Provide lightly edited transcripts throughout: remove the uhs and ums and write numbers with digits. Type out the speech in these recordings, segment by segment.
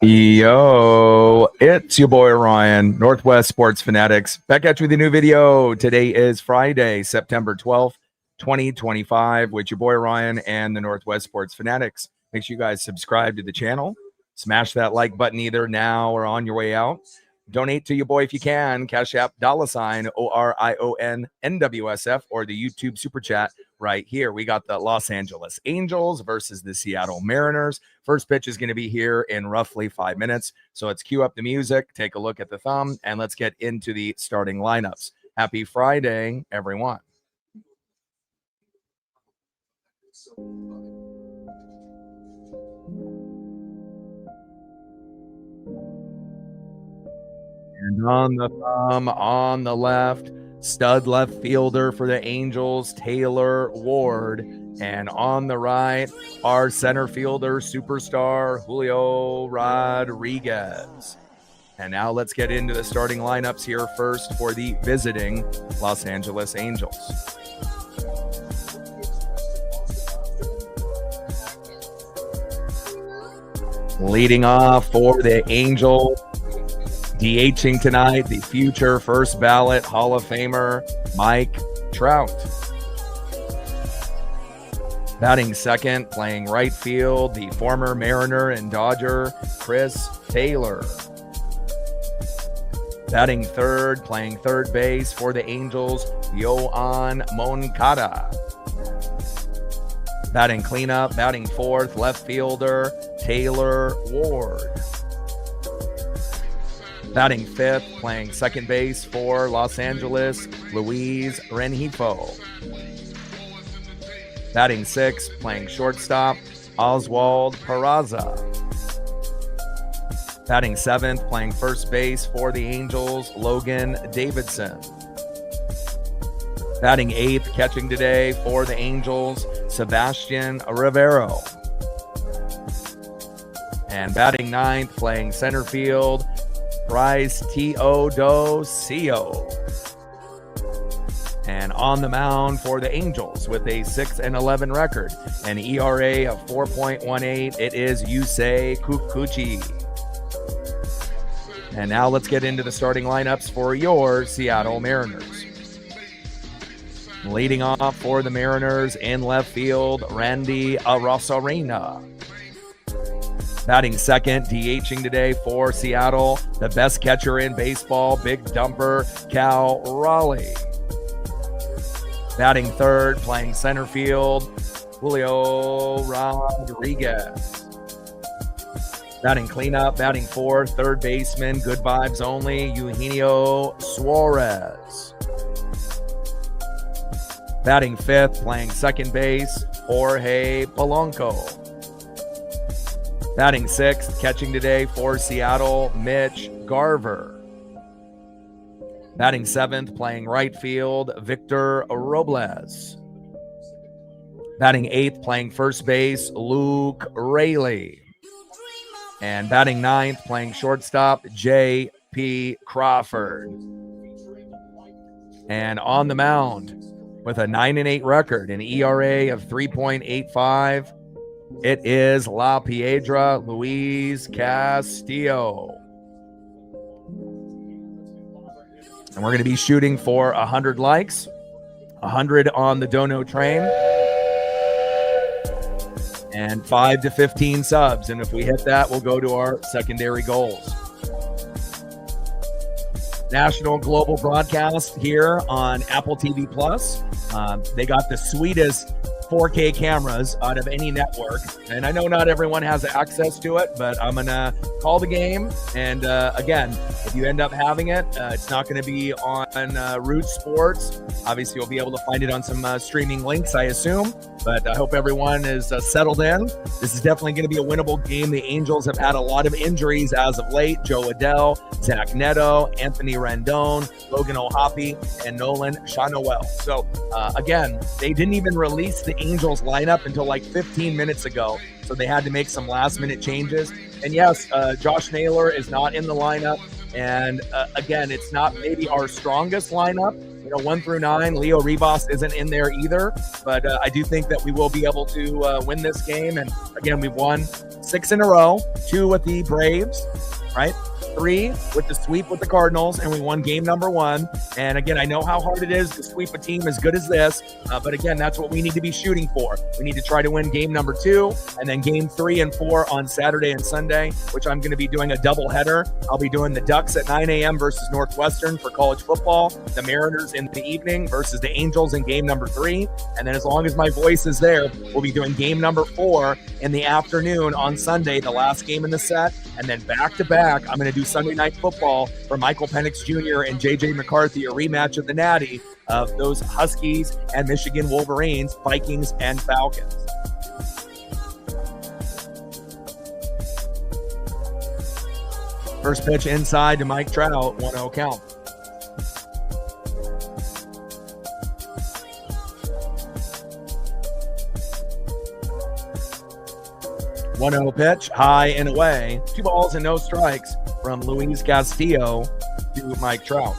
Yo, it's your boy Ryan, Northwest Sports Fanatics, back at you with a new video. Today is Friday, September 12th, 2025, with your boy Ryan and the Northwest Sports Fanatics. Make sure you guys subscribe to the channel. Smash that like button either now or on your way out. Donate to your boy if you can. Cash App $ORION NWSF or the YouTube Super Chat right here. We got the Los Angeles Angels versus the Seattle Mariners. First pitch is going to be here in roughly 5 minutes. So let's cue up the music, take a look at the thumb, and let's get into the starting lineups. Happy Friday, everyone. And on the thumb, on the left, stud left fielder for the Angels, Taylor Ward. And on the right, our center fielder, superstar, Julio Rodriguez. And now let's get into the starting lineups here first for the visiting Los Angeles Angels. Leading off for the Angels, DHing tonight, the future first ballot Hall of Famer, Mike Trout. Batting second, playing right field, the former Mariner and Dodger, Chris Taylor. Batting third, playing third base for the Angels, Yoan Moncada. Batting cleanup, batting fourth, left fielder, Taylor Ward. Batting fifth, playing second base for Los Angeles, Luis Rengifo. Batting sixth, playing shortstop, Oswald Peraza. Batting seventh, playing first base for the Angels, Logan Davidson. Batting eighth, catching today for the Angels, Sebastian Rivero. And batting ninth, playing center field, Bryce Teodosio. And on the mound for the Angels with a 6-11 record, an ERA of 4.18, it is Yusei Kikuchi. And now let's get into the starting lineups for your Seattle Mariners. Leading off for the Mariners in left field, Randy Arozarena. Batting second, DHing today for Seattle, the best catcher in baseball, big dumper, Cal Raleigh. Batting third, playing center field, Julio Rodriguez. Batting cleanup, batting fourth, third baseman, good vibes only, Eugenio Suarez. Batting fifth, playing second base, Jorge Polanco. Batting sixth, catching today for Seattle, Mitch Garver. Batting seventh, playing right field, Victor Robles. Batting eighth, playing first base, Luke Raley. And batting ninth, playing shortstop, J.P. Crawford. And on the mound, with a 9-8 record, an ERA of 3.85, it is La Piedra Luis Castillo. And we're going to be shooting for 100 likes, 100 on the Dono train, and 5 to 15 subs. And if we hit that, we'll go to our secondary goals. National global broadcast here on Apple TV Plus. They got the sweetest 4K cameras out of any network, and I know not everyone has access to it, but I'm gonna call the game. And again, if you end up having it, it's not going to be on Root Sports. Obviously, you'll be able to find it on some streaming links, I assume. But I hope everyone is settled in. This is definitely going to be a winnable game. The Angels have had a lot of injuries as of late. Joe Adell, Zach Neto, Anthony Rendon, Logan O'Hoppe, and Nolan Shanoel. So again, they didn't even release the Angels lineup until like 15 minutes ago. So they had to make some last minute changes. And yes, Josh Naylor is not in the lineup. And again, it's not maybe our strongest lineup, 1 through 9. Leo Rivas isn't in there either, but I do think that we will be able to win this game. And again, we've won 6 in a row, 2 with the Braves, right? 3 with the sweep with the Cardinals, and we won game number 1. And again, I know how hard it is to sweep a team as good as this, but again, that's what we need to be shooting for. We need to try to win game number 2, and then game 3 and 4 on Saturday and Sunday, which I'm going to be doing a doubleheader. I'll be doing the Ducks at 9 a.m. versus Northwestern for college football, the Mariners in the evening versus the Angels in game number 3, and then as long as my voice is there, we'll be doing game number 4 in the afternoon on Sunday, the last game in the set, and then back-to-back, I'm going to do Sunday Night Football for Michael Penix Jr. and J.J. McCarthy, a rematch of the Natty of those Huskies and Michigan Wolverines, Vikings and Falcons. First pitch inside to Mike Trout, 1-0 count. One-0 pitch, high and away. 2 balls and no strikes from Luis Castillo to Mike Trout.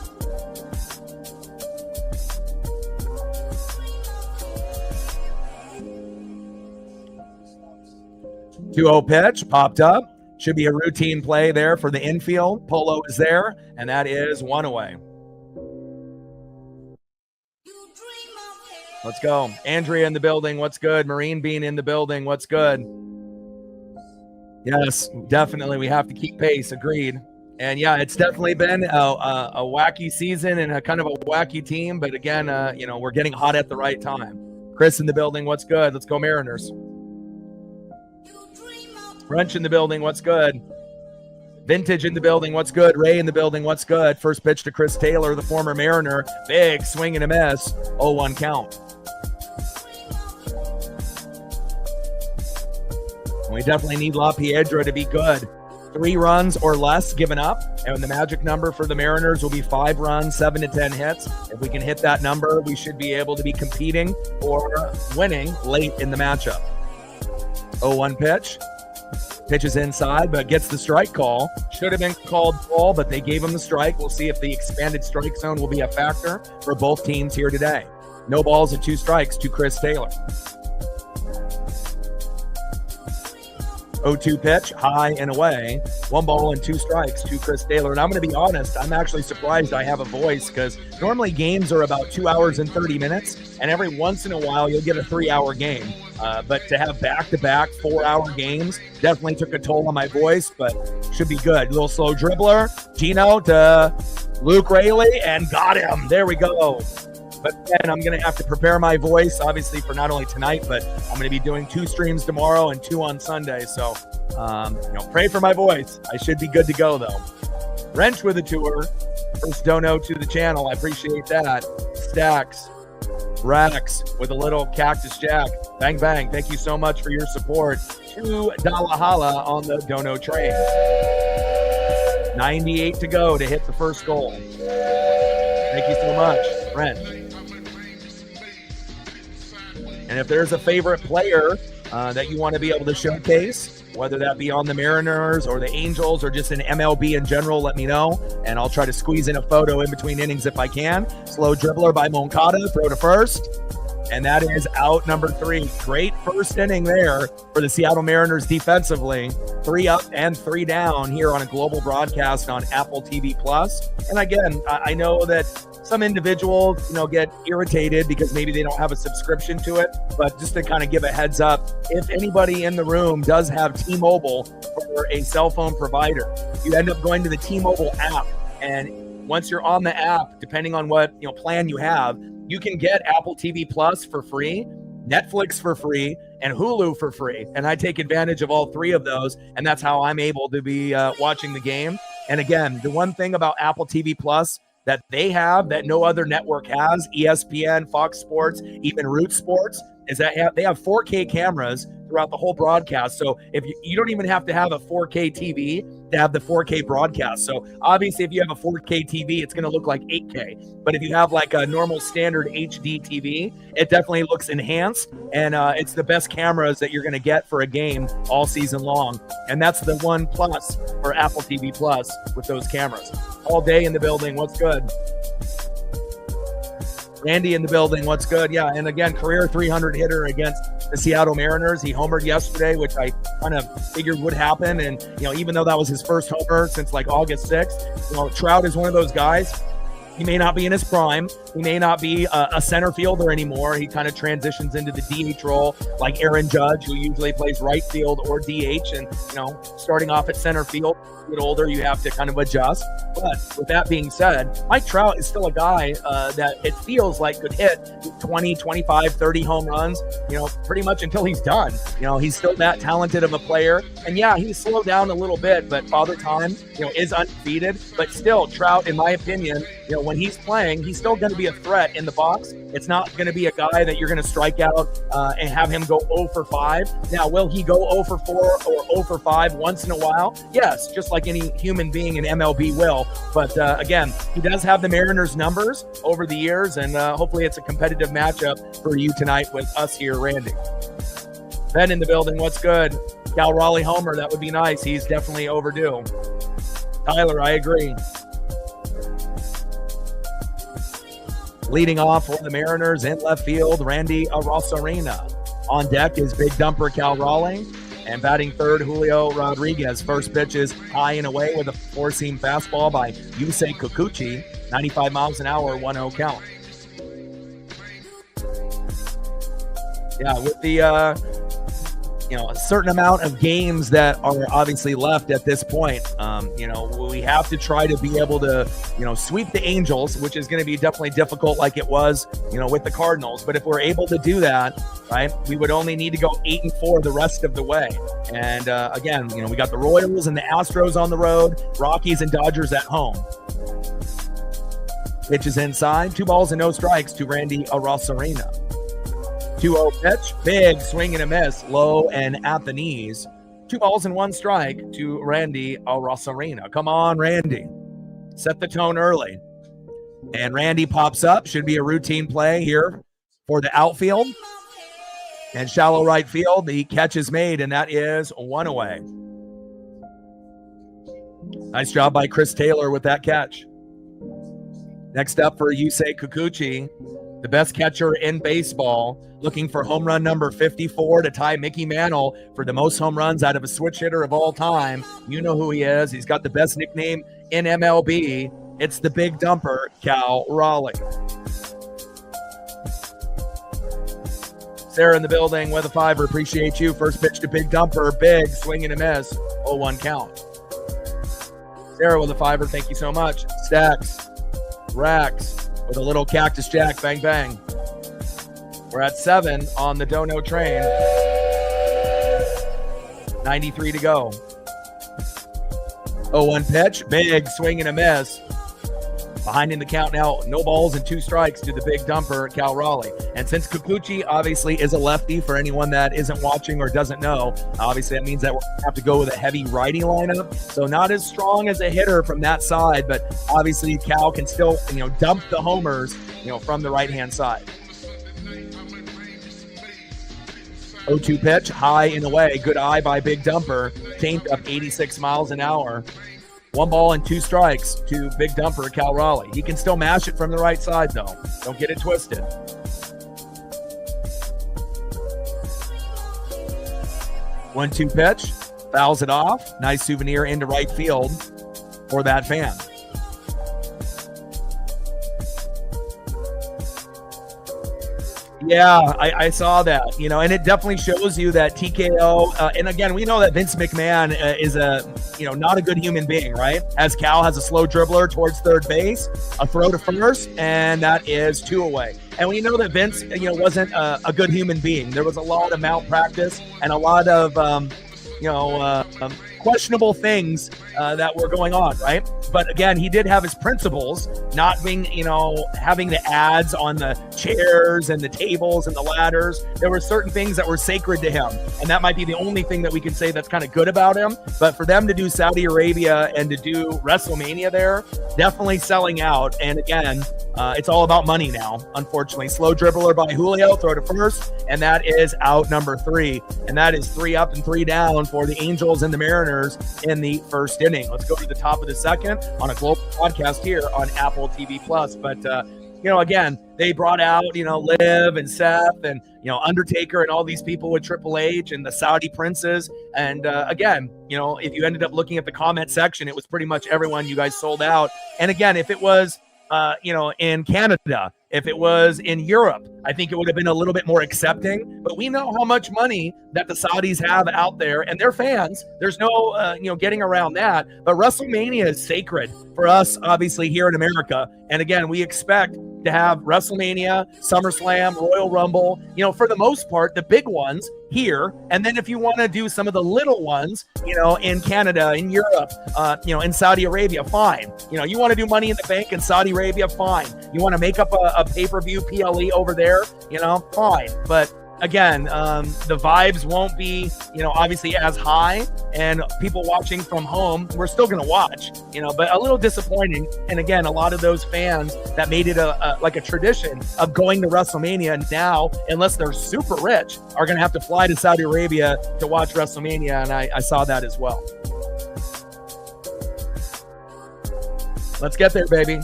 Two-0 pitch, popped up. Should be a routine play there for the infield. Polo is there, and that is 1 away. Let's go. Andrea in the building, what's good? Marine Bean in the building, what's good? Yes, definitely. We have to keep pace. Agreed. And yeah, it's definitely been a wacky season and a kind of a wacky team. But again, we're getting hot at the right time. Chris in the building. What's good? Let's go Mariners. Wrench in the building. What's good? Vintage in the building. What's good? Ray in the building. What's good? First pitch to Chris Taylor, the former Mariner. Big swing and a miss. 0-1 count. We definitely need La Piedra to be good. 3 runs or less given up, and the magic number for the Mariners will be 5 runs, 7 to 10 hits. If we can hit that number, we should be able to be competing or winning late in the matchup. 0-1 pitch. Pitches inside, but gets the strike call. Should have been called ball, but they gave him the strike. We'll see if the expanded strike zone will be a factor for both teams here today. No balls and 2 strikes to Chris Taylor. 0-2 pitch, high and away. 1 ball and 2 strikes to Chris Taylor. And I'm going to be honest, I'm actually surprised I have a voice because normally games are about 2 hours and 30 minutes. And every once in a while, you'll get a 3-hour game. But to have back-to-back 4-hour games definitely took a toll on my voice, but should be good. A little slow dribbler. Gino to Luke Rayleigh, and got him. There we go. But then I'm going to have to prepare my voice, obviously, for not only tonight, but I'm going to be doing 2 streams tomorrow and 2 on Sunday. So, pray for my voice. I should be good to go, though. Wrench with a tour. First dono to the channel. I appreciate that. Stacks. Rax with a little Cactus Jack. Bang, bang. Thank you so much for your support. $2 holla on the dono train. 98 to go to hit the first goal. Thank you so much, Wrench. And if there's a favorite player that you want to be able to showcase, whether that be on the Mariners or the Angels or just in MLB in general, let me know. And I'll try to squeeze in a photo in between innings if I can. Slow dribbler by Moncada, throw to first. And that is out number 3. Great first inning there for the Seattle Mariners defensively. 3 up and 3 down here on a global broadcast on Apple TV+. And again, I know that some individuals, get irritated because maybe they don't have a subscription to it. But just to kind of give a heads up, if anybody in the room does have T-Mobile for a cell phone provider, you end up going to the T-Mobile app. And once you're on the app, depending on what plan you have, you can get Apple TV Plus for free, Netflix for free, and Hulu for free. And I take advantage of all 3 of those, and that's how I'm able to be watching the game. And again, the one thing about Apple TV Plus that they have that no other network has, ESPN, Fox Sports, even Root Sports, is that they have 4K cameras throughout the whole broadcast. So if you don't even have to have a 4K TV to have the 4K broadcast. So obviously if you have a 4K TV, it's going to look like 8K. But if you have like a normal standard HD TV, it definitely looks enhanced. And it's the best cameras that you're going to get for a game all season long. And that's the one plus for Apple TV Plus with those cameras. All day in the building. What's good? Randy in the building. What's good? Yeah, and again, career 300 hitter against the Seattle Mariners. He homered yesterday, which I kind of figured would happen. And, even though that was his first homer since like August 6th, Trout is one of those guys. He may not be in his prime. He may not be a center fielder anymore. He kind of transitions into the DH role like Aaron Judge, who usually plays right field or DH. And, starting off at center field, get older, you have to kind of adjust. But with that being said, Mike Trout is still a guy that it feels like could hit 20, 25, 30 home runs, pretty much until he's done. He's still that talented of a player. And yeah, he's slowed down a little bit, but Father Time, is undefeated. But still, Trout, in my opinion, when he's playing, he's still going to be a threat in the box. It's not going to be a guy that you're going to strike out and have him go 0 for 5. Now, will he go 0 for 4 or 0 for 5 once in a while? Yes, just like any human being in MLB will. But again, he does have the Mariners' numbers over the years, and hopefully it's a competitive matchup for you tonight with us here, Randy. Ben in the building, what's good? Cal Raleigh homer, that would be nice. He's definitely overdue. Tyler, I agree. Leading off for the Mariners in left field, Randy Arozarena. On deck is big dumper Cal Raleigh. And batting third, Julio Rodriguez. First pitch is high and away with a four-seam fastball by Yusei Kikuchi. 95 miles an hour, 1-0 count. Yeah, with the a certain amount of games that are obviously left at this point, we have to try to be able to, sweep the Angels, which is going to be definitely difficult like it was, with the Cardinals. But if we're able to do that, right, we would only need to go 8-4 the rest of the way. And again, we got the Royals and the Astros on the road, Rockies and Dodgers at home. Pitch is inside, 2 balls and no strikes to Randy Arozarena. 2-0 pitch, big swing and a miss, low and at the knees. 2 balls and 1 strike to Randy Arozarena. Come on, Randy. Set the tone early. And Randy pops up. Should be a routine play here for the outfield. And shallow right field, the catch is made, and that is 1 away. Nice job by Chris Taylor with that catch. Next up for Yusei Kikuchi, the best catcher in baseball, looking for home run number 54 to tie Mickey Mantle for the most home runs out of a switch hitter of all time. You know who he is. He's got the best nickname in MLB. It's the big dumper, Cal Raleigh. Sarah in the building with a 5. Appreciate you. First pitch to big dumper. Big swing and a miss. 0-1 count. Sarah with a 5. Thank you so much. Stacks. Racks with a little cactus jack. Bang, bang. We're at 7 on the Dono train. 93 to go. 0-1 pitch. Big swing and a miss. Behind in the count now, no balls and 2 strikes to the big dumper, Cal Raleigh. And since Kikuchi obviously is a lefty, for anyone that isn't watching or doesn't know, obviously that means that we're going to have to go with a heavy righty lineup. So not as strong as a hitter from that side, but obviously Cal can still, dump the homers, from the right-hand side. 0-2 pitch, high and away. Good eye by big dumper. Changed up 86 miles an hour. 1 ball and 2 strikes to big dumper Cal Raleigh. He can still mash it from the right side, though. Don't get it twisted. 1-2 pitch, fouls it off. Nice souvenir into right field for that fan. Yeah, I saw that, and it definitely shows you that TKO, and again, we know that Vince McMahon is not a good human being, right? As Cal has a slow dribbler towards third base, a throw to first, and that is 2 away. And we know that Vince, wasn't a good human being. There was a lot of malpractice and a lot of, questionable things that were going on, right? But again, he did have his principles, not being, having the ads on the chairs and the tables and the ladders. There were certain things that were sacred to him. And that might be the only thing that we can say that's kind of good about him. But for them to do Saudi Arabia and to do WrestleMania there, definitely selling out. And again, it's all about money now, unfortunately. Slow dribbler by Julio, throw to first, and that is out number 3. And that is 3 up and 3 down for the Angels and the Mariners in the first inning. Let's go to the top of the second on a global podcast here on Apple TV Plus. But again, they brought out, Liv and Seth and, Undertaker and all these people with Triple H and the Saudi princes. And again, if you ended up looking at the comment section, it was pretty much everyone you guys sold out. And again, if it was, in Canada, if it was in Europe, I think it would have been a little bit more accepting. But we know how much money that the Saudis have out there and their fans. There's no, getting around that. But WrestleMania is sacred for us, obviously, here in America. And again, we expect to have WrestleMania, SummerSlam, Royal Rumble, for the most part, the big ones here. And then if you want to do some of the little ones, in Canada, in Europe, in Saudi Arabia, fine. You want to do Money in the Bank in Saudi Arabia, fine. You want to make up a pay-per-view PLE over there, fine. But again, the vibes won't be, obviously as high, and people watching from home, we're still going to watch, but a little disappointing. And again, a lot of those fans that made it like a tradition of going to WrestleMania now, unless they're super rich, are going to have to fly to Saudi Arabia to watch WrestleMania. And I saw that as well. Let's get there, baby.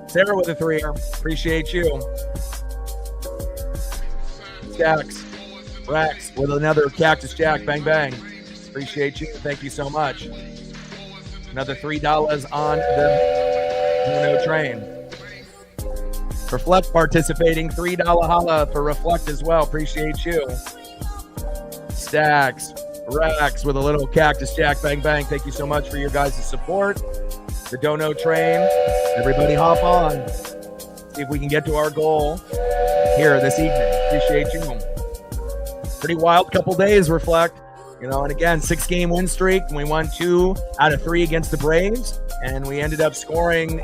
Sarah with a 3. Appreciate you. Jax. Rex with another Cactus Jack. Bang, bang. Appreciate you. Thank you so much. Another $3 on the No Train. Reflect participating. $3 holla for Reflect as well. Appreciate you. Stacks. Rex with a little Cactus Jack. Bang, bang. Thank you so much for your guys' support. The Dono Train. Everybody hop on. See if we can get to our goal here this evening. Appreciate you. Pretty wild couple days, Reflect. And again, 6-game win streak. We won 2 out of 3 against the Braves. And we ended up scoring,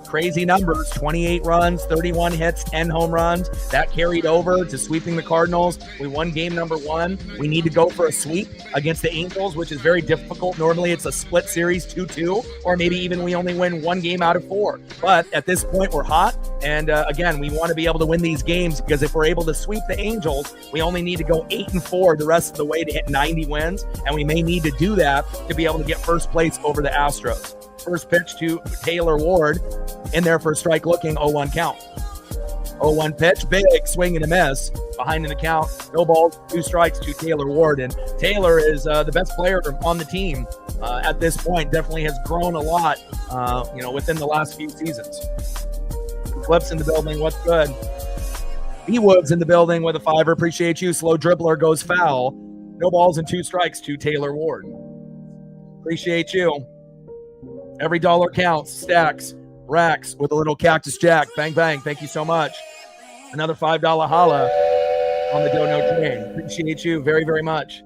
crazy numbers, 28 runs, 31 hits, 10 home runs. That carried over to sweeping the Cardinals. We won game number 1. We need to go for a sweep against the Angels, which is very difficult. Normally it's a split series, 2-2, or maybe even we only win 1 game out of 4. But at this point, we're hot. And again, we want to be able to win these games, because if we're able to sweep the Angels, we only need to go 8-4 the rest of the way to hit 90 wins. And we may need to do that to be able to get first place over the Astros. First pitch to Taylor Ward, in there for a strike looking, 0-1 count. 0-1 pitch, big swing and a miss, behind in the count. No balls, 2 strikes to Taylor Ward. And Taylor is the best player on the team at this point. Definitely has grown a lot, within the last few seasons. Clips in the building, what's good? B Woods in the building with a 5. Appreciate you. Slow dribbler goes foul. No balls and 2 strikes to Taylor Ward. Appreciate you. Every dollar counts. Stacks. Racks with a little Cactus Jack. Bang, bang. Thank you so much. Another $5 holla on the Dono Train. Appreciate you very, very much.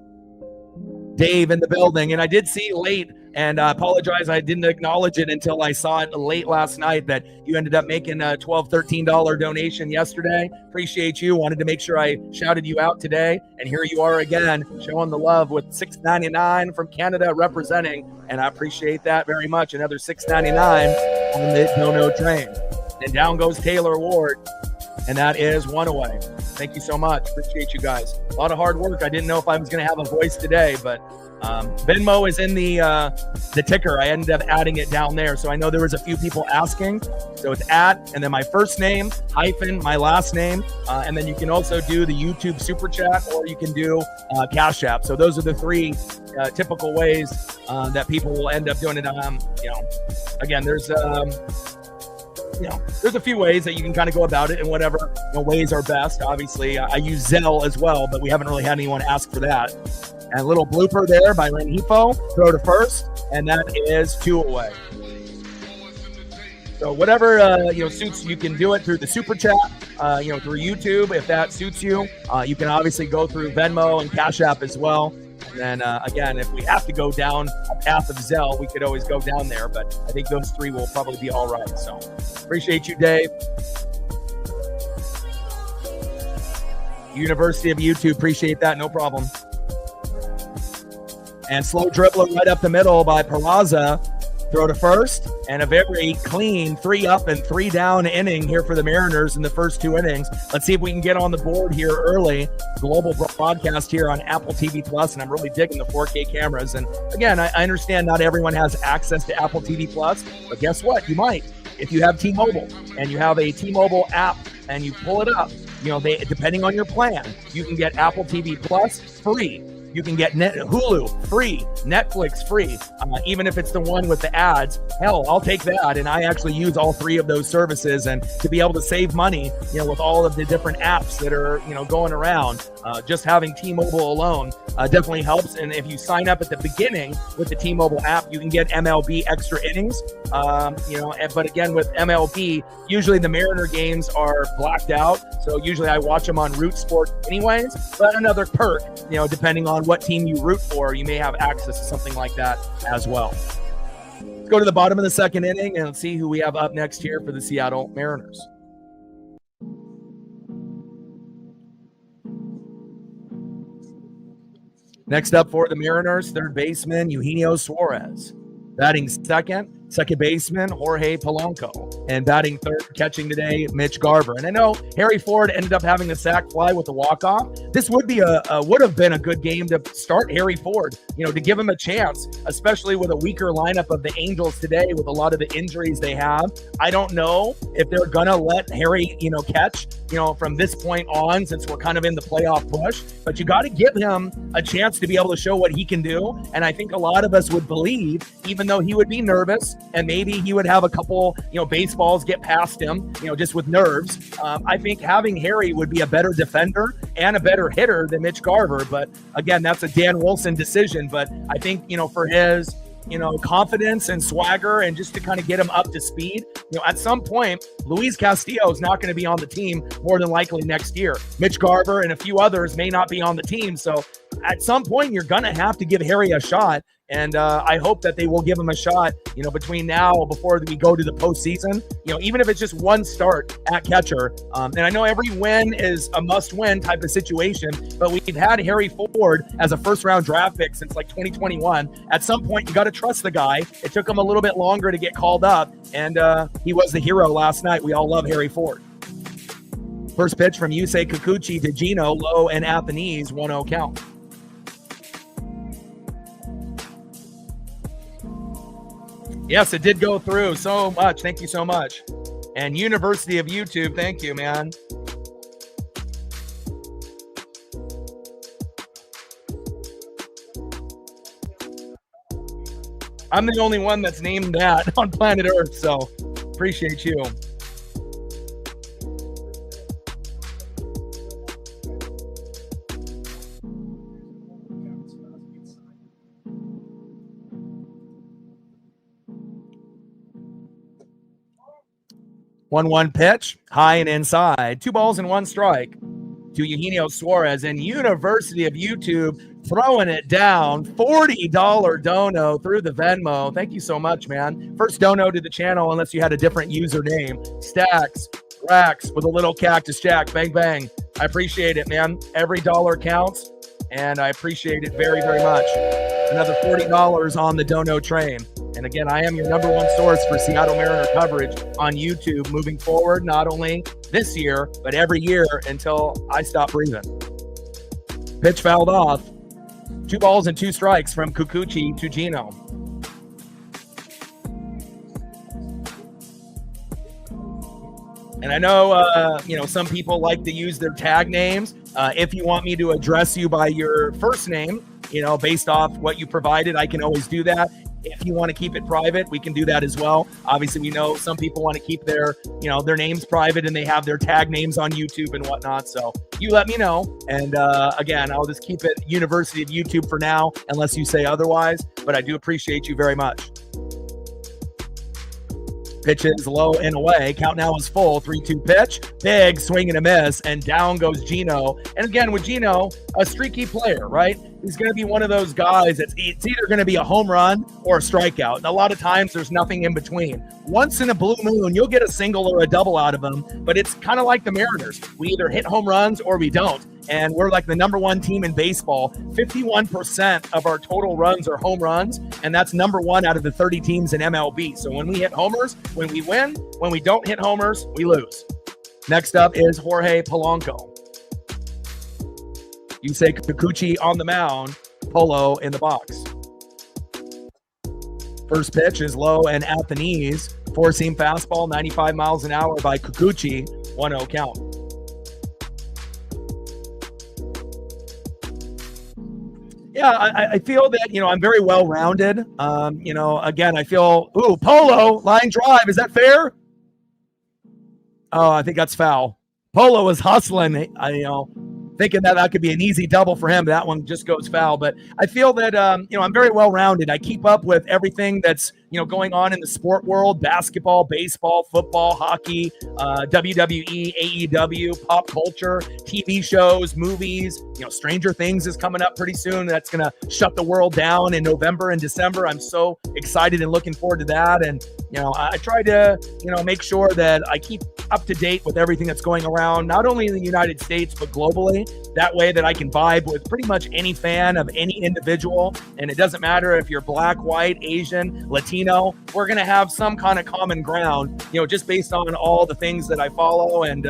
Dave in the building. And I did see late, and I apologize, I didn't acknowledge it until I saw it late last night, that you ended up making a $12, $13 donation yesterday. Appreciate you. Wanted to make sure I shouted you out today. And here you are again, showing the love with $6.99 from Canada representing. And I appreciate that very much. Another $6.99 on the Dono Train. And down goes Taylor Ward. And that is 1 away. Thank you so much. Appreciate you guys. A lot of hard work. I didn't know if I was going to have a voice today, but Venmo is in the ticker. I ended up adding it down there. So I know there was a few people asking. So it's @ and then my first name - my last name. And then you can also do the YouTube super chat, or you can do Cash App. So those are the 3 typical ways that people will end up doing it. Again, there's there's a few ways that you can kind of go about it, and whatever ways are best. Obviously, I use Zelle as well, but we haven't really had anyone ask for that. And a little blooper there by Renhefo, throw to first, and that is 2 away. So whatever suits, you can do it through the super chat, through YouTube if that suits you. You can obviously go through Venmo and Cash App as well. And then again, if we have to go down a path of Zelle, we could always go down there. But I think those 3 will probably be all right. So appreciate you, Dave. University of YouTube, appreciate that. No problem. And slow dribbler right up the middle by Peraza. throw to first, and a very clean 3 up and 3 down inning here for the Mariners in the first 2 innings. Let's see if we can get on the board here early. Global broadcast here on Apple TV Plus, and I'm really digging the 4K cameras. And again, I understand not everyone has access to Apple TV Plus, but guess what? You might. If you have T-Mobile and you have a T-Mobile app and you pull it up, depending on your plan, you can get Apple TV Plus free. You can get Hulu free, Netflix free, even if it's the one with the ads. Hell, I'll take that. And I actually use all 3 of those services. And to be able to save money, with all of the different apps that are, going around, just having T-Mobile alone definitely helps. And if you sign up at the beginning with the T-Mobile app, you can get MLB extra innings. But again, with MLB, usually the Mariner games are blacked out. So usually I watch them on Root Sport anyways. But another perk, depending on what team you root for, you may have access to something like that as well. Let's go to the bottom of the 2nd inning and see who we have up next here for the Seattle Mariners. Next up for the Mariners, 3rd baseman Eugenio Suarez. Batting second baseman Jorge Polanco. And batting 3rd, catching today, Mitch Garver. And I know Harry Ford ended up having the sac fly with the walk-off. This would have been a good game to start Harry Ford, to give him a chance, especially with a weaker lineup of the Angels today with a lot of the injuries they have. I don't know if they're going to let Harry, catch, from this point on, since we're kind of in the playoff push. But you got to give him a chance to be able to show what he can do. And I think a lot of us would believe, even though he would be nervous, and maybe he would have a couple, baseballs get past him, just with nerves. I think having Harry would be a better defender and a better hitter than Mitch Garver. But again, that's a Dan Wilson decision. But I think, for his, confidence and swagger and just to kind of get him up to speed, at some point, Luis Castillo is not going to be on the team more than likely next year. Mitch Garver and a few others may not be on the team. So at some point, you're going to have to give Harry a shot. And I hope that they will give him a shot, between now before we go to the postseason, even if it's just one start at catcher. And I know every win is a must-win type of situation, but we've had Harry Ford as a first-round draft pick since like 2021. At some point, you got to trust the guy. It took him a little bit longer to get called up, and he was the hero last night. We all love Harry Ford. First pitch from Yusei Kikuchi to Gino, low and at the knees, 1-0 count. Yes, it did go through so much. Thank you so much. And University of YouTube, thank you, man. I'm the only one that's named that on planet Earth, so appreciate you. One pitch, high and inside. 2 balls and 1 strike to Eugenio Suarez. And University of YouTube throwing it down. $40 dono through the Venmo. Thank you so much, man. First dono to the channel, unless you had a different username. Stacks, racks with a little cactus jack. Bang, bang. I appreciate it, man. Every dollar counts, and I appreciate it very, very much. Another $40 on the dono train. And again, I am your number 1 source for Seattle Mariner coverage on YouTube moving forward, not only this year, but every year until I stop breathing. Pitch fouled off. 2 balls and 2 strikes from Kikuchi to Gino. And I know, some people like to use their tag names. If you want me to address you by your first name, based off what you provided, I can always do that. If you want to keep it private, we can do that as well. Obviously, we know some people want to keep their names private and they have their tag names on YouTube and whatnot. So you let me know. And again, I'll just keep it University of YouTube for now, unless you say otherwise. But I do appreciate you very much. Pitch is low and away. Count now is full. 3-2 pitch. Big swing and a miss. And down goes Gino. And again, with Gino, a streaky player, right? He's going to be one of those guys it's either going to be a home run or a strikeout. And a lot of times there's nothing in between. Once in a blue moon, you'll get a single or a double out of him. But it's kind of like the Mariners. We either hit home runs or we don't. and we're like the number one team in baseball. 51% of our total runs are home runs, and that's number one out of the 30 teams in MLB. So when we hit homers, when we win, when we don't hit homers, we lose. Next up is Jorge Polanco. Yusei Kikuchi on the mound, Polo in the box. First pitch is low and at the knees. Four-seam fastball, 95 miles an hour by Kikuchi, 1-0 count. Yeah, I feel that, I'm very well-rounded. Again, I feel, Polo, line drive, is that fair? Oh, I think that's foul. Polo was hustling, thinking that could be an easy double for him. That one just goes foul. But I feel that, I'm very well-rounded. I keep up with everything that's, going on in the sport world: basketball, baseball, football, hockey, WWE, AEW, pop culture, TV shows, movies. Stranger Things is coming up pretty soon. That's going to shut the world down in November and December. I'm so excited and looking forward to that. And, I try to, make sure that I keep up to date with everything that's going around, not only in the United States, but globally. That way that I can vibe with pretty much any fan of any individual. And it doesn't matter if you're black, white, Asian, Latino, we're going to have some kind of common ground, just based on all the things that I follow. And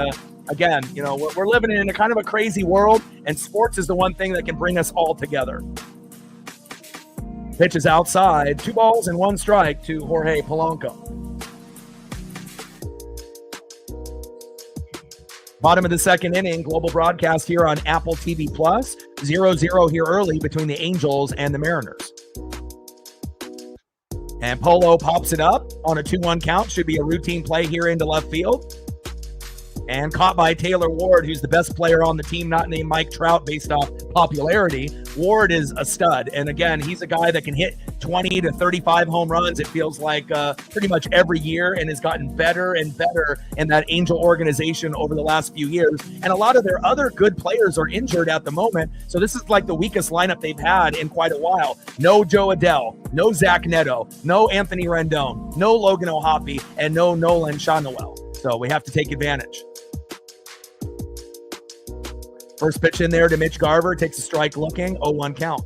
again, we're living in a kind of a crazy world, and sports is the one thing that can bring us all together. Pitch is outside, 2 balls and 1 strike to Jorge Polanco. Bottom of the second inning, global broadcast here on Apple TV Plus. 0-0 here early between the Angels and the Mariners. And Polo pops it up on a 2-1 count. Should be a routine play here into left field. And caught by Taylor Ward, who's the best player on the team, not named Mike Trout based off popularity. Ward is a stud. And again, he's a guy that can hit 20 to 35 home runs, it feels like, pretty much every year, and has gotten better and better in that Angel organization over the last few years. And a lot of their other good players are injured at the moment. So this is like the weakest lineup they've had in quite a while. No Joe Adell, no Zach Neto, no Anthony Rendon, no Logan O'Hoppe, and no Nolan Schanuel. So we have to take advantage. First pitch in there to Mitch Garver, takes a strike looking, 0-1 count.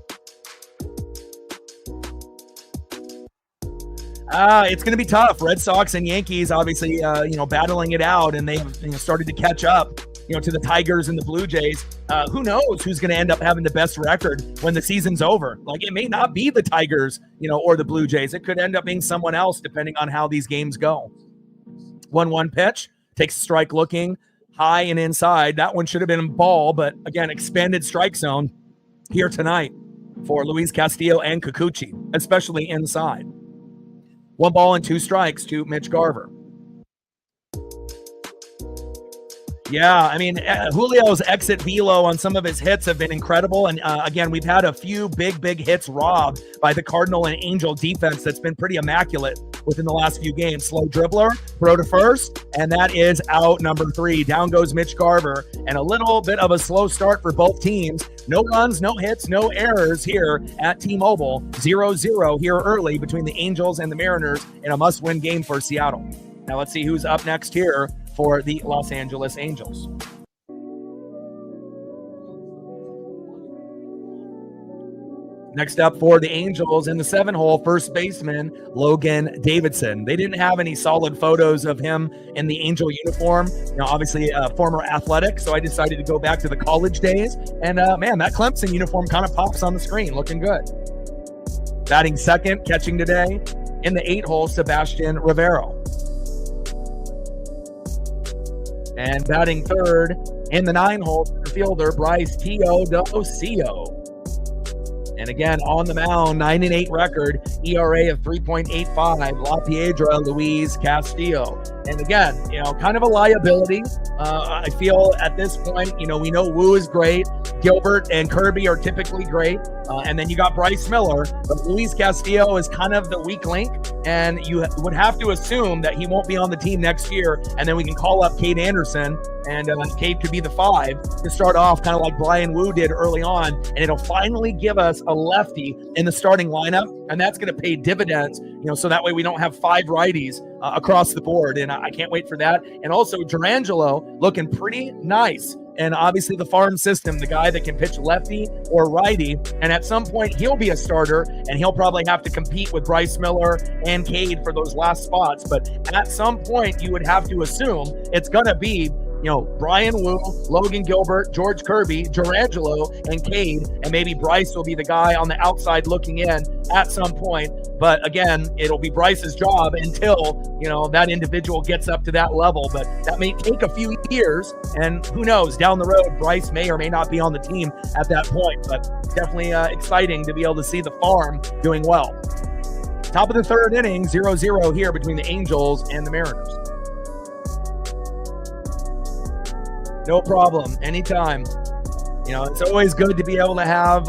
It's going to be tough. Red Sox and Yankees, obviously, battling it out, and they've started to catch up, to the Tigers and the Blue Jays. Who knows who's going to end up having the best record when the season's over? Like, it may not be the Tigers, or the Blue Jays. It could end up being someone else, depending on how these games go. 1-1 pitch, takes a strike looking, high and inside. That one should have been a ball, but again, expanded strike zone here tonight for Luis Castillo and Kikuchi, especially inside. 1 ball and 2 strikes to Mitch Garver. Yeah, I mean, Julio's exit velo on some of his hits have been incredible. And again, we've had a few big hits robbed by the Cardinal and Angel defense that's been pretty immaculate within the last few games. Slow dribbler, throw to first, and that is out number 3. Down goes Mitch Garver, and a little bit of a slow start for both teams. No runs, no hits, no errors here at T-Mobile. 0-0 here early between the Angels and the Mariners in a must-win game for Seattle. Now let's see who's up next here for the Los Angeles Angels. Next up for the Angels in the 7-hole, first baseman Logan Davidson. They didn't have any solid photos of him in the Angel uniform. Obviously a former athletic, so I decided to go back to the college days. And man, that Clemson uniform kind of pops on the screen, looking good. Batting second, catching today in the 8-hole, Sebastian Rivero. And batting third in the 9-hole, fielder Bryce Teodosio. And again, on the mound, 9-8 record, ERA of 3.85, La Piedra Luis Castillo. And again, kind of a liability. I feel at this point, we know Wu is great. Gilbert and Kirby are typically great. And then you got Bryce Miller, but Luis Castillo is kind of the weak link. And you would have to assume that he won't be on the team next year. And then we can call up Cade Anderson, and Cade could be the 5 to start off, kind of like Brian Wu did early on. And it'll finally give us a lefty in the starting lineup. And that's going to pay dividends, so that way we don't have 5 righties across the board. And I can't wait for that. And also Durangelo looking pretty nice and obviously the farm system, the guy that can pitch lefty or righty. And at some point, he'll be a starter, and he'll probably have to compete with Bryce Miller and Cade for those last spots. But at some point, you would have to assume it's going to be, Brian Wu, Logan Gilbert, George Kirby, Gerangelo, and Cade, and maybe Bryce will be the guy on the outside looking in at some point. But again, it'll be Bryce's job until, that individual gets up to that level. But that may take a few years, and who knows, down the road, Bryce may or may not be on the team at that point. But definitely exciting to be able to see the farm doing well. Top of the third inning, 0-0 here between the Angels and the Mariners. No problem. Anytime. It's always good to be able to have,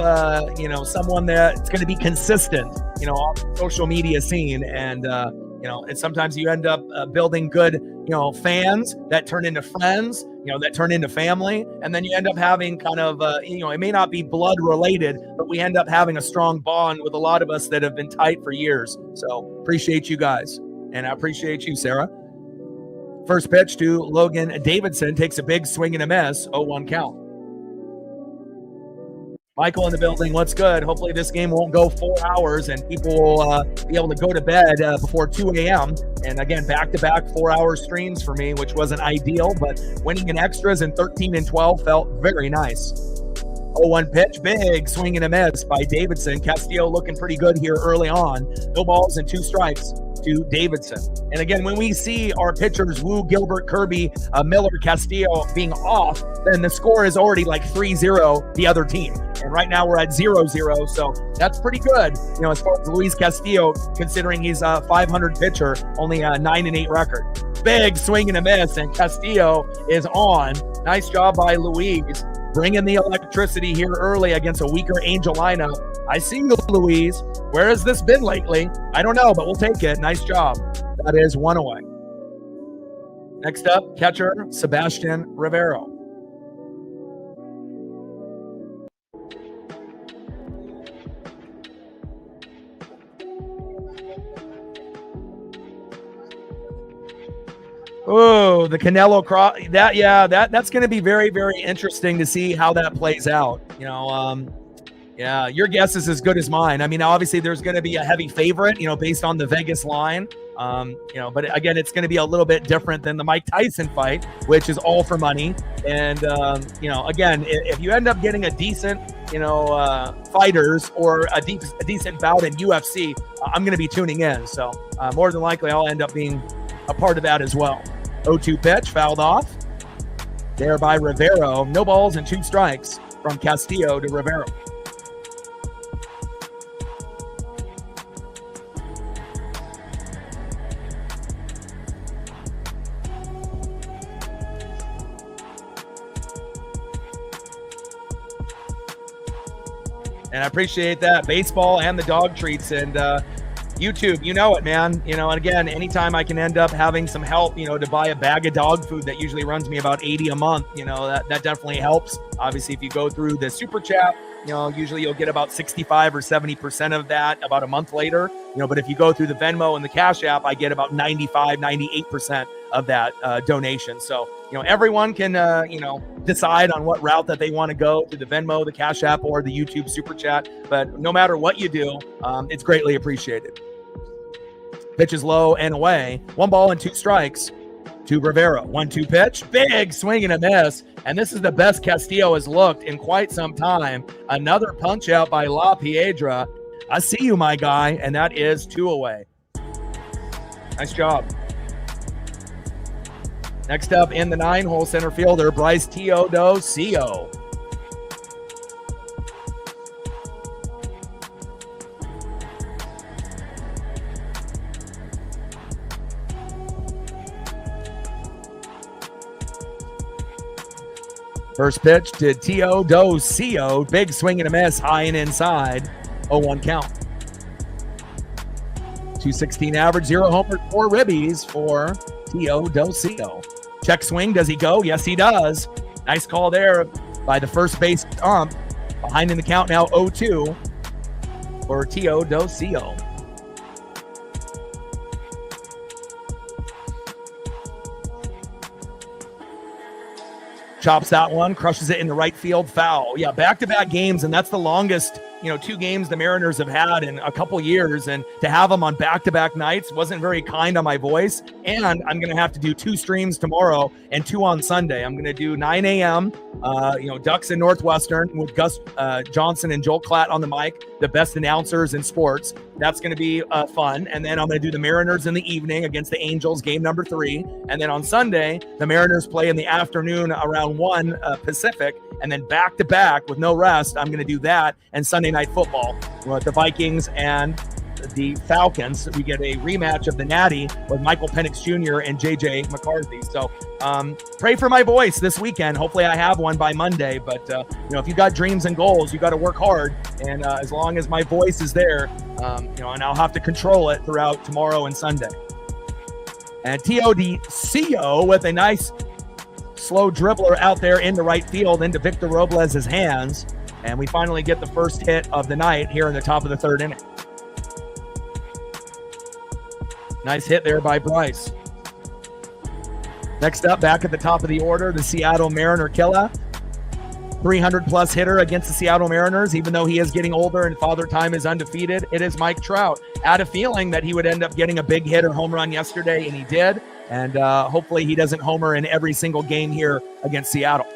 someone that's going to be consistent, on the social media scene. And, and sometimes you end up building good, fans that turn into friends, that turn into family. And then you end up having kind of, it may not be blood related, but we end up having a strong bond with a lot of us that have been tight for years. So appreciate you guys. And I appreciate you, Sarah. First pitch to Logan Davidson, takes a big swing and a miss, 0-1 count. Michael in the building, what's good? Hopefully this game won't go 4 hours and people will be able to go to bed before 2 a.m. And again, back-to-back 4-hour streams for me, which wasn't ideal, but winning in extras in 13 and 12 felt very nice. 0-1 pitch, big swing and a miss by Davidson. Castillo looking pretty good here early on. No balls and 2 strikes to Davidson. And again, when we see our pitchers, Wu, Gilbert, Kirby, Miller, Castillo being off, then the score is already like 3-0 the other team. And right now we're at 0-0. So that's pretty good, as far as Luis Castillo, considering he's a 500 pitcher, only a 9-8 record. Big swing and a miss, and Castillo is on. Nice job by Luis. Bringing the electricity here early against a weaker Angel lineup. I see you, Luis. Where has this been lately? I don't know, but we'll take it. Nice job. That is 1 away. Next up, catcher Sebastian Rivero. Oh, the Canelo cross. That's going to be very, very interesting to see how that plays out. Your guess is as good as mine. I mean, obviously there's going to be a heavy favorite, based on the Vegas line. But again, it's going to be a little bit different than the Mike Tyson fight, which is all for money. And, again, if you end up getting a decent, fighters or a decent bout in UFC, I'm going to be tuning in. So more than likely I'll end up being a part of that as well. 0-2 pitch, fouled off. There by Rivero. No balls and 2 strikes from Castillo to Rivero. And I appreciate that. Baseball and the dog treats. And YouTube, it, man. And again, anytime I can end up having some help, to buy a bag of dog food that usually runs me about $80 a month, that definitely helps. Obviously, if you go through the super chat, usually you'll get about 65 or 70% of that about a month later. But if you go through the Venmo and the Cash App, I get about 95, 98% of that donation. So, everyone can, decide on what route that they want to go to the Venmo, the Cash App, or the YouTube super chat. But no matter what you do, it's greatly appreciated. Pitch is low and away. 1 ball and 2 strikes to Rivera. 1-2 pitch. Big swing and a miss. And this is the best Castillo has looked in quite some time. Another punch out by La Piedra. I see you, my guy. And that is 2 away. Nice job. Next up in the 9-hole, center fielder, Bryce Teodosio. First pitch to Teodosio. Big swing and a miss, high and inside. 0-1 count. 216 average, 0 homers, 4 ribbies for Teodosio. Check swing, does he go? Yes, he does. Nice call there by the first base ump. Behind in the count now, 0-2 for Teodosio. chops that one, crushes it in the right field, foul. Yeah, back-to-back games, and that's the longest, 2 games the Mariners have had in a couple years, and to have them on back-to-back nights wasn't very kind on my voice. And I'm going to have to do 2 streams tomorrow and 2 on Sunday. I'm going to do 9 a.m., Ducks and Northwestern with Gus Johnson and Joel Klatt on the mic, the best announcers in sports. That's going to be fun. And then I'm going to do the Mariners in the evening against the Angels, game number 3. And then on Sunday, the Mariners play in the afternoon around 1 Pacific. And then back-to-back with no rest, I'm going to do that and Sunday Night Football with the Vikings and the Falcons. We get a rematch of the Natty with Michael Penix Jr. and J.J. McCarthy. So pray for my voice this weekend. Hopefully I have one by Monday. But, if you got dreams and goals, you got to work hard. And as long as my voice is there, and I'll have to control it throughout tomorrow and Sunday. And TODCO with a nice slow dribbler out there in the right field into Victor Robles' hands. And we finally get the first hit of the night here in the top of the 3rd inning. Nice hit there by Bryce. Next up, back at the top of the order, the Seattle Mariner killer. 300-plus hitter against the Seattle Mariners, even though he is getting older and Father Time is undefeated. It is Mike Trout. I had a feeling that he would end up getting a big hit or home run yesterday, and he did. And hopefully he doesn't homer in every single game here against Seattle.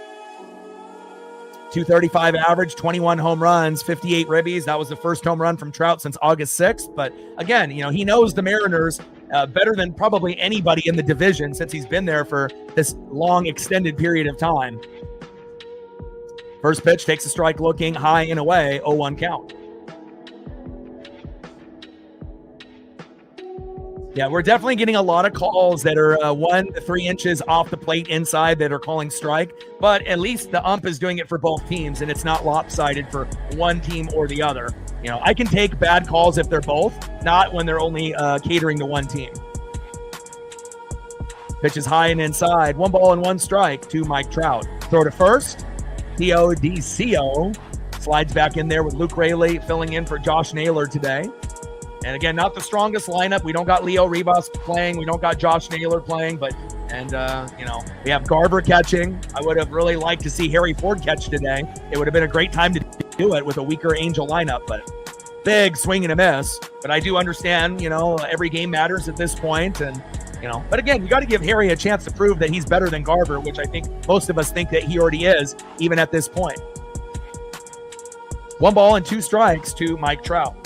235 average, 21 home runs, 58 ribbies. That was the first home run from Trout since August 6th. But again, he knows the Mariners better than probably anybody in the division since he's been there for this long extended period of time. First pitch takes a strike looking high and away, 0-1 count. Yeah, we're definitely getting a lot of calls that are 1 to 3 inches off the plate inside that are calling strike, but at least the ump is doing it for both teams and it's not lopsided for one team or the other. I can take bad calls if they're both, not when they're only catering to one team. Pitch is high and inside, 1 ball and 1 strike to Mike Trout. Throw to first, TODCO slides back in there with Luke Raley filling in for Josh Naylor today. And again, not the strongest lineup. We don't got Leo Rivas playing. We don't got Josh Naylor playing. But we have Garver catching. I would have really liked to see Harry Ford catch today. It would have been a great time to do it with a weaker Angel lineup. But big swing and a miss. But I do understand, every game matters at this point. And, but again, you got to give Harry a chance to prove that he's better than Garver, which I think most of us think that he already is, even at this point. 1 ball and 2 strikes to Mike Trout.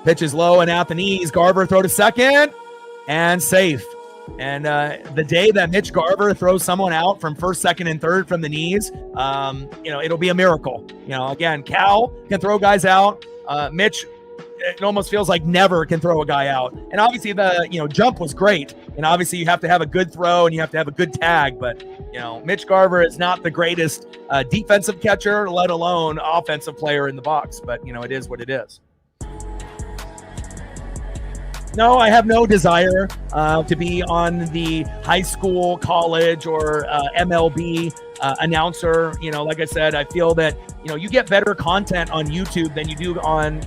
Pitch is low and at the knees. Garver throw to second and safe. And the day that Mitch Garver throws someone out from first, second, and third from the knees, it'll be a miracle. Again, Cal can throw guys out. Mitch, it almost feels like never can throw a guy out. And obviously the, jump was great. And obviously you have to have a good throw and you have to have a good tag. But, Mitch Garver is not the greatest defensive catcher, let alone offensive player in the box. But, it is what it is. No, I have no desire to be on the high school, college, or MLB announcer. Like I said, I feel that, you get better content on YouTube than you do on,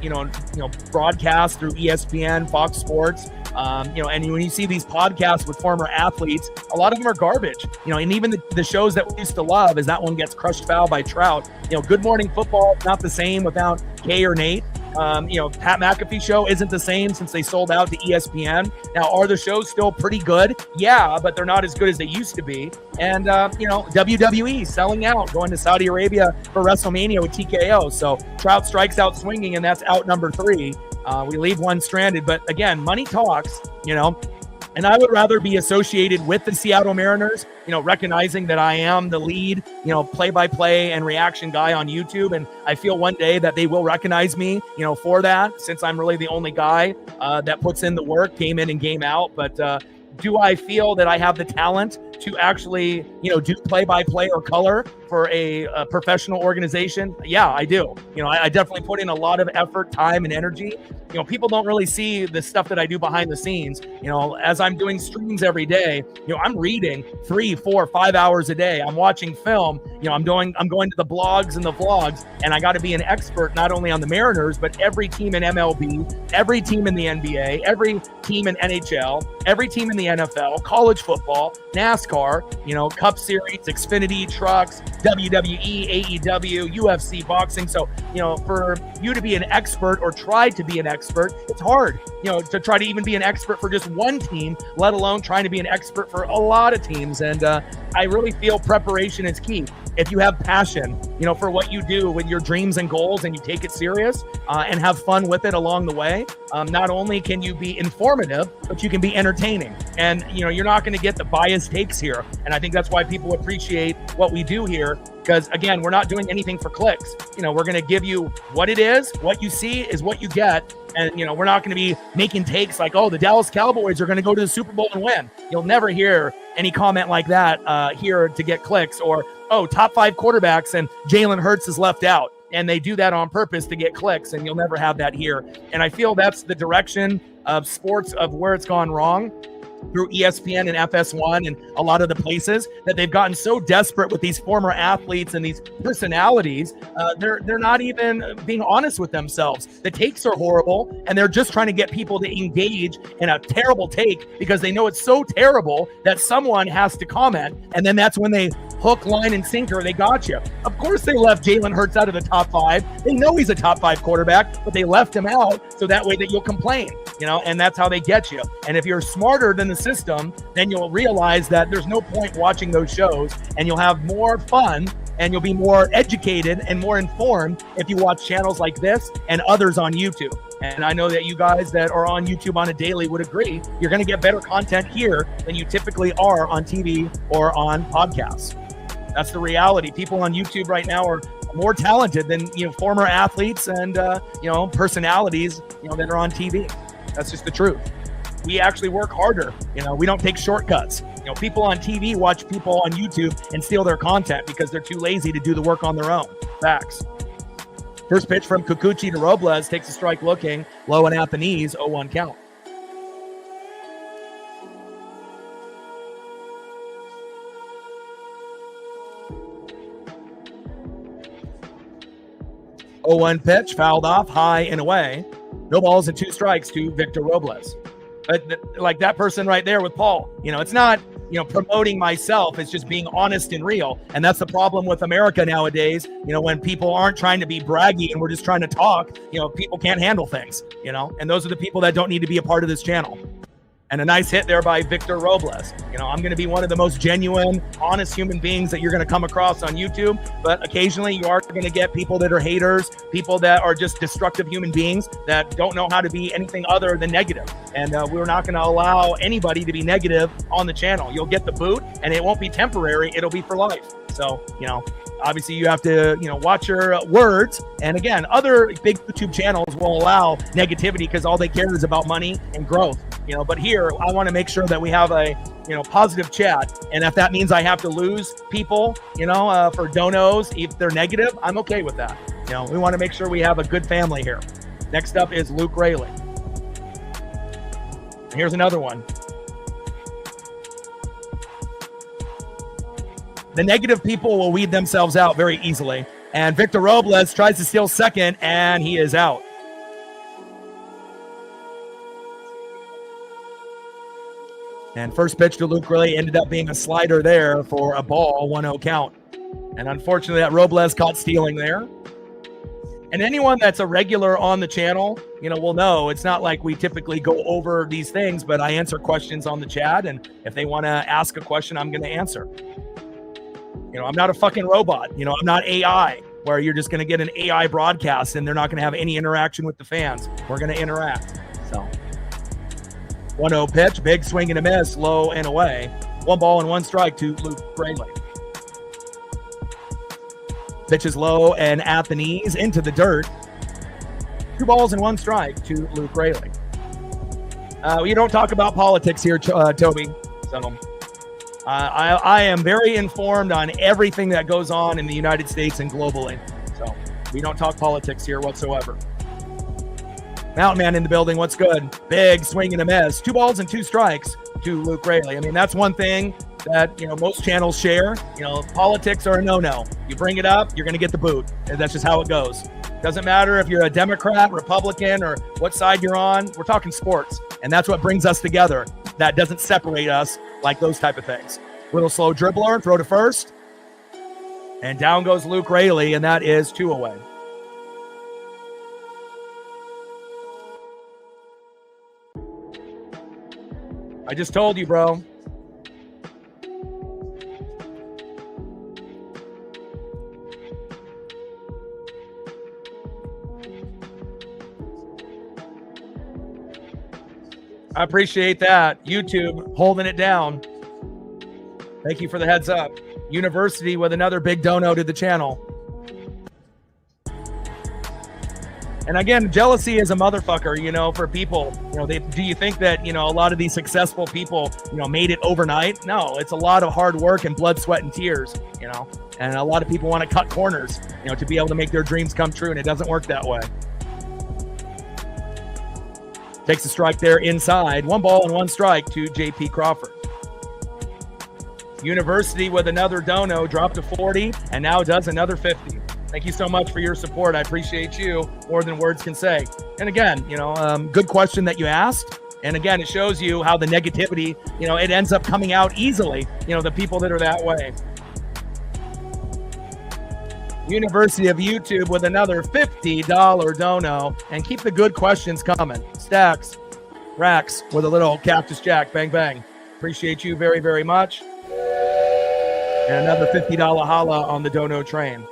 broadcast through ESPN, Fox Sports. And when you see these podcasts with former athletes, a lot of them are garbage. And even the shows that we used to love, as that one gets crushed foul by Trout. Good Morning Football, not the same without Kay or Nate. Pat McAfee show isn't the same since they sold out to ESPN. Now, are the shows still pretty good? Yeah, but they're not as good as they used to be. And, WWE selling out, going to Saudi Arabia for WrestleMania with TKO. So Trout strikes out swinging, and that's out number 3. We leave one stranded. But again, money talks, and I would rather be associated with the Seattle Mariners, recognizing that I am the lead, play-by-play and reaction guy on YouTube. And I feel one day that they will recognize me, for that, since I'm really the only guy that puts in the work, game in and game out. But do I feel that I have the talent to actually, do play-by-play or color for a professional organization? Yeah, I do. I definitely put in a lot of effort, time, and energy people don't really see the stuff that I do behind the scenes. As I'm doing streams every day, I'm reading 3, 4, 5 hours a day. I'm watching film. I'm going to the blogs and the vlogs, and I got to be an expert not only on the Mariners, but every team in MLB, every team in the NBA, every team in NHL, every team in the NFL, college football, NASCAR, Cup Series, Xfinity, trucks, WWE, AEW, UFC, boxing. So, for you to be an expert or try to be an expert, it's hard, to try to even be an expert for just one team, let alone trying to be an expert for a lot of teams. And I really feel preparation is key. If you have passion, for what you do with your dreams and goals, and you take it serious and have fun with it along the way, not only can you be informative, but you can be entertaining. And, you're not going to get the biased takes here. And I think that's why people appreciate what we do here. Because, again, we're not doing anything for clicks. We're going to give you what it is. What you see is what you get. And, we're not going to be making takes like, oh, the Dallas Cowboys are going to go to the Super Bowl and win. You'll never hear any comment like that here to get clicks. Or, oh, top 5 quarterbacks and Jalen Hurts is left out. And they do that on purpose to get clicks. And you'll never have that here. And I feel that's the direction of sports, of where it's gone wrong, through ESPN and FS1 and a lot of the places, that they've gotten so desperate with these former athletes and these personalities. They're not even being honest with themselves. The takes are horrible, and they're just trying to get people to engage in a terrible take because they know it's so terrible that someone has to comment. And then that's when they hook, line, and sinker, they got you. Of course they left Jalen Hurts out of the top 5. They know he's a top 5 quarterback, but they left him out so that way that you'll complain, and that's how they get you. And if you're smarter than the system, then you'll realize that there's no point watching those shows, and you'll have more fun, and you'll be more educated and more informed if you watch channels like this and others on YouTube. And I know that you guys that are on YouTube on a daily would agree, you're going to get better content here than you typically are on TV or on podcasts. That's the reality. People on YouTube right now are more talented than former athletes and personalities that are on TV. That's just the truth. We actually work harder. We don't take shortcuts. People on TV watch people on YouTube and steal their content because they're too lazy to do the work on their own. Facts. First pitch from Kikuchi to Robles, takes a strike looking, low and at the knees, 0-1 count. Oh, 1 pitch, fouled off, high and away. No balls and 2 strikes to Victor Robles. Like that person right there with Paul. It's not, promoting myself. It's just being honest and real. And that's the problem with America nowadays. When people aren't trying to be braggy and we're just trying to talk, people can't handle things, and those are the people that don't need to be a part of this channel. And a nice hit there by Victor Robles. I'm going to be one of the most genuine, honest human beings that you're going to come across on YouTube. But occasionally you are going to get people that are haters, people that are just destructive human beings that don't know how to be anything other than negative. And we're not going to allow anybody to be negative on the channel. You'll get the boot, and it won't be temporary. It'll be for life. So, obviously you have to, watch your words. And again, other big YouTube channels will allow negativity because all they care is about money and growth. But here I want to make sure that we have a, positive chat. And if that means I have to lose people, for donos, if they're negative, I'm okay with that. We want to make sure we have a good family here. Next up is Luke Rayleigh. Here's another one. The negative people will weed themselves out very easily. And Victor Robles tries to steal second, and he is out. And first pitch to Luke Rayleigh ended up being a slider there for a ball, 1-0 count. And unfortunately, that Robles caught stealing there. And anyone that's a regular on the channel, will know it's not like we typically go over these things, but I answer questions on the chat. And if they want to ask a question, I'm going to answer. I'm not a fucking robot. I'm not AI, where you're just going to get an AI broadcast and they're not going to have any interaction with the fans. We're going to interact. So 1-0 pitch, big swing and a miss, low and away. 1 ball and 1 strike to Luke Rayleigh. Pitch is low and at the knees, into the dirt. 2 balls and 1 strike to Luke Rayleigh. You don't talk about politics here, Toby. So I am very informed on everything that goes on in the United States and globally. So we don't talk politics here whatsoever. Mountain Man in the building. What's good? Big swing and a miss. 2 balls and 2 strikes to Luke Rayleigh. I mean, that's one thing that, most channels share. Politics are a no-no. You bring it up, you're going to get the boot. And that's just how it goes. Doesn't matter if you're a Democrat, Republican, or what side you're on. We're talking sports. And that's what brings us together. That doesn't separate us like those type of things. Little slow dribbler, throw to first. And down goes Luke Rayleigh, and that is 2 away. I just told you, bro. I appreciate that. YouTube holding it down. Thank you for the heads up. University with another big dono to the channel. And again, jealousy is a motherfucker, for people. Do you think that, a lot of these successful people, made it overnight? No, it's a lot of hard work and blood, sweat, and tears, And a lot of people want to cut corners, to be able to make their dreams come true, and it doesn't work that way. Takes a strike there inside. 1 ball and 1 strike to JP Crawford. University with another dono, dropped to 40, and now does another 50. Thank you so much for your support. I appreciate you more than words can say. And again, good question that you asked. And again, it shows you how the negativity, it ends up coming out easily, the people that are that way. University of YouTube with another $50 dono, and keep the good questions coming. Stacks, Rax with a little Cactus Jack, bang, bang. Appreciate you very, very much. And another $50 holla on the dono train.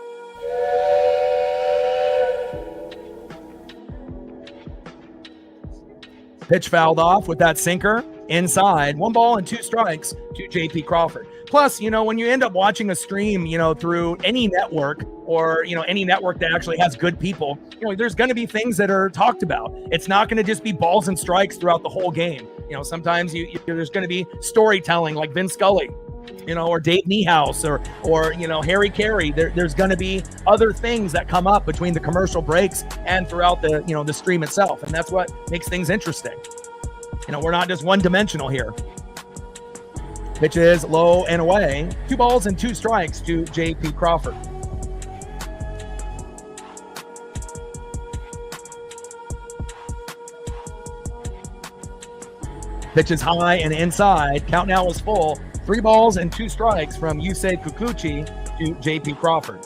Pitch fouled off with that sinker inside. 1 ball and 2 strikes to JP Crawford. Plus, when you end up watching a stream, through any network or, any network that actually has good people, there's going to be things that are talked about. It's not going to just be balls and strikes throughout the whole game. Sometimes there's going to be storytelling like Vin Scully, or Dave Niehaus or Harry Carey. There's going to be other things that come up between the commercial breaks and throughout the, the stream itself. And that's what makes things interesting. We're not just one-dimensional here. Pitch is low and away. 2 balls and 2 strikes to JP Crawford. Pitch is high and inside. Count now is full. 3 balls and 2 strikes from Yusei Kikuchi to JP Crawford.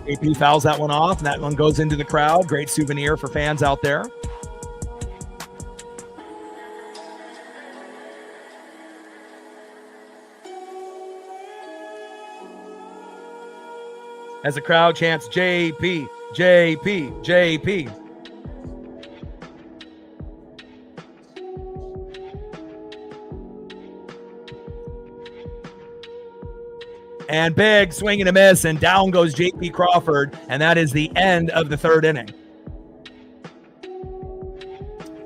JP fouls that one off, and that one goes into the crowd. Great souvenir for fans out there. As the crowd chants, JP, JP, JP. And big swing and a miss, and down goes JP Crawford, and that is the end of the 3rd inning.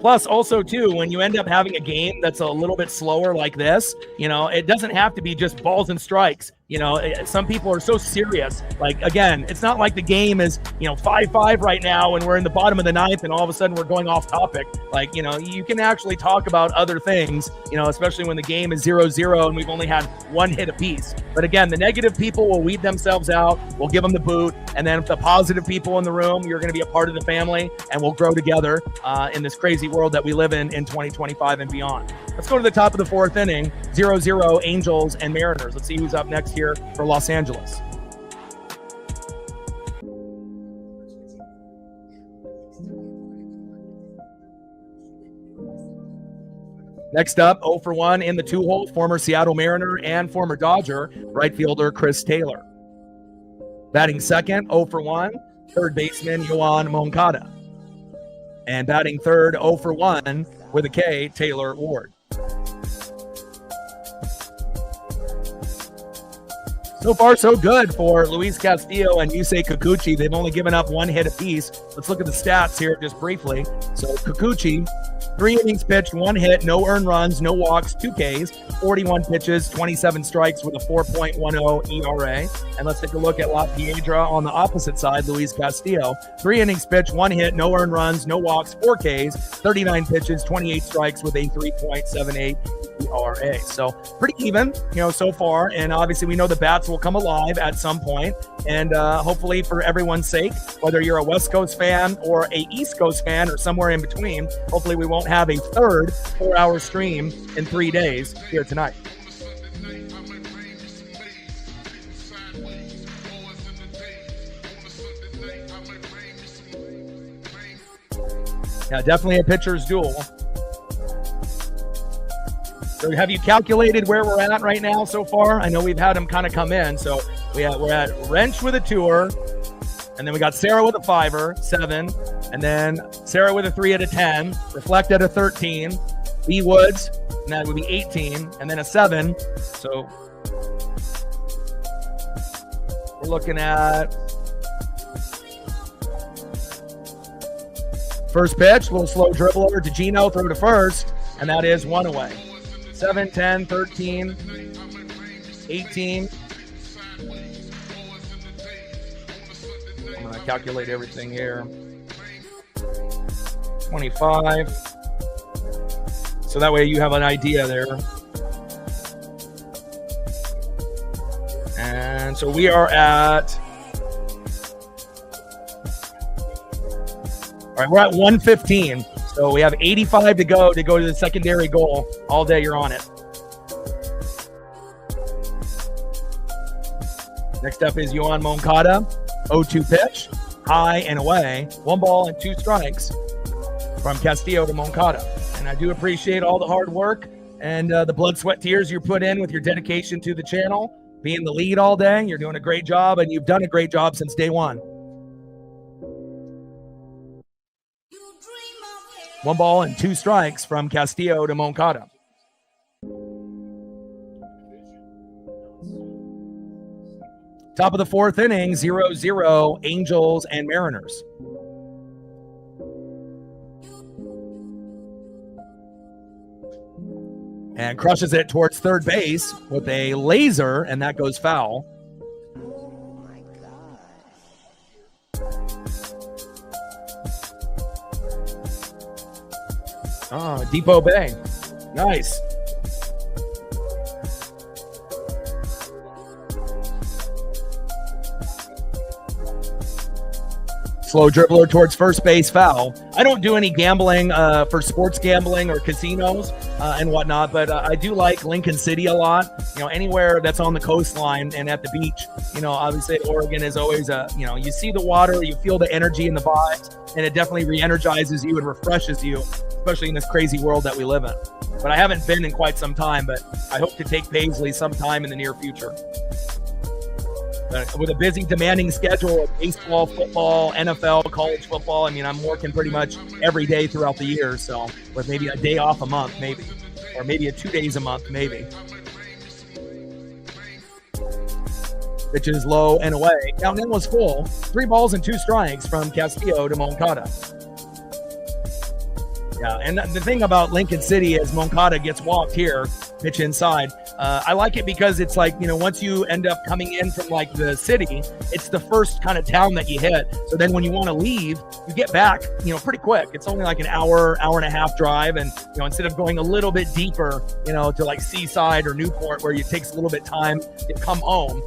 Plus, also, too, when you end up having a game that's a little bit slower like this, it doesn't have to be just balls and strikes. Some people are so serious. Like, again, it's not like the game is, 5-5 right now and we're in the bottom of the 9th and all of a sudden we're going off topic. Like, you can actually talk about other things, especially when the game is 0-0 and we've only had 1 hit apiece. But again, the negative people will weed themselves out. We'll give them the boot. And then the positive people in the room, you're going to be a part of the family, and we'll grow together in this crazy world that we live in 2025 and beyond. Let's go to the top of the 4th inning. 0-0 Angels and Mariners. Let's see who's up next here for Los Angeles. Next up, 0 for 1 in the 2-hole, former Seattle Mariner and former Dodger, right fielder Chris Taylor. Batting second, 0 for 1, third baseman Yoan Moncada. And batting third, 0 for 1 with a K, Taylor Ward. So far, so good for Luis Castillo and Yusei Kikuchi. They've only given up 1 hit apiece. Let's look at the stats here just briefly. So Kikuchi, 3 innings pitched, 1 hit, no earned runs, no walks, 2 Ks, 41 pitches, 27 strikes with a 4.10 ERA. And let's take a look at La Piedra on the opposite side, Luis Castillo. 3 innings pitched, 1 hit, no earned runs, no walks, 4 Ks, 39 pitches, 28 strikes with a 3.78 ERA. So pretty even, so far. And obviously we know the bats will come alive at some point. And hopefully for everyone's sake, whether you're a West Coast fan or a East Coast fan or somewhere in between, hopefully we won't have a third 4-hour stream in 3 days here tonight. Yeah, definitely a pitcher's duel. So have you calculated where we're at right now so far? I know we've had them kind of come in. So we're at Wrench with a 2-er, and then we got Sarah with a 5-er, 7, and then Sarah with a 3 at a 10, Reflect at a 13, B Woods, and that would be 18, and then a 7. So we're looking at first pitch, little slow dribbler to Gino, throw to first, and that is 1 away. 7, 10, 13, 18. I'm going to calculate everything here. 25. So that way you have an idea there. And so we are at, all right, we're at 115. So we have 85 to go to the secondary goal. All day you're on it. Next up is Yohan Moncada. 0-2 pitch, high and away. 1 ball and 2 strikes from Castillo to Moncada. And I do appreciate all the hard work and the blood, sweat, tears you put in with your dedication to the channel, being the lead all day. You're doing a great job, and you've done a great job since day one. 1 ball and 2 strikes from Castillo to Moncada. Top of the 4th inning, 0-0, Angels and Mariners. And crushes it towards third base with a laser, and that goes foul. Oh my gosh. Depot Bay. Nice. Slow dribbler towards first base, foul. I don't do any gambling for sports gambling or casinos and whatnot, but I do like Lincoln City a lot. Anywhere that's on the coastline and at the beach. Obviously Oregon is always you see the water, you feel the energy in the vibes, and it definitely re-energizes you and refreshes you, especially in this crazy world that we live in. But I haven't been in quite some time, but I hope to take Paisley sometime in the near future. With a busy, demanding schedule of baseball, football, NFL, college football, I'm working pretty much every day throughout the year. So with maybe a day off a month, maybe, or maybe 2 days a month, maybe. Pitch is low and away. Count in was full. 3 balls and 2 strikes from Castillo to Moncada. Yeah, and the thing about Lincoln City is Moncada gets walked here, pitch inside. I like it because it's like, once you end up coming in from like the city, it's the first kind of town that you hit. So then when you want to leave, you get back, pretty quick. It's only like an hour and a half drive. And, instead of going a little bit deeper, to like Seaside or Newport, where it takes a little bit time to come home,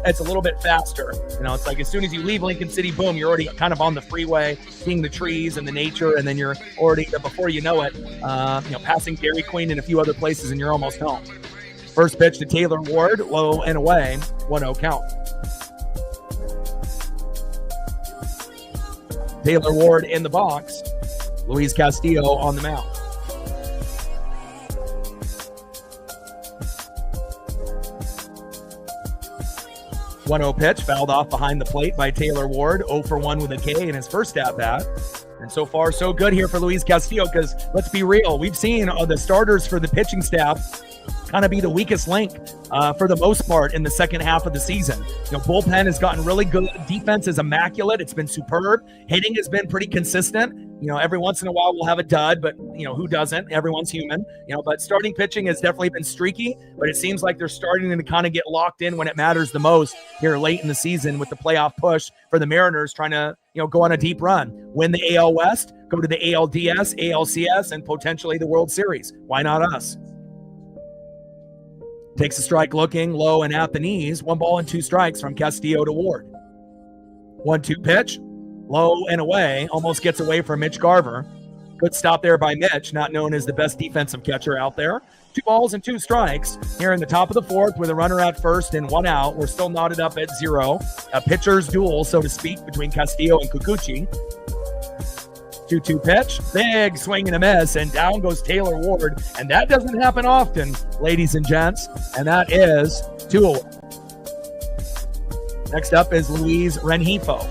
it's a little bit faster. It's like as soon as you leave Lincoln City, boom, you're already kind of on the freeway, seeing the trees and the nature. And then you're already, before you know it, passing Dairy Queen and a few other places, and you're almost home. First pitch to Taylor Ward, low and away, 1-0 count. Taylor Ward in the box, Luis Castillo on the mound. One 0 pitch, fouled off behind the plate by Taylor Ward, 0 for 1 with a K in his first at bat. And so far, so good here for Luis Castillo, because let's be real, we've seen the starters for the pitching staff kind of be the weakest link for the most part in the second half of the season. Bullpen has gotten really good. Defense is immaculate. It's been superb. Hitting has been pretty consistent. Every once in a while we'll have a dud, but who doesn't? Everyone's human. But starting pitching has definitely been streaky, but it seems like they're starting to kind of get locked in when it matters the most here late in the season with the playoff push for the Mariners, trying to go on a deep run, win the AL West, go to the ALDS, ALCS, and potentially the World Series. Why not us? Takes a strike, looking low and at the knees. 1 ball and 2 strikes from Castillo to Ward. 1-2 pitch, low and away, almost gets away from Mitch Garver. Good stop there by Mitch, not known as the best defensive catcher out there. 2 balls and 2 strikes here in the top of the 4th with a runner at first and 1 out. We're still knotted up at 0. A pitcher's duel, so to speak, between Castillo and Kikuchi. 2-2 pitch, big swing and a miss, and down goes Taylor Ward. And that doesn't happen often, ladies and gents. And that is 2 away. Next up is Luis Rengifo.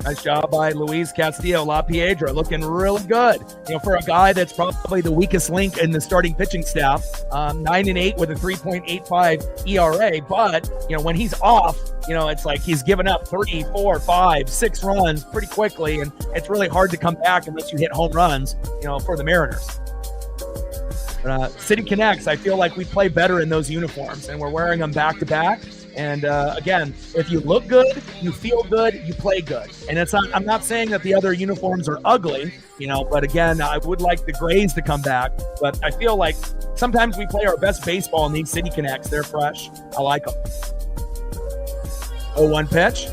Nice job by Luis Castillo. La Piedra looking really good. For a guy that's probably the weakest link in the starting pitching staff. 9-8 with a 3.85 ERA. But, when he's off, it's like he's given up 3, 4, 5, 6 runs pretty quickly. And it's really hard to come back unless you hit home runs, for the Mariners. City Connects, I feel like we play better in those uniforms, and we're wearing them back to back. And again, if you look good, you feel good, you play good. And I'm not saying that the other uniforms are ugly, but again, I would like the grays to come back. But I feel like sometimes we play our best baseball in these City Connects. They're fresh. I like them. 0-1 pitch.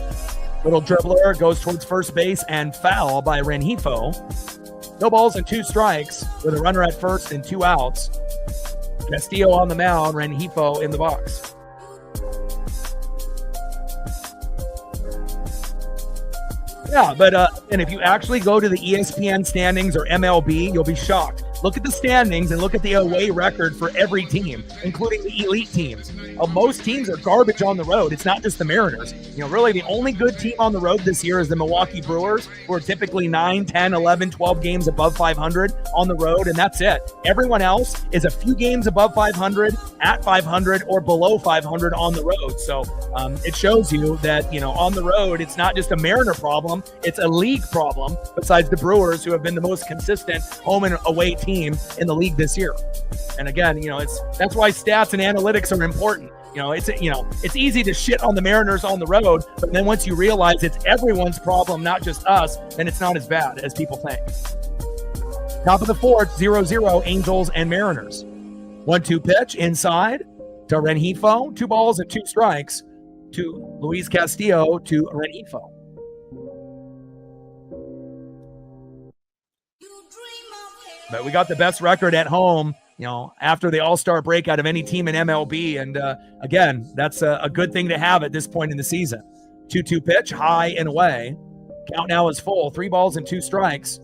Little dribbler goes towards first base and foul by Rengifo. No balls and 2 strikes with a runner at first and 2 outs. Castillo on the mound, Rengifo in the box. Yeah, but and if you actually go to the ESPN standings or MLB, you'll be shocked. Look at the standings and look at the away record for every team, including the elite teams. Most teams are garbage on the road. It's not just the Mariners. Really the only good team on the road this year is the Milwaukee Brewers, who are typically 9, 10, 11, 12 games above 500 on the road, and that's it. Everyone else is a few games above 500, at 500, or below 500 on the road. So it shows you that, on the road, it's not just a Mariner problem, it's a league problem, besides the Brewers, who have been the most consistent home and away team in the league this year. And again, that's why stats and analytics are important. It's easy to shit on the Mariners on the road, but then once you realize it's everyone's problem, not just us, then it's not as bad as people think. Top of the 4th, 0-0, Angels and Mariners. 1-2 pitch inside to Rengifo. 2 balls and 2 strikes to Luis Castillo to Rengifo. But we got the best record at home, after the All-Star break out of any team in MLB. And again, that's a good thing to have at this point in the season. 2-2 pitch, high and away. Count now is full. 3 balls and 2 strikes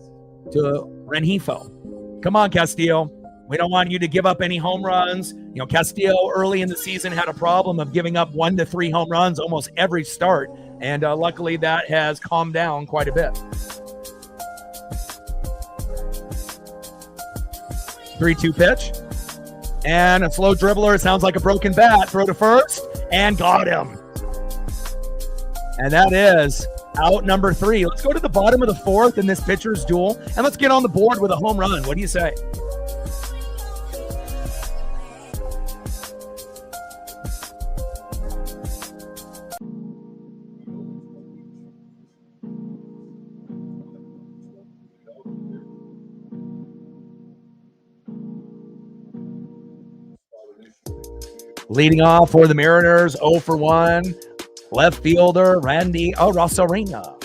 to Rengifo. Come on, Castillo. We don't want you to give up any home runs. Castillo early in the season had a problem of giving up 1 to 3 home runs almost every start. And luckily that has calmed down quite a bit. 3-2 pitch. And a slow dribbler. It sounds like a broken bat. Throw to first. And got him. And that is out number 3. Let's go to the bottom of the 4th in this pitcher's duel. And let's get on the board with a home run. What do you say? Leading off for the Mariners, 0 for 1. Left fielder, Randy Arozarena.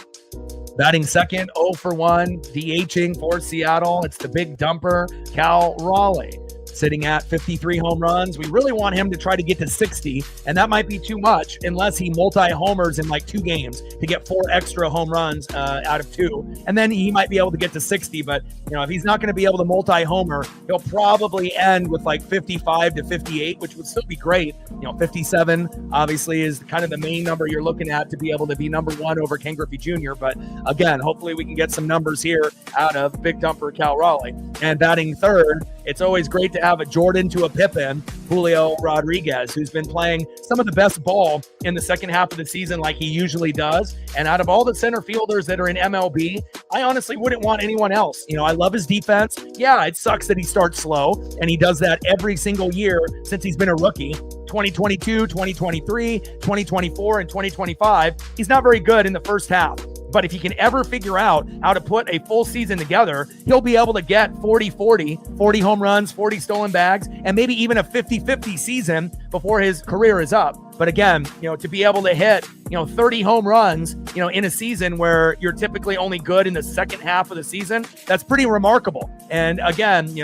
Batting second, 0 for 1. DHing for Seattle. It's the big dumper, Cal Raleigh. sitting at 53 home runs. We really want him to try to get to 60, and that might be too much unless he multi-homers in like 2 games to get 4 extra home runs out of 2, and then he might be able to get to 60. But if he's not going to be able to multi-homer, he'll probably end with like 55 to 58, which would still be great. 57 obviously is kind of the main number you're looking at to be able to be number 1 over Ken Griffey Jr. But again, hopefully we can get some numbers here out of Big Dumper Cal Raleigh. And batting third, it's always great to have a Jordan to a Pippin, Julio Rodriguez, who's been playing some of the best ball in the second half of the season like he usually does. And out of all the center fielders that are in MLB, I honestly wouldn't want anyone else. I love his defense. Yeah, it sucks that he starts slow, and he does that every single year since he's been a rookie. 2022, 2023, 2024, and 2025. He's not very good in the first half. But if he can ever figure out how to put a full season together, he'll be able to get 40 home runs, 40 stolen bags, and maybe even a 50-50 season before his career is up. But again, to be able to hit, 30 home runs, in a season where you're typically only good in the second half of the season, that's pretty remarkable. And again,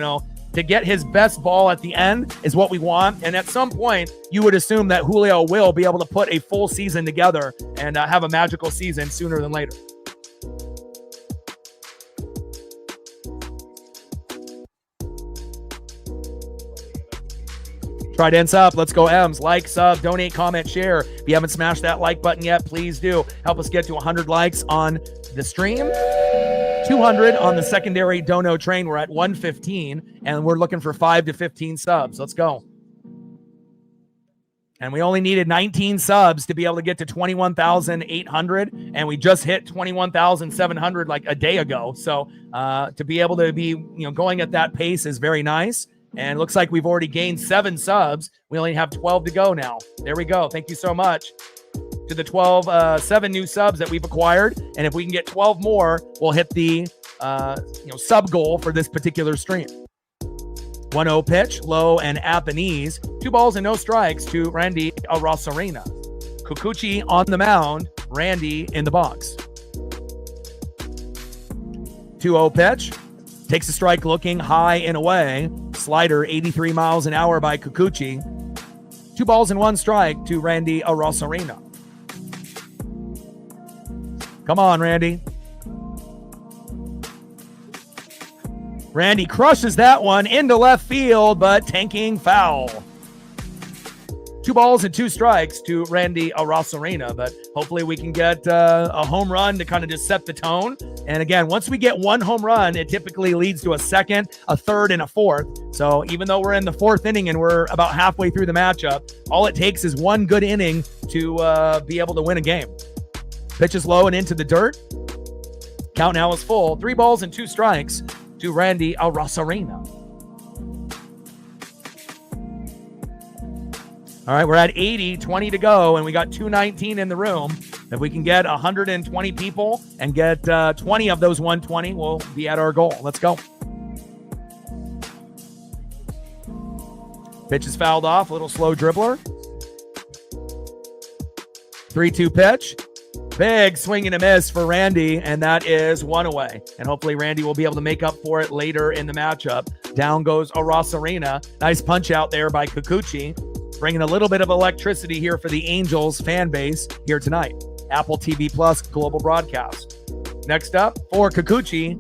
to get his best ball at the end is what we want. And at some point, you would assume that Julio will be able to put a full season together and have a magical season sooner than later. Trident's up. Let's go, M's. Like, sub, donate, comment, share. If you haven't smashed that like button yet, please do. Help us get to 100 likes on the stream. 200 on the secondary dono train. We're at 115, and we're looking for 5 to 15 subs. Let's go. And we only needed 19 subs to be able to get to 21,800, and we just hit 21,700 like a day ago. So to be able to be going at that pace is very nice. And it looks like we've already gained 7 subs. We only have 12 to go now. There we go. Thank you so much to the 7 new subs that we've acquired. And if we can get 12 more, we'll hit the sub goal for this particular stream. 1-0 pitch, low and at the knees. 2 balls and no strikes to Randy Arosarena. Kikuchi on the mound, Randy in the box. 2-0 pitch. Takes a strike looking high and away. Slider 83 miles an hour by Kikuchi. 2 balls and 1 strike to Randy Arosarena. Come on, Randy. Randy crushes that one into left field, but tanking foul. 2 balls and 2 strikes to Randy Arosarena, but hopefully we can get a home run to kind of just set the tone. And again, once we get 1 home run, it typically leads to a second, a third, and a fourth. So even though we're in the 4th inning and we're about halfway through the matchup, all it takes is 1 good inning to be able to win a game. Pitch is low and into the dirt. Count now is full. 3 balls and 2 strikes to Randy Arosarena. All right, we're at 80, 20 to go, and we got 219 in the room. If we can get 120 people and get 20 of those 120, we'll be at our goal. Let's go. Pitch is fouled off, a little slow dribbler. 3-2 pitch. Big swing and a miss for Randy, and that is 1 away. And hopefully Randy will be able to make up for it later in the matchup. Down goes Arosarena. Nice punch out there by Kikuchi, bringing a little bit of electricity here for the Angels fan base here tonight. Apple TV Plus global broadcast. Next up for Kikuchi,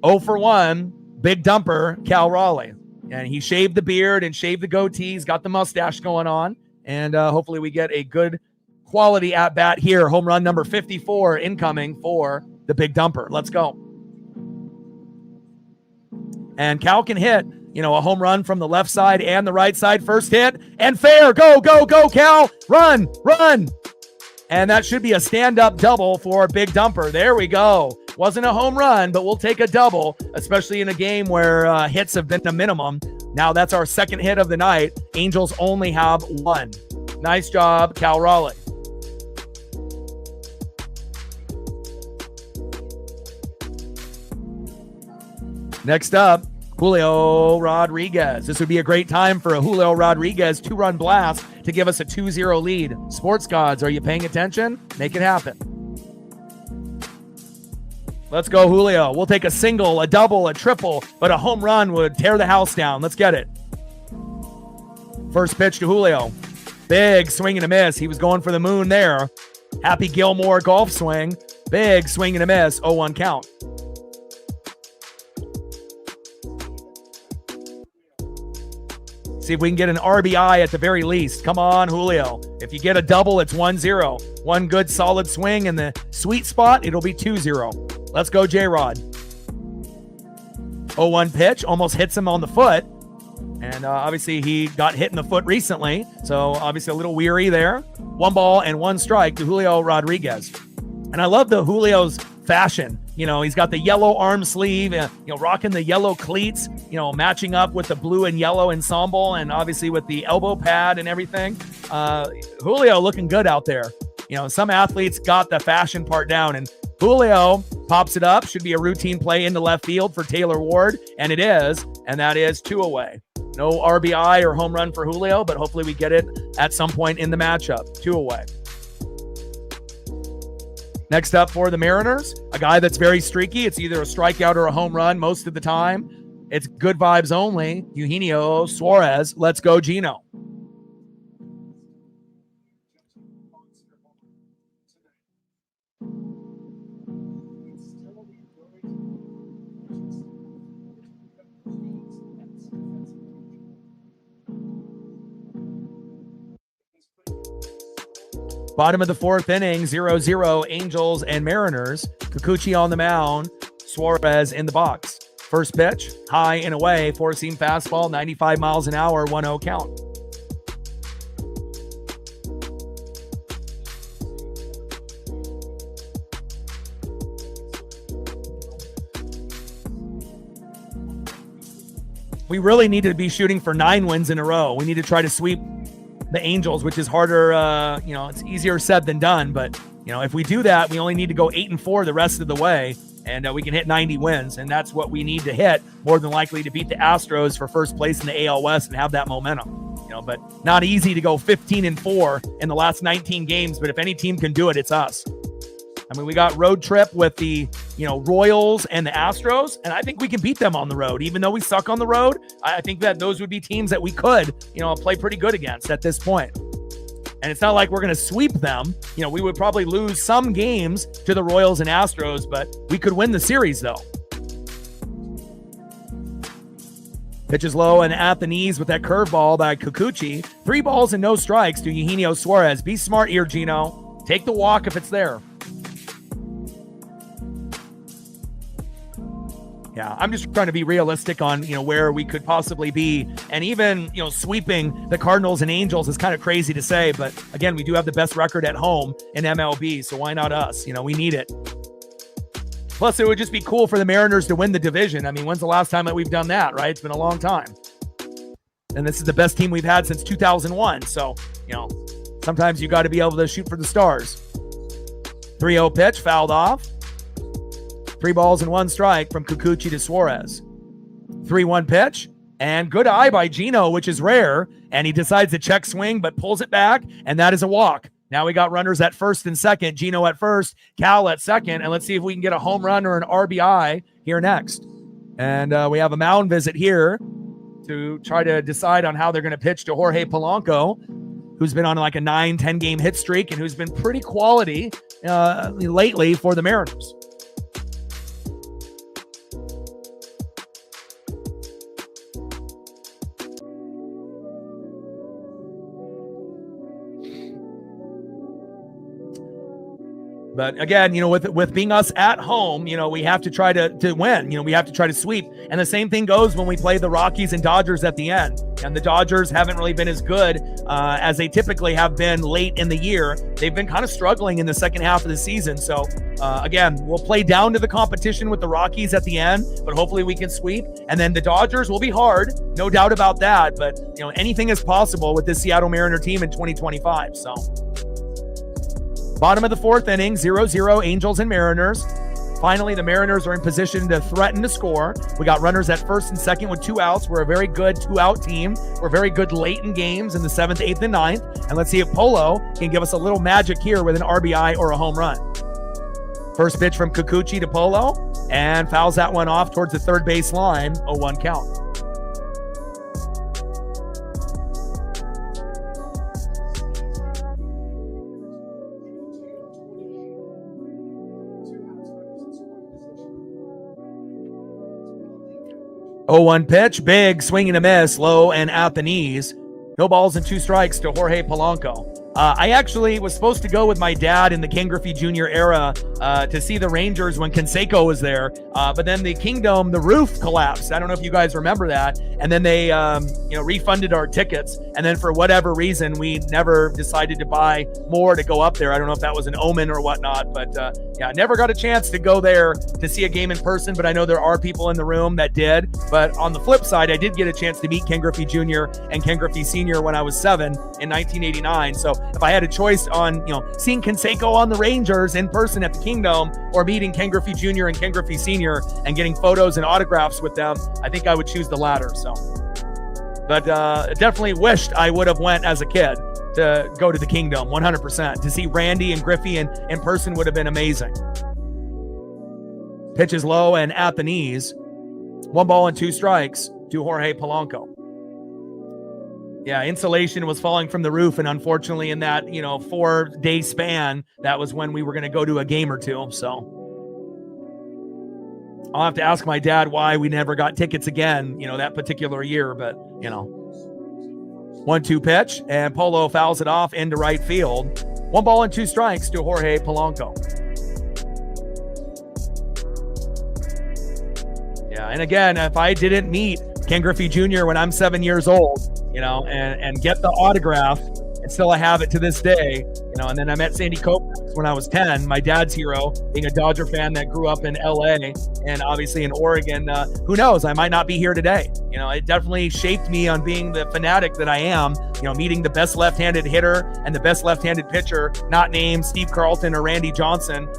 0 for 1, Big Dumper Cal Raleigh. And he shaved the beard and shaved the goatee. He's got the mustache going on. And hopefully we get a good quality at bat here. Home run number 54 incoming for the Big Dumper. Let's go. And Cal can hit, a home run from the left side and the right side. First hit and fair. Go, go, go, Cal. Run, run. And that should be a stand-up double for Big Dumper. There we go. Wasn't a home run, but we'll take a double, especially in a game where hits have been the minimum. Now that's our 2nd hit of the night. Angels only have 1. Nice job, Cal Raleigh. Next up, Julio Rodriguez. This would be a great time for a Julio Rodriguez 2-run blast to give us a 2-0 lead. Sports gods, are you paying attention? Make it happen. Let's go, Julio. We'll take a single, a double, a triple, but a home run would tear the house down. Let's get it. First pitch to Julio. Big swing and a miss. He was going for the moon there. Happy Gilmore golf swing. Big swing and a miss. 0-1 count. See if we can get an RBI at the very least. Come on, Julio. If you get a double, it's 1-0. One good solid swing in the sweet spot, it'll be 2-0. Let's go, J-Rod. 0-1 pitch, almost hits him on the foot. And obviously he got hit in the foot recently. So obviously a little weary there. 1 ball and 1 strike to Julio Rodriguez. And I love the Julio's fashion. You know, he's got the yellow arm sleeve, rocking the yellow cleats, matching up with the blue and yellow ensemble, and obviously with the elbow pad and everything. Julio looking good out there. Some athletes got the fashion part down, and Julio pops it up. Should be a routine play into left field for Taylor Ward, and it is, and that is 2 away. No RBI or home run for Julio, but hopefully we get it at some point in the matchup. 2 away. Next up for the Mariners, a guy that's very streaky. It's either a strikeout or a home run most of the time. It's good vibes only. Eugenio Suarez. Let's go, Gino. Bottom of the 4th inning, 0-0, Angels and Mariners. Kikuchi on the mound, Suarez in the box. First pitch, high and away, 4-seam fastball, 95 miles an hour, 1-0 count. We really need to be shooting for 9 wins in a row. We need to try to sweep the Angels, which is harder, it's easier said than done. But, if we do that, we only need to go 8-4 the rest of the way, and we can hit 90 wins. And that's what we need to hit, more than likely to beat the Astros for first place in the AL West and have that momentum. But not easy to go 15-4 in the last 19 games. But if any team can do it, it's us. I mean, we got road trip with the, Royals and the Astros, and I think we can beat them on the road. Even though we suck on the road, I think that those would be teams that we could, play pretty good against at this point. And it's not like we're going to sweep them. We would probably lose some games to the Royals and Astros, but we could win the series, though. Pitches low and at the knees with that curveball by Kikuchi. 3 balls and no strikes to Eugenio Suarez. Be smart here, Gino. Take the walk if it's there. Yeah, I'm just trying to be realistic on, where we could possibly be. And even, sweeping the Cardinals and Angels is kind of crazy to say. But again, we do have the best record at home in MLB. So why not us? We need it. Plus, it would just be cool for the Mariners to win the division. I mean, when's the last time that we've done that, right? It's been a long time. And this is the best team we've had since 2001. So, sometimes you got to be able to shoot for the stars. 3-0 pitch, fouled off. 3 balls and 1 strike from Kikuchi to Suarez. 3-1 pitch, and good eye by Gino, which is rare. And he decides to check swing, but pulls it back, and that is a walk. Now we got runners at first and second. Gino at first, Cal at second, and let's see if we can get a home run or an RBI here next. And we have a mound visit here to try to decide on how they're going to pitch to Jorge Polanco, who's been on like a 9-10 game hit streak and who's been pretty quality lately for the Mariners. But again, with being us at home, we have to try to win. We have to try to sweep. And the same thing goes when we play the Rockies and Dodgers at the end. And the Dodgers haven't really been as good as they typically have been late in the year. They've been kind of struggling in the second half of the season. So again, we'll play down to the competition with the Rockies at the end, but hopefully we can sweep. And then the Dodgers will be hard, no doubt about that. But anything is possible with this Seattle Mariner team in 2025. So. Bottom of the 4th inning, 0-0, Angels and Mariners. Finally, the Mariners are in position to threaten to score. We got runners at first and second with 2 outs. We're a very good 2-out team. We're very good late in games in the 7th, 8th, and 9th. And let's see if Polo can give us a little magic here with an RBI or a home run. First pitch from Kikuchi to Polo, and fouls that one off towards the third base line, 0-1 count. 0-1 pitch, big swing and a miss, low and at the knees. No balls and 2 strikes to Jorge Polanco. I actually was supposed to go with my dad in the Ken Griffey Jr. era to see the Rangers when Canseco was there. But then the Kingdom, the roof collapsed. I don't know if you guys remember that. And then they, refunded our tickets. And then for whatever reason, we never decided to buy more to go up there. I don't know if that was an omen or whatnot. But yeah, never got a chance to go there to see a game in person. But I know there are people in the room that did. But on the flip side, I did get a chance to meet Ken Griffey Jr. and Ken Griffey Sr. when I was 7 in 1989. So if I had a choice on, seeing Canseco on the Rangers in person at the Kingdom or meeting Ken Griffey Jr. and Ken Griffey Sr. and getting photos and autographs with them, I think I would choose the latter. So, but definitely wished I would have went as a kid to go to the Kingdom 100%. To see Randy and Griffey in person would have been amazing. Pitch is low and at the knees. 1 ball and 2 strikes to Jorge Polanco. Yeah, insulation was falling from the roof, and unfortunately in that, 4-day span, that was when we were going to go to a game or two. So I'll have to ask my dad why we never got tickets again, that particular year. But, 1-2 pitch, and Polo fouls it off into right field. 1 ball and 2 strikes to Jorge Polanco. Yeah, and again, if I didn't meet Ken Griffey Jr. when I'm 7 years old, and get the autograph, and still I have it to this day, and then I met Sandy Koufax when I was 10, my dad's hero, being a Dodger fan that grew up in LA and obviously in Oregon. Who knows? I might not be here today. It definitely shaped me on being the fanatic that I am, meeting the best left-handed hitter and the best left-handed pitcher, not named Steve Carlton or Randy Johnson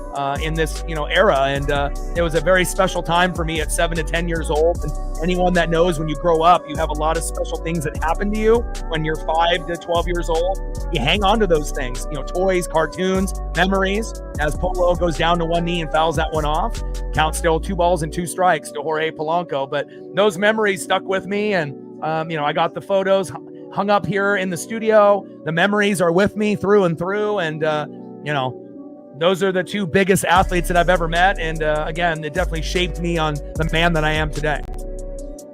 in this, era. And it was a very special time for me at 7 to 10 years old. And anyone that knows, when you grow up, you have a lot of special things that happen to you when you're 5 to 12 years old. You hang on to those things, toys, cartoons, memories. As Polo goes down to one knee and fouls that one off, count still 2 balls and 2 strikes to Jorge Polanco. But those memories stuck with me, and I got the photos hung up here in the studio. The memories are with me through and through, and those are the 2 biggest athletes that I've ever met. And again, it definitely shaped me on the man that I am today.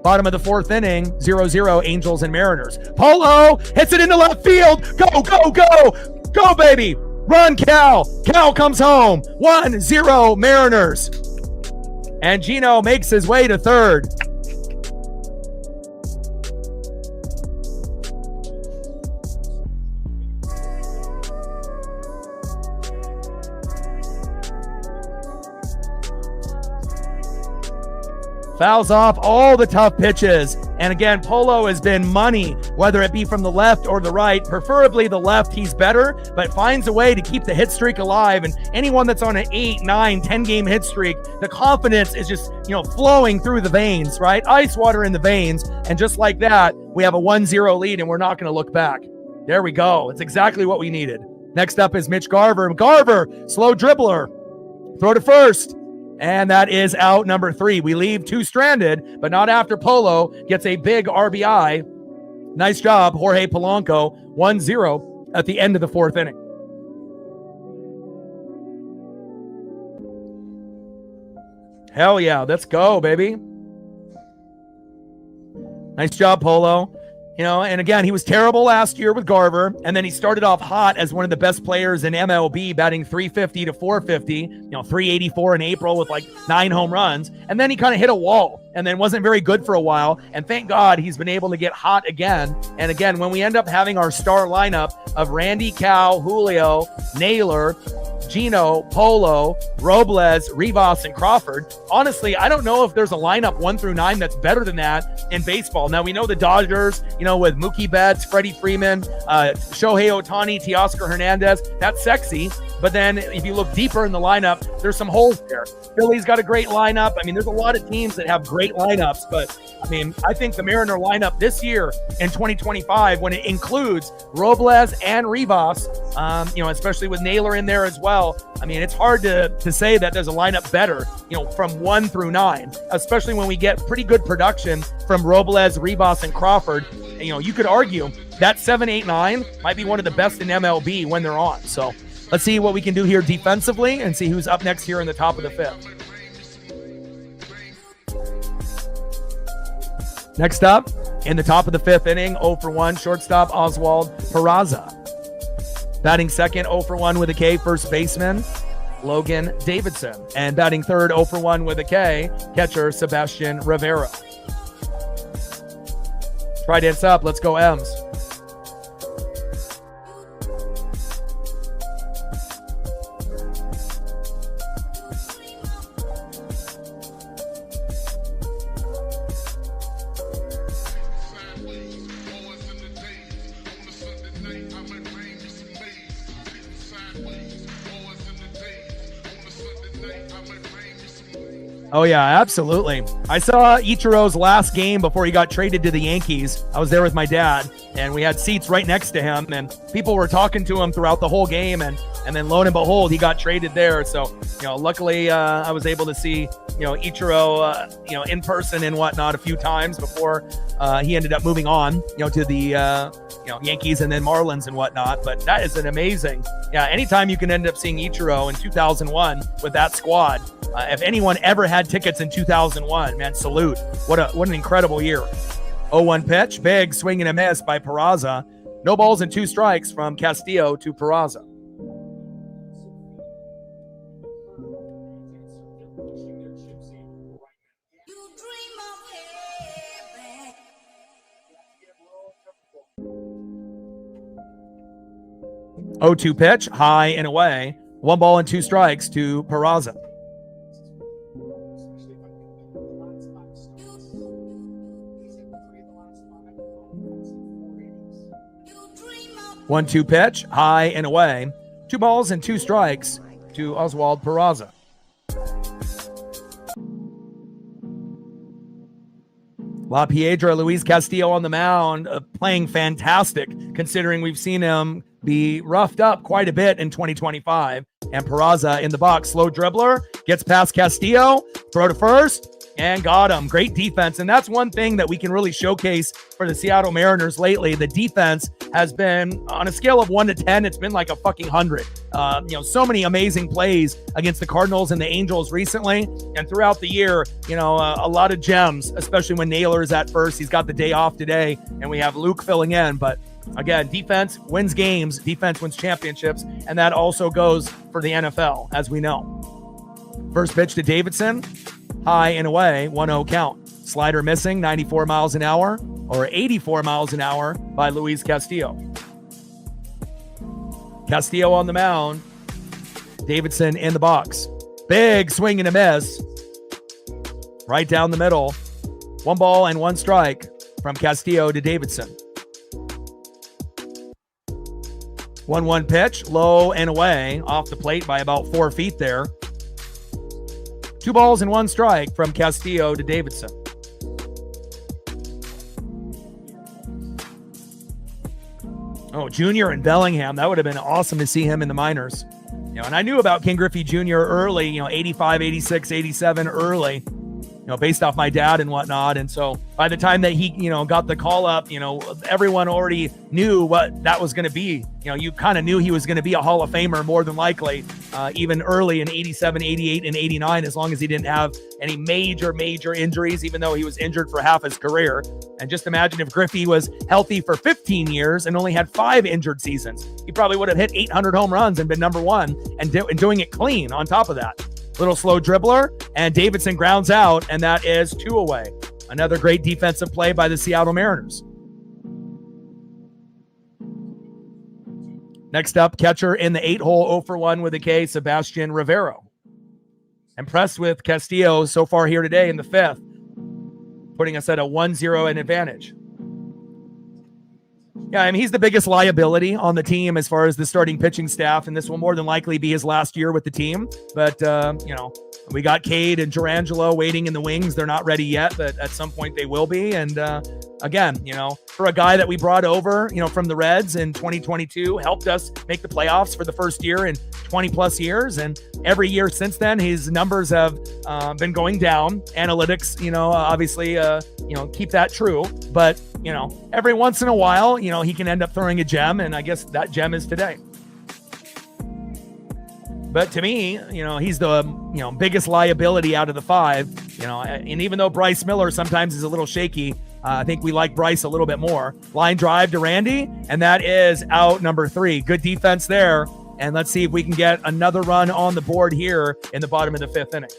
Bottom of the 4th inning, 0-0 Angels and Mariners. Polo hits it into left field. Go, go, go. Go, baby. Run, Cal. Cal comes home. 1-0 Mariners. And Gino makes his way to third. Fouls off all the tough pitches. And again, Polo has been money, whether it be from the left or the right. Preferably the left, he's better, but finds a way to keep the hit streak alive. And anyone that's on an 8, 9, 10-game hit streak, the confidence is just, flowing through the veins, right? Ice water in the veins. And just like that, we have a 1-0 lead, and we're not going to look back. There we go. It's exactly what we needed. Next up is Mitch Garver. Garver, slow dribbler. Throw to first. And that is out number 3. We leave 2 stranded, but not after Polo gets a big RBI. Nice job, Jorge Polanco. 1-0 at the end of the 4th inning. Hell yeah, let's go, baby. Nice job, Polo. And again, he was terrible last year with Garver, and then he started off hot as one of the best players in MLB, batting 350 to 450, 384 in April with like 9 home runs, and then he kind of hit a wall and then wasn't very good for a while, and thank God he's been able to get hot again. And again, when we end up having our star lineup of Randy, Cal, Julio, Naylor, Gino, Polo, Robles, Rivas, and Crawford. Honestly, I don't know if there's a lineup 1 through 9 that's better than that in baseball. Now, we know the Dodgers, with Mookie Betts, Freddie Freeman, Shohei Ohtani, Teoscar Hernandez. That's sexy. But then if you look deeper in the lineup, there's some holes there. Philly's got a great lineup. I mean, there's a lot of teams that have great lineups, but I think the Mariner lineup this year in 2025, when it includes Robles and Rivas, especially with Naylor in there as well, it's hard to say that there's a lineup better, from 1 through 9, especially when we get pretty good production from Robles, Rivas, and Crawford. You could argue that 7, 8, 9 might be one of the best in MLB when they're on. So let's see what we can do here defensively and see who's up next here in the top of the 5th. Next up, in the top of the 5th inning, 0 for 1, shortstop Oswald Peraza. Batting second, 0 for 1 with a K, first baseman Logan Davidson. And batting third, 0 for 1 with a K, catcher Sebastian Rivera. Try dance up. Let's go, M's. Oh, yeah, absolutely. I saw Ichiro's last game before he got traded to the Yankees. I was there with my dad, and we had seats right next to him, and people were talking to him throughout the whole game, and then lo and behold, he got traded there. So, luckily I was able to see, Ichiro, in person and whatnot a few times before he ended up moving on, to the, Yankees and then Marlins and whatnot. But that is an amazing, anytime you can end up seeing Ichiro in 2001 with that squad. If anyone ever had tickets in 2001, man, salute. What an incredible year. 0-1 pitch, big swing and a miss by Peraza. No balls and 2 strikes from Castillo to Peraza. Oh, 2 pitch, high and away. 1 ball and 2 strikes to Peraza. One, 2 pitch, high and away. 2 balls and 2 strikes to Oswald Peraza. La Piedra, Luis Castillo on the mound, playing fantastic, considering we've seen him be roughed up quite a bit in 2025. And Peraza in the box, slow dribbler, gets past Castillo, throw to first, and got him. Great defense. And that's one thing that we can really showcase for the Seattle Mariners lately. The defense has been, on a scale of 1 to 10, it's been like a fucking 100. So many amazing plays against the Cardinals and the Angels recently. And throughout the year, a lot of gems, especially when Naylor is at first. He's got the day off today, and we have Luke filling in. But again, defense wins games, defense wins championships, and that also goes for the NFL, as we know. First pitch to Davidson. High and away, 1-0 count. Slider missing, 94 miles an hour, or 84 miles an hour by Luis Castillo. Castillo on the mound. Davidson in the box. Big swing and a miss. Right down the middle. 1 ball and 1 strike from Castillo to Davidson. 1-1 pitch, low and away, off the plate by about 4 feet there. 2 balls and 1 strike from Castillo to Davidson. Oh, Junior in Bellingham. That would have been awesome to see him in the minors. And I knew about King Griffey Jr. early, 85, 86, 87 early, based off my dad and whatnot. And so by the time that he, got the call up, everyone already knew what that was going to be. You kind of knew he was going to be a Hall of Famer more than likely, even early in 87, 88, and 89, as long as he didn't have any major injuries, even though he was injured for half his career. And just imagine if Griffey was healthy for 15 years and only had 5 injured seasons. He probably would have hit 800 home runs and been number 1 and doing it clean on top of that. Little slow dribbler, and Davidson grounds out, and that is 2 away. Another great defensive play by the Seattle Mariners. Next up, catcher in the 8-hole, 0 for 1 with a K, Sebastian Rivera. Impressed with Castillo so far here today in the 5th, putting us at a 1-0 in advantage. Yeah, I mean, he's the biggest liability on the team as far as the starting pitching staff, and this will more than likely be his last year with the team. But, we got Cade and Durangelo waiting in the wings. They're not ready yet, but at some point they will be. And again, for a guy that we brought over, from the Reds in 2022, helped us make the playoffs for the first year in 20 plus years. And every year since then, his numbers have been going down. Analytics, obviously, keep that true. But, every once in a while, he can end up throwing a gem. And I guess that gem is today. But to me, he's the, biggest liability out of the 5, and even though Bryce Miller sometimes is a little shaky, I think we like Bryce a little bit more. Line drive to Randy, and that is out number 3. Good defense there. And let's see if we can get another run on the board here in the bottom of the 5th inning.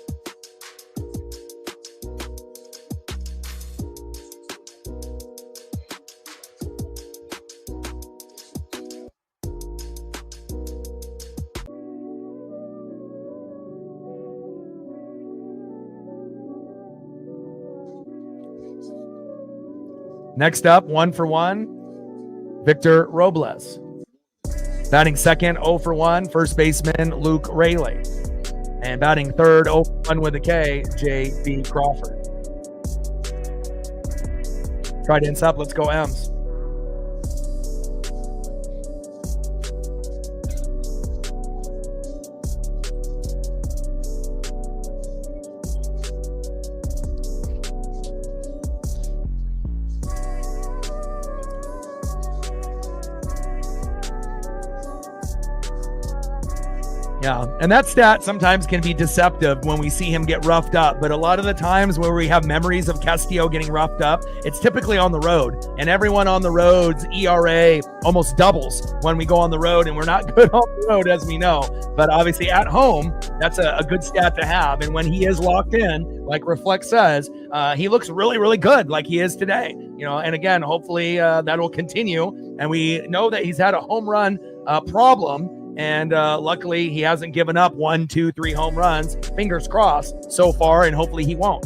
Next up, 1 for 1, Victor Robles. Batting second, 0 for 1, first baseman Luke Raley. And batting third, 0 for 1 with a K, J.B. Crawford. Trident's up, let's go M's. Yeah, and that stat sometimes can be deceptive when we see him get roughed up, but a lot of the times where we have memories of Castillo getting roughed up, it's typically on the road, and everyone on the road's ERA almost doubles when we go on the road, and we're not good on the road, as we know, but obviously at home, that's a good stat to have, and when he is locked in, like Reflect says, he looks really, really good like he is today, and again, hopefully that'll continue, and we know that he's had a home run problem. And luckily, he hasn't given up 1, 2, 3 home runs. Fingers crossed so far, and hopefully he won't.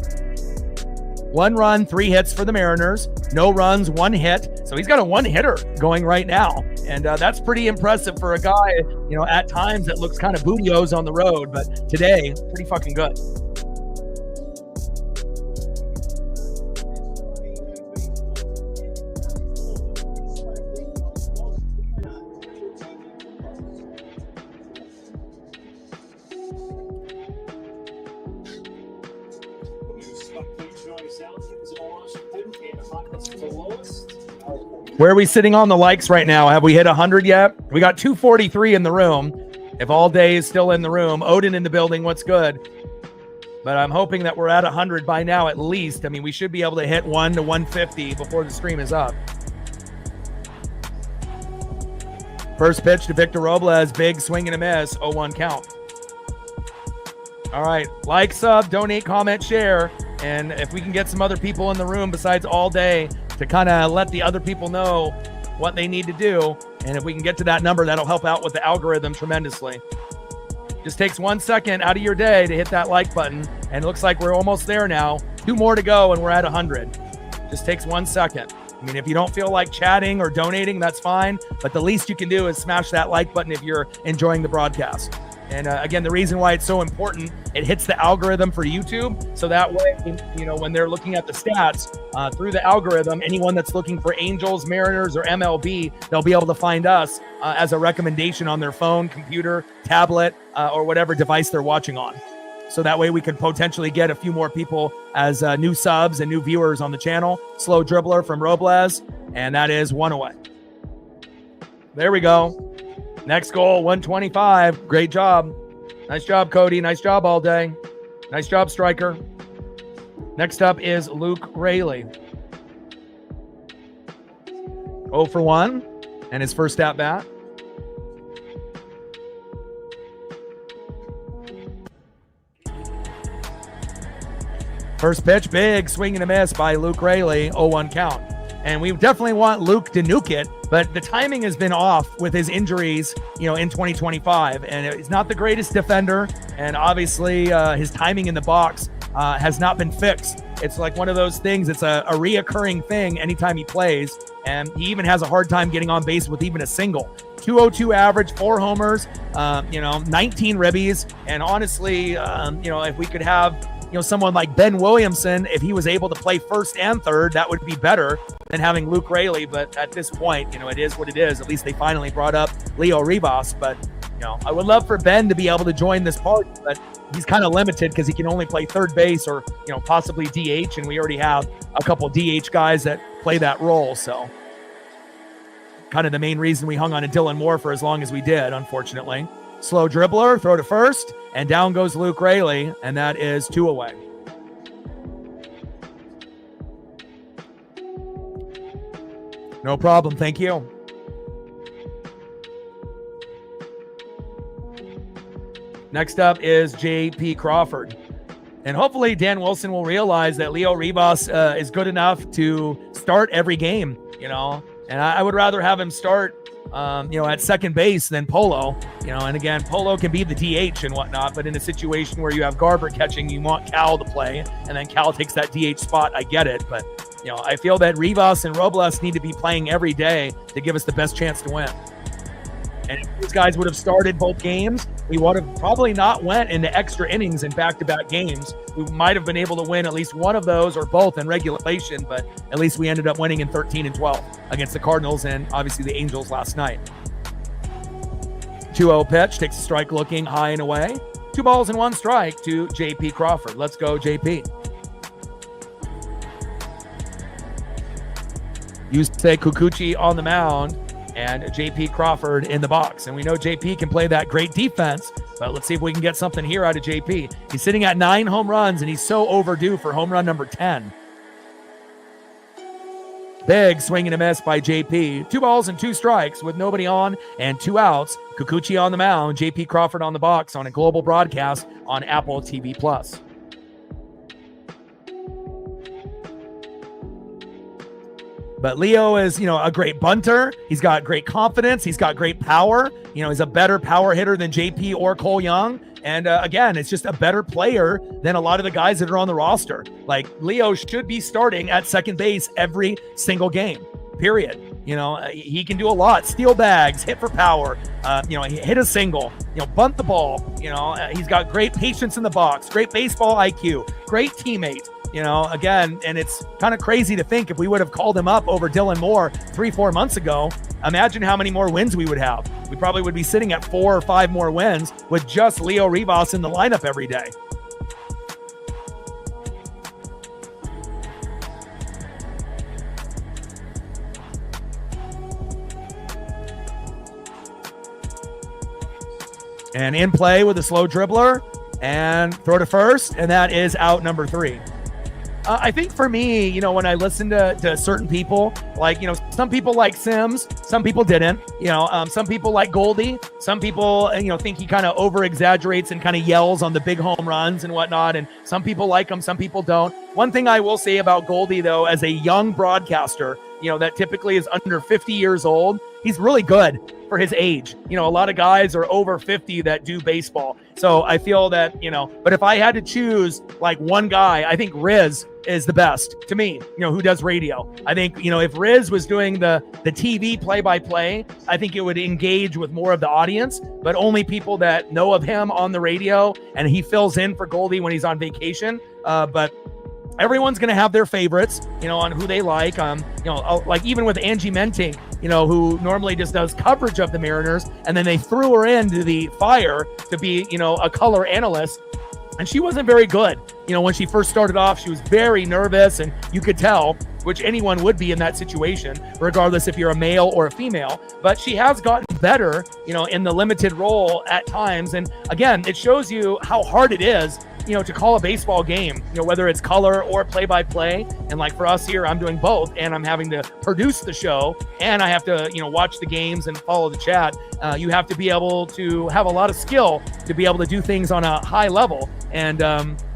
1 run, 3 hits for the Mariners. No runs, 1 hit. So he's got a 1-hitter going right now. And that's pretty impressive for a guy, at times that looks kind of booty-os on the road. But today, pretty fucking good. Where are we sitting on the likes right now? Have we hit 100 yet? We got 243 in the room. If all day is still in the room, Odin in the building, what's good? But I'm hoping that we're at 100 by now at least. I mean, we should be able to hit 1 to 150 before the stream is up. First pitch to Victor Robles, big swing and a miss, 0-1 count. All right, like, sub, donate, comment, share. And if we can get some other people in the room besides all day to kind of let the other people know what they need to do, and if we can get to that number, that'll help out with the algorithm tremendously. Just takes 1 second out of your day to hit that like button, and it looks like we're almost there now. 2 more to go, and we're at 100. Just takes 1 second. I mean, if you don't feel like chatting or donating, that's fine, but the least you can do is smash that like button if you're enjoying the broadcast. And again, the reason why it's so important, it hits the algorithm for YouTube. So that way, when they're looking at the stats through the algorithm, anyone that's looking for Angels, Mariners, or MLB, they'll be able to find us as a recommendation on their phone, computer, tablet, or whatever device they're watching on. So that way we could potentially get a few more people as new subs and new viewers on the channel. Slow dribbler from Robles, and that is 1 away. There we go. Next goal, 125. Great job. Nice job, Cody. Nice job all day. Nice job, striker. Next up is Luke Raley. 0 for 1, and his first at bat. First pitch, big swing and a miss by Luke Raley, 0-1 count. And we definitely want Luke to nuke it, but the timing has been off with his injuries, in 2025. And he's not the greatest defender. And obviously his timing in the box has not been fixed. It's like one of those things. It's a reoccurring thing anytime he plays. And he even has a hard time getting on base with even a single. 202 average, 4 homers, 19 ribbies. And honestly, if we could have someone like Ben Williamson, if he was able to play first and third, that would be better than having Luke Raley. But at this point, it is what it is. At least they finally brought up Leo Rivas. But, I would love for Ben to be able to join this party, but he's kind of limited because he can only play third base or, possibly DH. And we already have a couple DH guys that play that role. So kind of the main reason we hung on to Dylan Moore for as long as we did, unfortunately. Slow dribbler, throw to first, and down goes Luke Raley, and that is 2 away. No problem. Thank you. Next up is J.P. Crawford. And hopefully Dan Wilson will realize that Leo Rivas is good enough to start every game, and I would rather have him start, at second base than Polo, and again, Polo can be the DH and whatnot, but in a situation where you have Garver catching, you want Cal to play, and then Cal takes that DH spot. I get it, but, I feel that Rivas and Robles need to be playing every day to give us the best chance to win. And if these guys would have started both games, we would have probably not went into extra innings in back-to-back games. We might have been able to win at least one of those or both in regulation, but at least we ended up winning in 13 and 12 against the Cardinals and obviously the Angels last night. 2-0 pitch, takes a strike looking high and away. 2 balls and 1 strike to J.P. Crawford. Let's go, J.P. Yusei Kikuchi on the mound. And J.P. Crawford in the box. And we know J.P. can play that great defense, but let's see if we can get something here out of J.P. He's sitting at 9 home runs, and he's so overdue for home run number 10. Big swing and a miss by J.P. 2 balls and 2 strikes with nobody on and 2 outs. Kikuchi on the mound, J.P. Crawford on the box on a global broadcast on Apple TV+. But Leo is, a great bunter. He's got great confidence. He's got great power. He's a better power hitter than JP or Cole Young. And again, it's just a better player than a lot of the guys that are on the roster. Like, Leo should be starting at second base every single game, period. He can do a lot. Steal bags, hit for power, hit a single, bunt the ball. He's got great patience in the box, great baseball IQ, great teammate. Again, and it's kind of crazy to think if we would have called him up over Dylan Moore 3-4 months ago, imagine how many more wins we would have. We probably would be sitting at 4 or 5 more wins with just Leo Rivas in the lineup every day. And in play with a slow dribbler and throw to first, and that is out number 3. I think for me, when I listen to certain people, like, some people like Sims, some people didn't, some people like Goldie, some people, think he kind of over exaggerates and kind of yells on the big home runs and whatnot. And some people like him, some people don't. One thing I will say about Goldie, though, as a young broadcaster, that typically is under 50 years old, he's really good for his age. A lot of guys are over 50 that do baseball. So I feel that, but if I had to choose like one guy, I think Riz is the best to me, who does radio. I think, if Riz was doing the TV play-by-play, I think it would engage with more of the audience, but only people that know of him on the radio, and he fills in for Goldie when he's on vacation. But everyone's going to have their favorites, on who they like. Like even with Angie Mentink, who normally just does coverage of the Mariners, and then they threw her into the fire to be, a color analyst. And she wasn't very good. When she first started off, she was very nervous, and you could tell, which anyone would be in that situation, regardless if you're a male or a female. But she has gotten better, in the limited role at times. And again, it shows you how hard it is, to call a baseball game, whether it's color or play-by-play. And like for us here, I'm doing both, and I'm having to produce the show, and I have to, watch the games and follow the chat. You have to be able to have a lot of skill to be able to do things on a high level. And,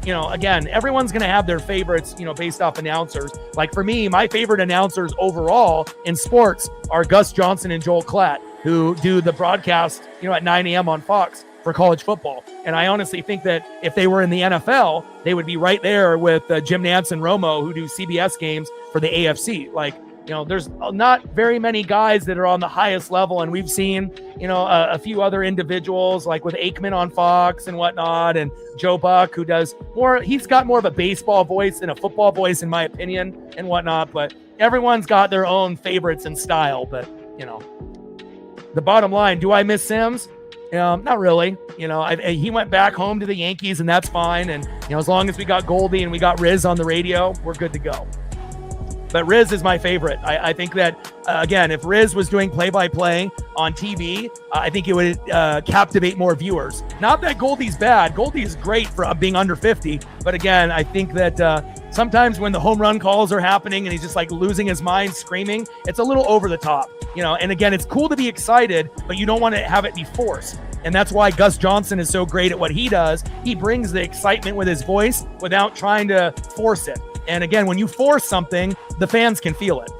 again, everyone's going to have their favorites, based off announcers. Like for me, my favorite announcers overall in sports are Gus Johnson and Joel Klatt, who do the broadcast, at 9 a.m. on Fox for college football. And I honestly think that if they were in the NFL, they would be right there with Jim Nantz and Romo, who do CBS games for the AFC. Like, there's not very many guys that are on the highest level. And we've seen, a few other individuals like with Aikman on Fox and whatnot, and Joe Buck, who does more, he's got more of a baseball voice than a football voice, in my opinion, and whatnot. But everyone's got their own favorites and style. But, the bottom line, do I miss Sims? Not really. He went back home to the Yankees, and that's fine. And, as long as we got Goldie and we got Riz on the radio, we're good to go. But Riz is my favorite. I think that, again, if Riz was doing play-by-play on TV, I think it would captivate more viewers. Not that Goldie's bad. Goldie is great for being under 50. But again, I think that sometimes when the home run calls are happening and he's just like losing his mind, screaming, it's a little over the top, and again, it's cool to be excited, but you don't want to have it be forced. And that's why Gus Johnson is so great at what he does. He brings the excitement with his voice without trying to force it. And again, when you force something, the fans can feel it.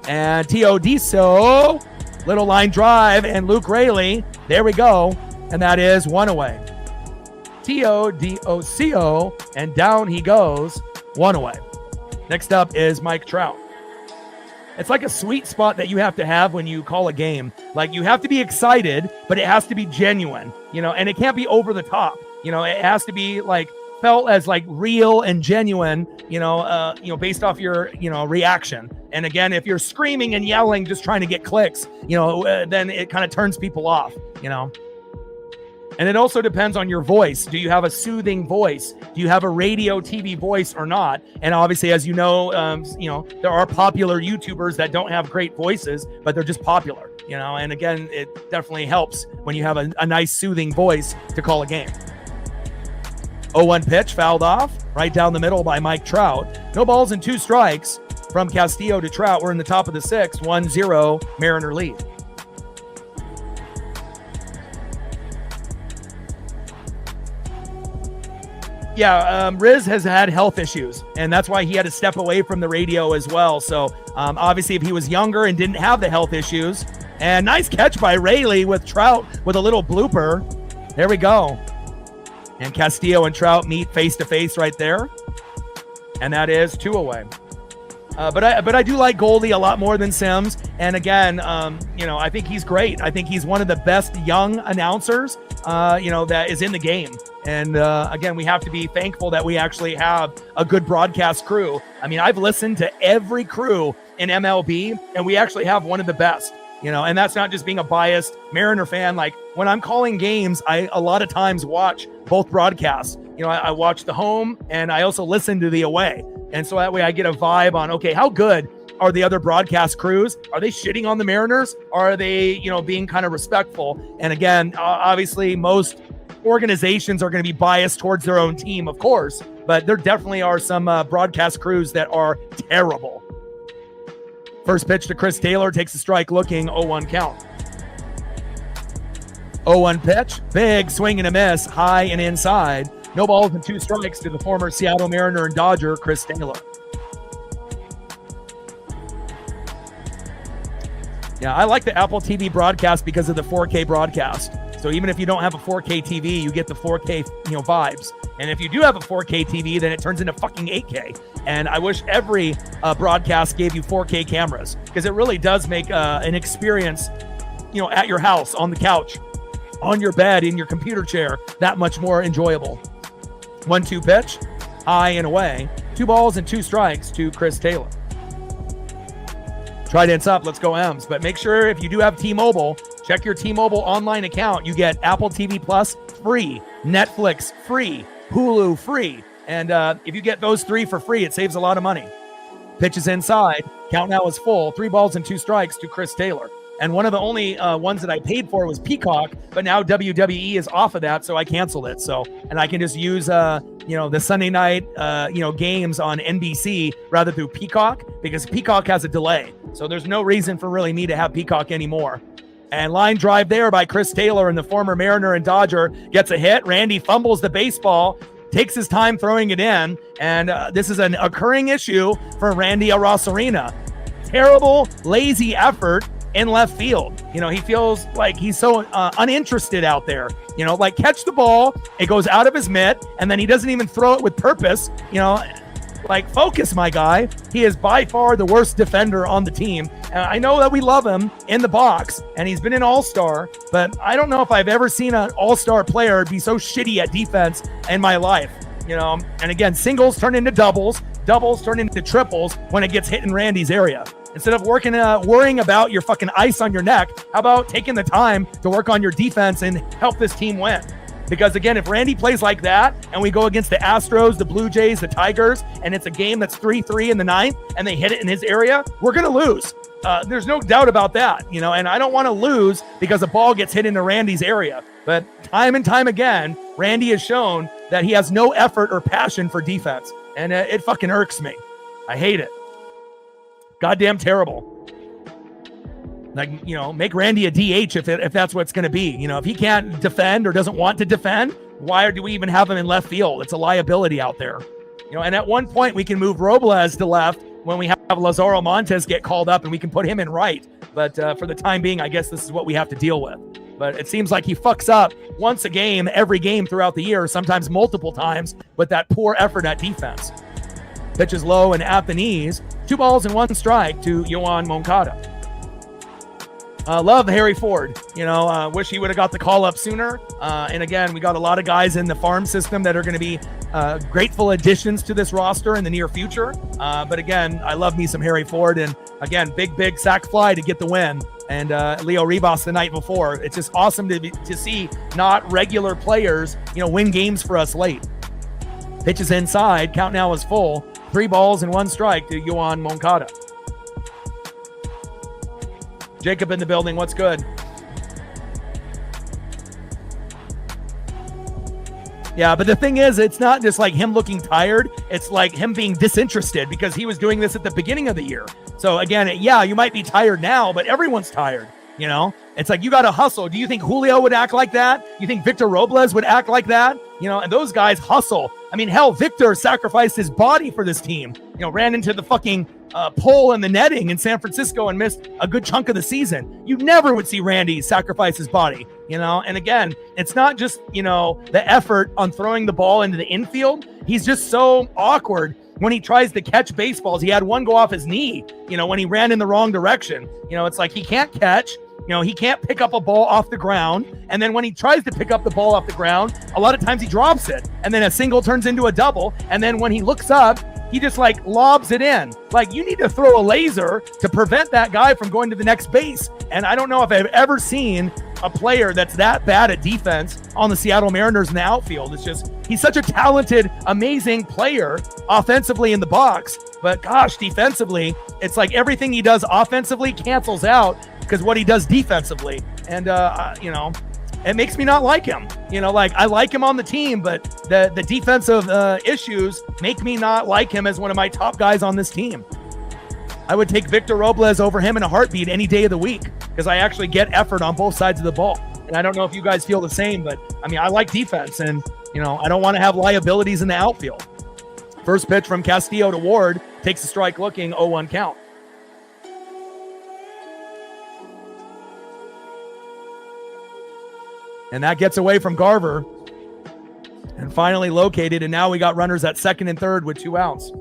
And Teodiso, little line drive, and Luke Raley, there we go. And that is 1 away. Teodiso, and down he goes, 1 away. Next up is Mike Trout. It's like a sweet spot that you have to have when you call a game. Like, you have to be excited, but it has to be genuine, and it can't be over the top. It has to be like felt as like real and genuine, based off your, reaction. And again, if you're screaming and yelling, just trying to get clicks, then it kind of turns people off, And it also depends on your voice. Do you have a soothing voice? Do you have a radio, TV voice or not? And obviously, as you know, there are popular YouTubers that don't have great voices, but they're just popular, And again, it definitely helps when you have a nice soothing voice to call a game. 0-1 pitch, fouled off, right down the middle by Mike Trout. No balls and 2 strikes from Castillo to Trout. We're in the top of the 6th, 1-0 Mariner lead. Yeah, Riz has had health issues, and that's why he had to step away from the radio as well. So obviously, if he was younger and didn't have the health issues, and nice catch by Raley with Trout with a little blooper. There we go. And Castillo and Trout meet face to face right there, and that is 2 away. But I do like Goldie a lot more than Sims. And again, I think he's great. I think he's one of the best young announcers, that is in the game. And again, we have to be thankful that we actually have a good broadcast crew. I mean, I've listened to every crew in MLB, and we actually have one of the best. And that's not just being a biased Mariner fan. Like, when I'm calling games, I a lot of times watch both broadcasts. I watch the home, and I also listen to the away. And so that way I get a vibe on, okay, how good are the other broadcast crews? Are they shitting on the Mariners? Or are they, being kind of respectful? And again, obviously most organizations are going to be biased towards their own team, of course, but there definitely are some broadcast crews that are terrible. First pitch to Chris Taylor, takes a strike looking, 0-1 count. 0-1 pitch, big swing and a miss, high and inside. No balls and 2 strikes to the former Seattle Mariner and Dodger, Chris Taylor. Yeah, I like the Apple TV broadcast because of the 4K broadcast. So even if you don't have a 4K TV, you get the 4K, vibes. And if you do have a 4K TV, then it turns into fucking 8K. And I wish every broadcast gave you 4K cameras, because it really does make an experience, at your house, on the couch, on your bed, in your computer chair, that much more enjoyable. 1-2 pitch, high and away. 2 balls and 2 strikes to Chris Taylor. Trident's up. Let's go M's. But make sure, if you do have T-Mobile, check your T-Mobile online account. You get Apple TV Plus free, Netflix free, Hulu free. And if you get those 3 for free, it saves a lot of money. Pitch is inside. Count now is full. 3 balls and 2 strikes to Chris Taylor. And one of the only ones that I paid for was Peacock, but now WWE is off of that, so I canceled it. So, and I can just use, the Sunday night, games on NBC rather through Peacock, because Peacock has a delay. So there's no reason for really me to have Peacock anymore. And line drive there by Chris Taylor, and the former Mariner and Dodger gets a hit. Randy fumbles the baseball, takes his time throwing it in, and this is an occurring issue for Randy Arosarena. Terrible, lazy effort in left field. He feels like he's so uninterested out there. Like, catch the ball, it goes out of his mitt, and then he doesn't even throw it with purpose. Like, focus, my guy. He is by far the worst defender on the team. I know that we love him in the box, and he's been an all-star, but I don't know if I've ever seen an all-star player be so shitty at defense in my life. And again, singles turn into doubles turn into triples when it gets hit in Randy's area. Instead of worrying about your fucking ice on your neck, how about taking the time to work on your defense and help this team win? Because again, if Randy plays like that and we go against the Astros, the Blue Jays, the Tigers, and it's a game that's 3-3 in the 9th and they hit it in his area, we're going to lose. There's no doubt about that, and I don't want to lose because a ball gets hit into Randy's area. But time and time again, Randy has shown that he has no effort or passion for defense. And it fucking irks me. I hate it. Goddamn terrible. Like, you know, make Randy a DH if that's what it's going to be. You know, if he can't defend or doesn't want to defend, why do we even have him in left field? It's a liability out there. You know, and at one point we can move Robles to left when we have Lazaro Montes get called up and we can put him in right. But for the time being, I guess this is what we have to deal with. But it seems like he fucks up once a game, every game throughout the year, sometimes multiple times, with that poor effort at defense. Pitches low and at the knees. 2 balls and 1 strike to Yoan Moncada. Love Harry Ford. You know, wish he would have got the call up sooner. And again, we got a lot of guys in the farm system that are going to be grateful additions to this roster in the near future. But again, I love me some Harry Ford. And again, big sac fly to get the win. And Leo Rivas the night before. It's just awesome to see not regular players, you know, win games for us late. Pitches inside. Count now is full. 3 balls and 1 strike to Yoan Moncada. Jacob in the building. What's good? Yeah, but the thing is, it's not just like him looking tired. It's like him being disinterested because he was doing this at the beginning of the year. So again, yeah, you might be tired now, but everyone's tired. You know, it's like you got to hustle. Do you think Julio would act like that? You think Victor Robles would act like that? You know, and those guys hustle. I mean, hell, Victor sacrificed his body for this team. You know, ran into the fucking pole in the netting in San Francisco and missed a good chunk of the season. You never would see Randy sacrifice his body, you know? And again, it's not just, you know, the effort on throwing the ball into the infield. He's just so awkward when he tries to catch baseballs. He had one go off his knee, you know, when he ran in the wrong direction. You know, it's like he can't catch. You know, he can't pick up a ball off the ground. And then when he tries to pick up the ball off the ground, a lot of times he drops it. And then a single turns into a double. And then when he looks up, he just like lobs it in. Like, you need to throw a laser to prevent that guy from going to the next base. And I don't know if I've ever seen a player that's that bad at defense on the Seattle Mariners in the outfield. It's just, he's such a talented, amazing player offensively in the box. But gosh, defensively, it's like everything he does offensively cancels out because what he does defensively. And, you know, it makes me not like him. You know, like, I like him on the team, but the defensive issues make me not like him as one of my top guys on this team. I would take Victor Robles over him in a heartbeat any day of the week because I actually get effort on both sides of the ball. And I don't know if you guys feel the same, but I mean, I like defense and, you know, I don't want to have liabilities in the outfield. First pitch from Castillo to Ward, takes a strike looking, 0-1 count. And that gets away from Garver and finally located. And now we got runners at second and third with 2 outs.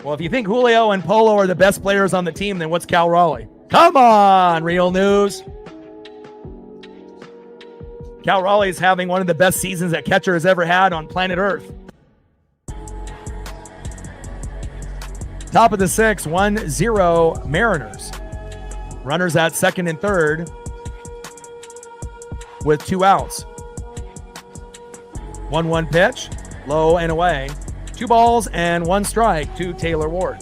Well, if you think Julio and Polo are the best players on the team, then what's Cal Raleigh? Come on, Real News. Cal Raleigh is having one of the best seasons that catcher has ever had on planet Earth. Top of the 6th, 1-0 Mariners. Runners at second and third with 2 outs. 1-1 pitch, low and away. 2 balls and 1 strike to Taylor Ward.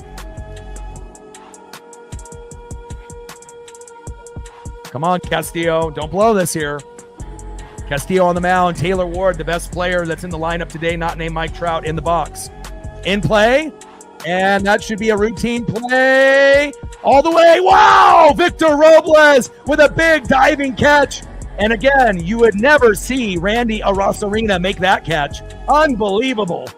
Come on, Castillo. Don't blow this here. Castillo on the mound. Taylor Ward, the best player that's in the lineup today, not named Mike Trout, in the box. In play. And that should be a routine play all the way. Wow! Victor Robles with a big diving catch. And again, you would never see Randy Arozarena make that catch. Unbelievable.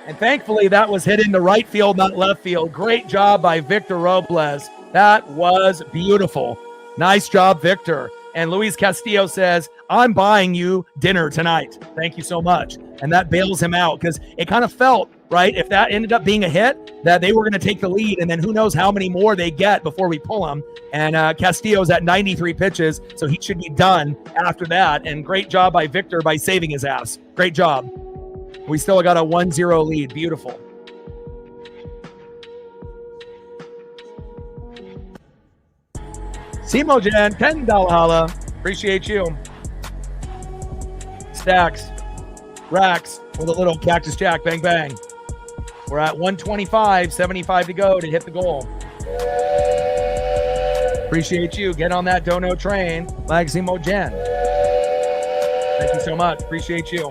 And thankfully, that was hit into right field, not left field. Great job by Victor Robles. That was beautiful. Nice job, Victor. And Luis Castillo says, I'm buying you dinner tonight. Thank you so much. And that bails him out because it kind of felt, right, if that ended up being a hit, that they were going to take the lead. And then who knows how many more they get before we pull them. And Castillo's at 93 pitches, so he should be done after that. And great job by Victor by saving his ass. Great job. We still got a 1-0 lead. Beautiful. Simogen, $10 holla. Appreciate you. Stacks. Racks with a little Cactus Jack. Bang, bang. We're at 125, 75 to go to hit the goal. Appreciate you. Get on that dono train. Maximo Jen. Thank you so much. Appreciate you.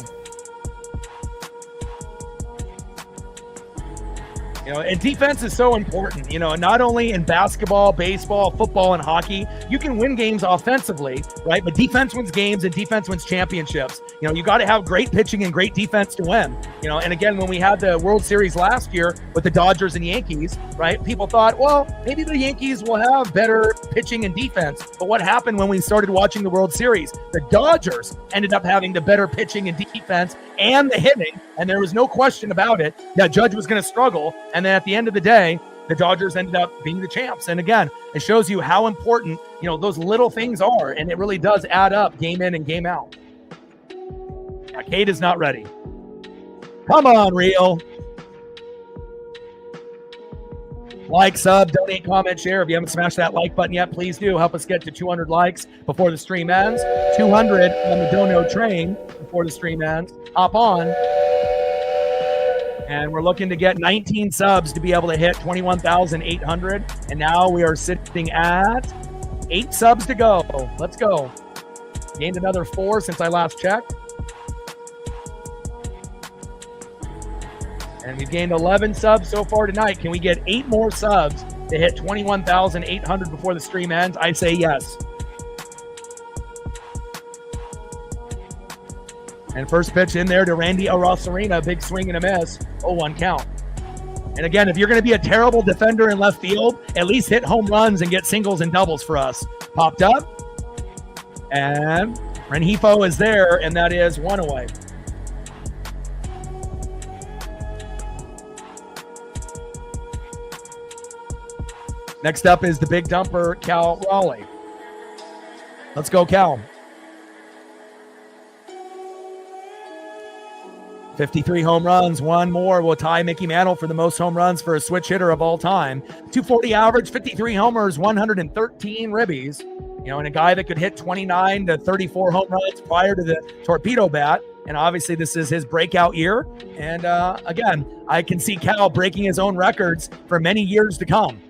You know, and defense is so important, you know, not only in basketball, baseball, football, and hockey. You can win games offensively, right? But defense wins games and defense wins championships. You know, you got to have great pitching and great defense to win. You know, and again, when we had the World Series last year with the Dodgers and Yankees, right? People thought, well, maybe the Yankees will have better pitching and defense. But what happened when we started watching the World Series? The Dodgers ended up having the better pitching and defense and the hitting. And there was no question about it that Judge was going to struggle. And then at the end of the day, the Dodgers ended up being the champs. And again, it shows you how important, you know, those little things are. And it really does add up game in and game out. Now, Kate is not ready. Come on, Real. Like, sub, donate, comment, share. If you haven't smashed that like button yet, please do. Help us get to 200 likes before the stream ends. 200 on the dono train before the stream ends. Hop on. And we're looking to get 19 subs to be able to hit 21,800. And now we are sitting at 8 subs to go. Let's go. Gained another 4 since I last checked. And we've gained 11 subs so far tonight. Can we get 8 more subs to hit 21,800 before the stream ends? I say yes. And first pitch in there to Randy Arosarena. Big swing and a miss. 0-1 count. And again, if you're going to be a terrible defender in left field, at least hit home runs and get singles and doubles for us. Popped up. And Rengifo is there, and that is 1 away. Next up is the big dumper, Cal Raleigh. Let's go, Cal. 53 home runs, 1 more will tie Mickey Mantle for the most home runs for a switch hitter of all time. 240 average, 53 homers, 113 ribbies. You know, and a guy that could hit 29 to 34 home runs prior to the torpedo bat. And obviously this is his breakout year. And again, I can see Cal breaking his own records for many years to come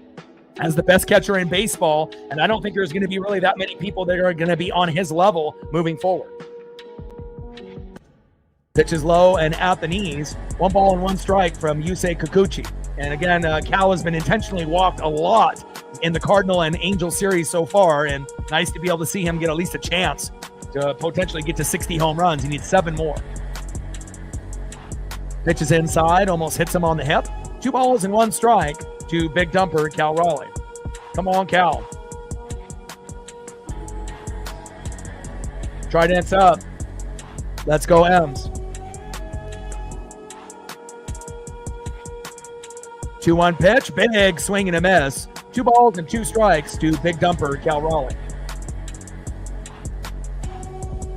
as the best catcher in baseball. And I don't think there's going to be really that many people that are going to be on his level moving forward. Pitch is low and at the knees. 1 ball and 1 strike from Yusei Kikuchi. And again, Cal has been intentionally walked a lot in the Cardinal and Angel series so far. And nice to be able to see him get at least a chance to potentially get to 60 home runs. He needs 7 more. Pitch is inside, almost hits him on the hip. 2 balls and 1 strike to big dumper Cal Raleigh. Come on, Cal. Trident's up. Let's go, M's. 2-1 pitch, big swing and a miss. 2 balls and 2 strikes to big dumper Cal Raleigh.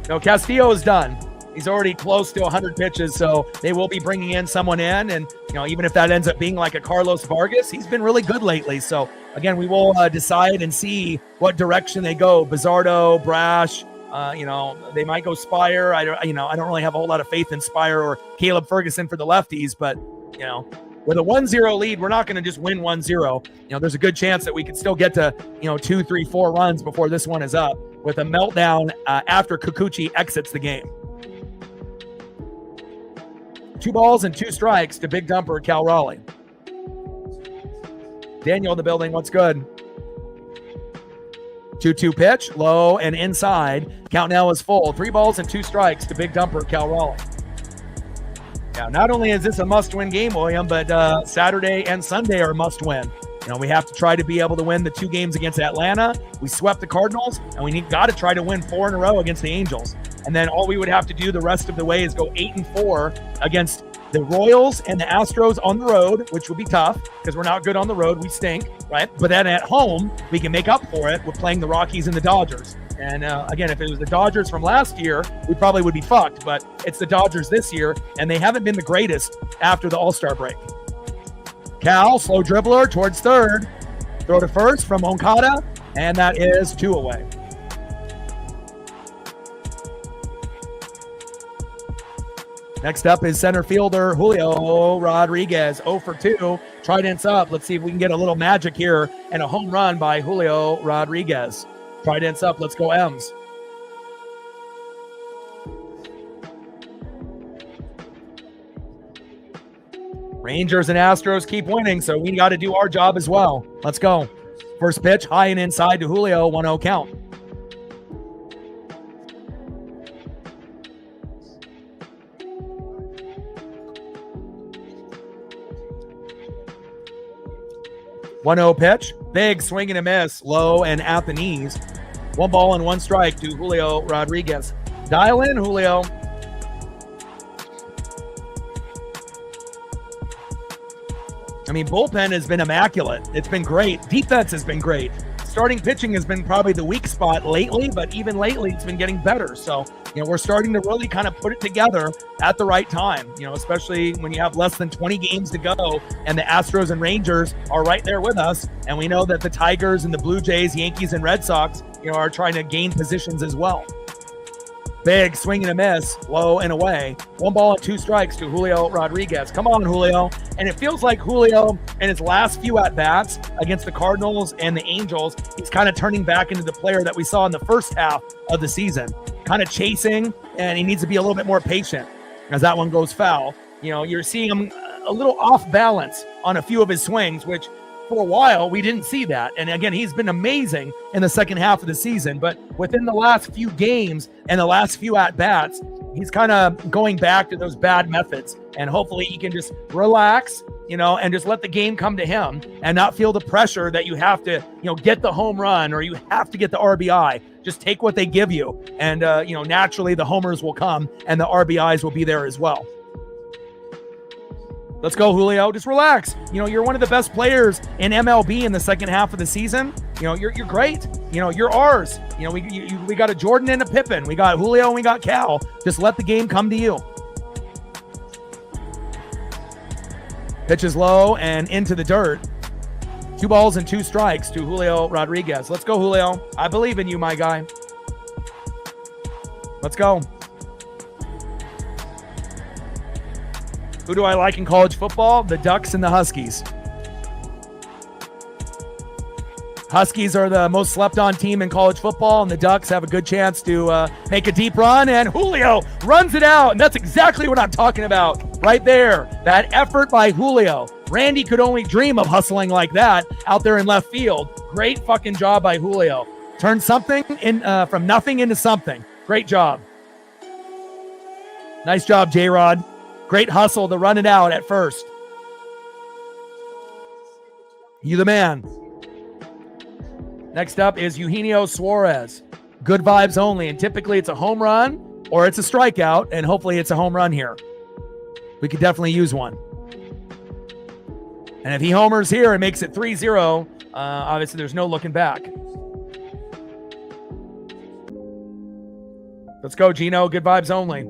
No, Castillo is done. He's already close to 100 pitches, so they will be bringing in someone in. And, you know, even if that ends up being like a Carlos Vargas, he's been really good lately. So, again, we will decide and see what direction they go. Bizzardo, Brash, you know, they might go Spire. I don't really have a whole lot of faith in Spire or Caleb Ferguson for the lefties, but, you know, with a 1-0 lead, we're not going to just win 1-0. You know, there's a good chance that we could still get to, 2, 3, 4 runs before this one is up with a meltdown after Kikuchi exits the game. 2 balls and 2 strikes to big dumper Cal Raleigh. Daniel in the building, what's good? 2-2 pitch, low and inside. Count now is full. 3 balls and 2 strikes to big dumper Cal Raleigh. Now, not only is this a must-win game, William, but Saturday and Sunday are must-win. You know, we have to try to be able to win the 2 games against Atlanta. We swept the Cardinals, and we got to try to win 4 in a row against the Angels. And then all we would have to do the rest of the way is go 8-4 against the Royals and the Astros on the road, which would be tough because we're not good on the road. We stink, right? But then at home, we can make up for it with playing the Rockies and the Dodgers. And again, if it was the Dodgers from last year, we probably would be fucked. But it's the Dodgers this year, and they haven't been the greatest after the All-Star break. Cal, slow dribbler towards third. Throw to first from Moncada, and that is 2 away. Next up is center fielder Julio Rodriguez, 0 for 2. Trident's up. Let's see if we can get a little magic here and a home run by Julio Rodriguez. Trident's up. Let's go M's. Rangers and Astros keep winning, so we got to do our job as well. Let's go. First pitch, high and inside to Julio, 1-0 count. One-0 pitch, big swing and a miss, low and at the knees. 1 ball and 1 strike to Julio Rodriguez. Dial in, Julio. I mean, bullpen has been immaculate. It's been great. Defense has been great. Starting pitching has been probably the weak spot lately, but even lately it's been getting better. So, we're starting to really kind of put it together at the right time, especially when you have less than 20 games to go and the Astros and Rangers are right there with us. And we know that the Tigers and the Blue Jays, Yankees and Red Sox, are trying to gain positions as well. Big swing and a miss, low and away. 1 ball and 2 strikes to Julio Rodriguez. Come on, Julio. And it feels like Julio, in his last few at-bats against the Cardinals and the Angels, he's kind of turning back into the player that we saw in the first half of the season. Kind of chasing, and he needs to be a little bit more patient as that one goes foul. You're seeing him a little off balance on a few of his swings, which for a while we didn't see that. And again, he's been amazing in the second half of the season, but within the last few games and the last few at-bats, he's kind of going back to those bad methods. And hopefully he can just relax, and just let the game come to him and not feel the pressure that you have to, get the home run or you have to get the RBI. Just take what they give you. And, naturally the homers will come and the RBIs will be there as well. Let's go, Julio. Just relax. You're one of the best players in MLB in the second half of the season. You're great. You're ours. We got a Jordan and a Pippen. We got Julio and we got Cal. Just let the game come to you. Pitch is low and into the dirt. 2 balls and 2 strikes to Julio Rodriguez. Let's go, Julio. I believe in you, my guy. Let's go. Who do I like in college football? The Ducks and the Huskies. Huskies are the most slept-on team in college football, and the Ducks have a good chance to make a deep run, and Julio runs it out, and that's exactly what I'm talking about right there. That effort by Julio. Randy could only dream of hustling like that out there in left field. Great fucking job by Julio. Turned something from nothing into something. Great job. Nice job, J-Rod. Great hustle to run it out at first. You the man. Next up is Eugenio Suarez. Good vibes only, and typically it's a home run or it's a strikeout, and hopefully it's a home run here. We could definitely use one. And if he homers here and makes it 3-0, obviously there's no looking back. Let's go, Gino. Good vibes only.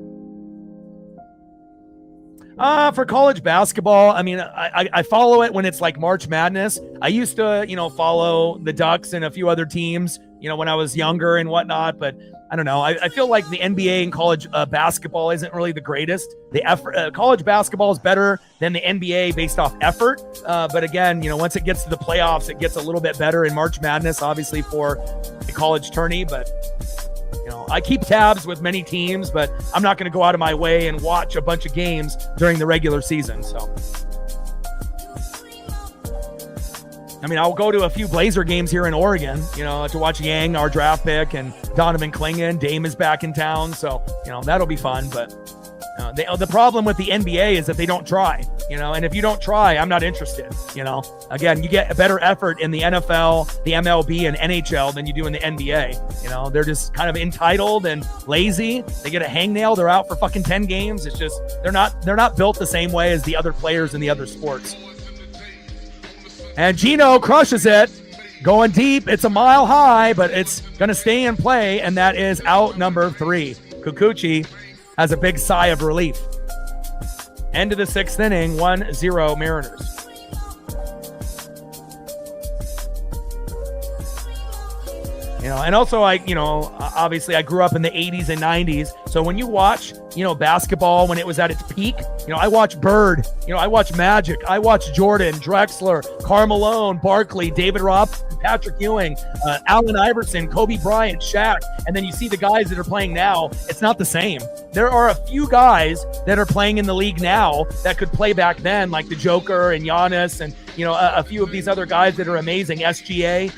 For college basketball, I mean, I follow it when it's like March Madness. I used to, follow the Ducks and a few other teams, when I was younger and whatnot. But I don't know. I feel like the NBA and college basketball isn't really the greatest. The effort, college basketball is better than the NBA based off effort. But again, once it gets to the playoffs, it gets a little bit better in March Madness, obviously for the college tourney. But I keep tabs with many teams, but I'm not going to go out of my way and watch a bunch of games during the regular season. So, I mean, I'll go to a few Blazer games here in Oregon, to watch Yang, our draft pick, and Donovan Clingan. Dame is back in town, so, that'll be fun. But the problem with the NBA is that they don't try, and if you don't try, I'm not interested, Again, you get a better effort in the NFL, the MLB, and NHL than you do in the NBA. They're just kind of entitled and lazy. They get a hangnail, they're out for fucking 10 games. It's just, they're not built the same way as the other players in the other sports. And Gino crushes it. Going deep. It's a mile high, but it's going to stay in play, and that is out number 3. Kikuchi has a big sigh of relief. End of the 6th inning, 1-0 Mariners. And also obviously I grew up in the 80s and 90s. So when you watch basketball when it was at its peak. I watch Bird, I watch Magic, I watch Jordan, Drexler, Karl Malone, Barkley, David Robinson, Patrick Ewing, Allen Iverson, Kobe Bryant, Shaq. And then you see the guys that are playing now. It's not the same. There are a few guys that are playing in the league now that could play back then, like the Joker and Giannis and, a few of these other guys that are amazing, SGA,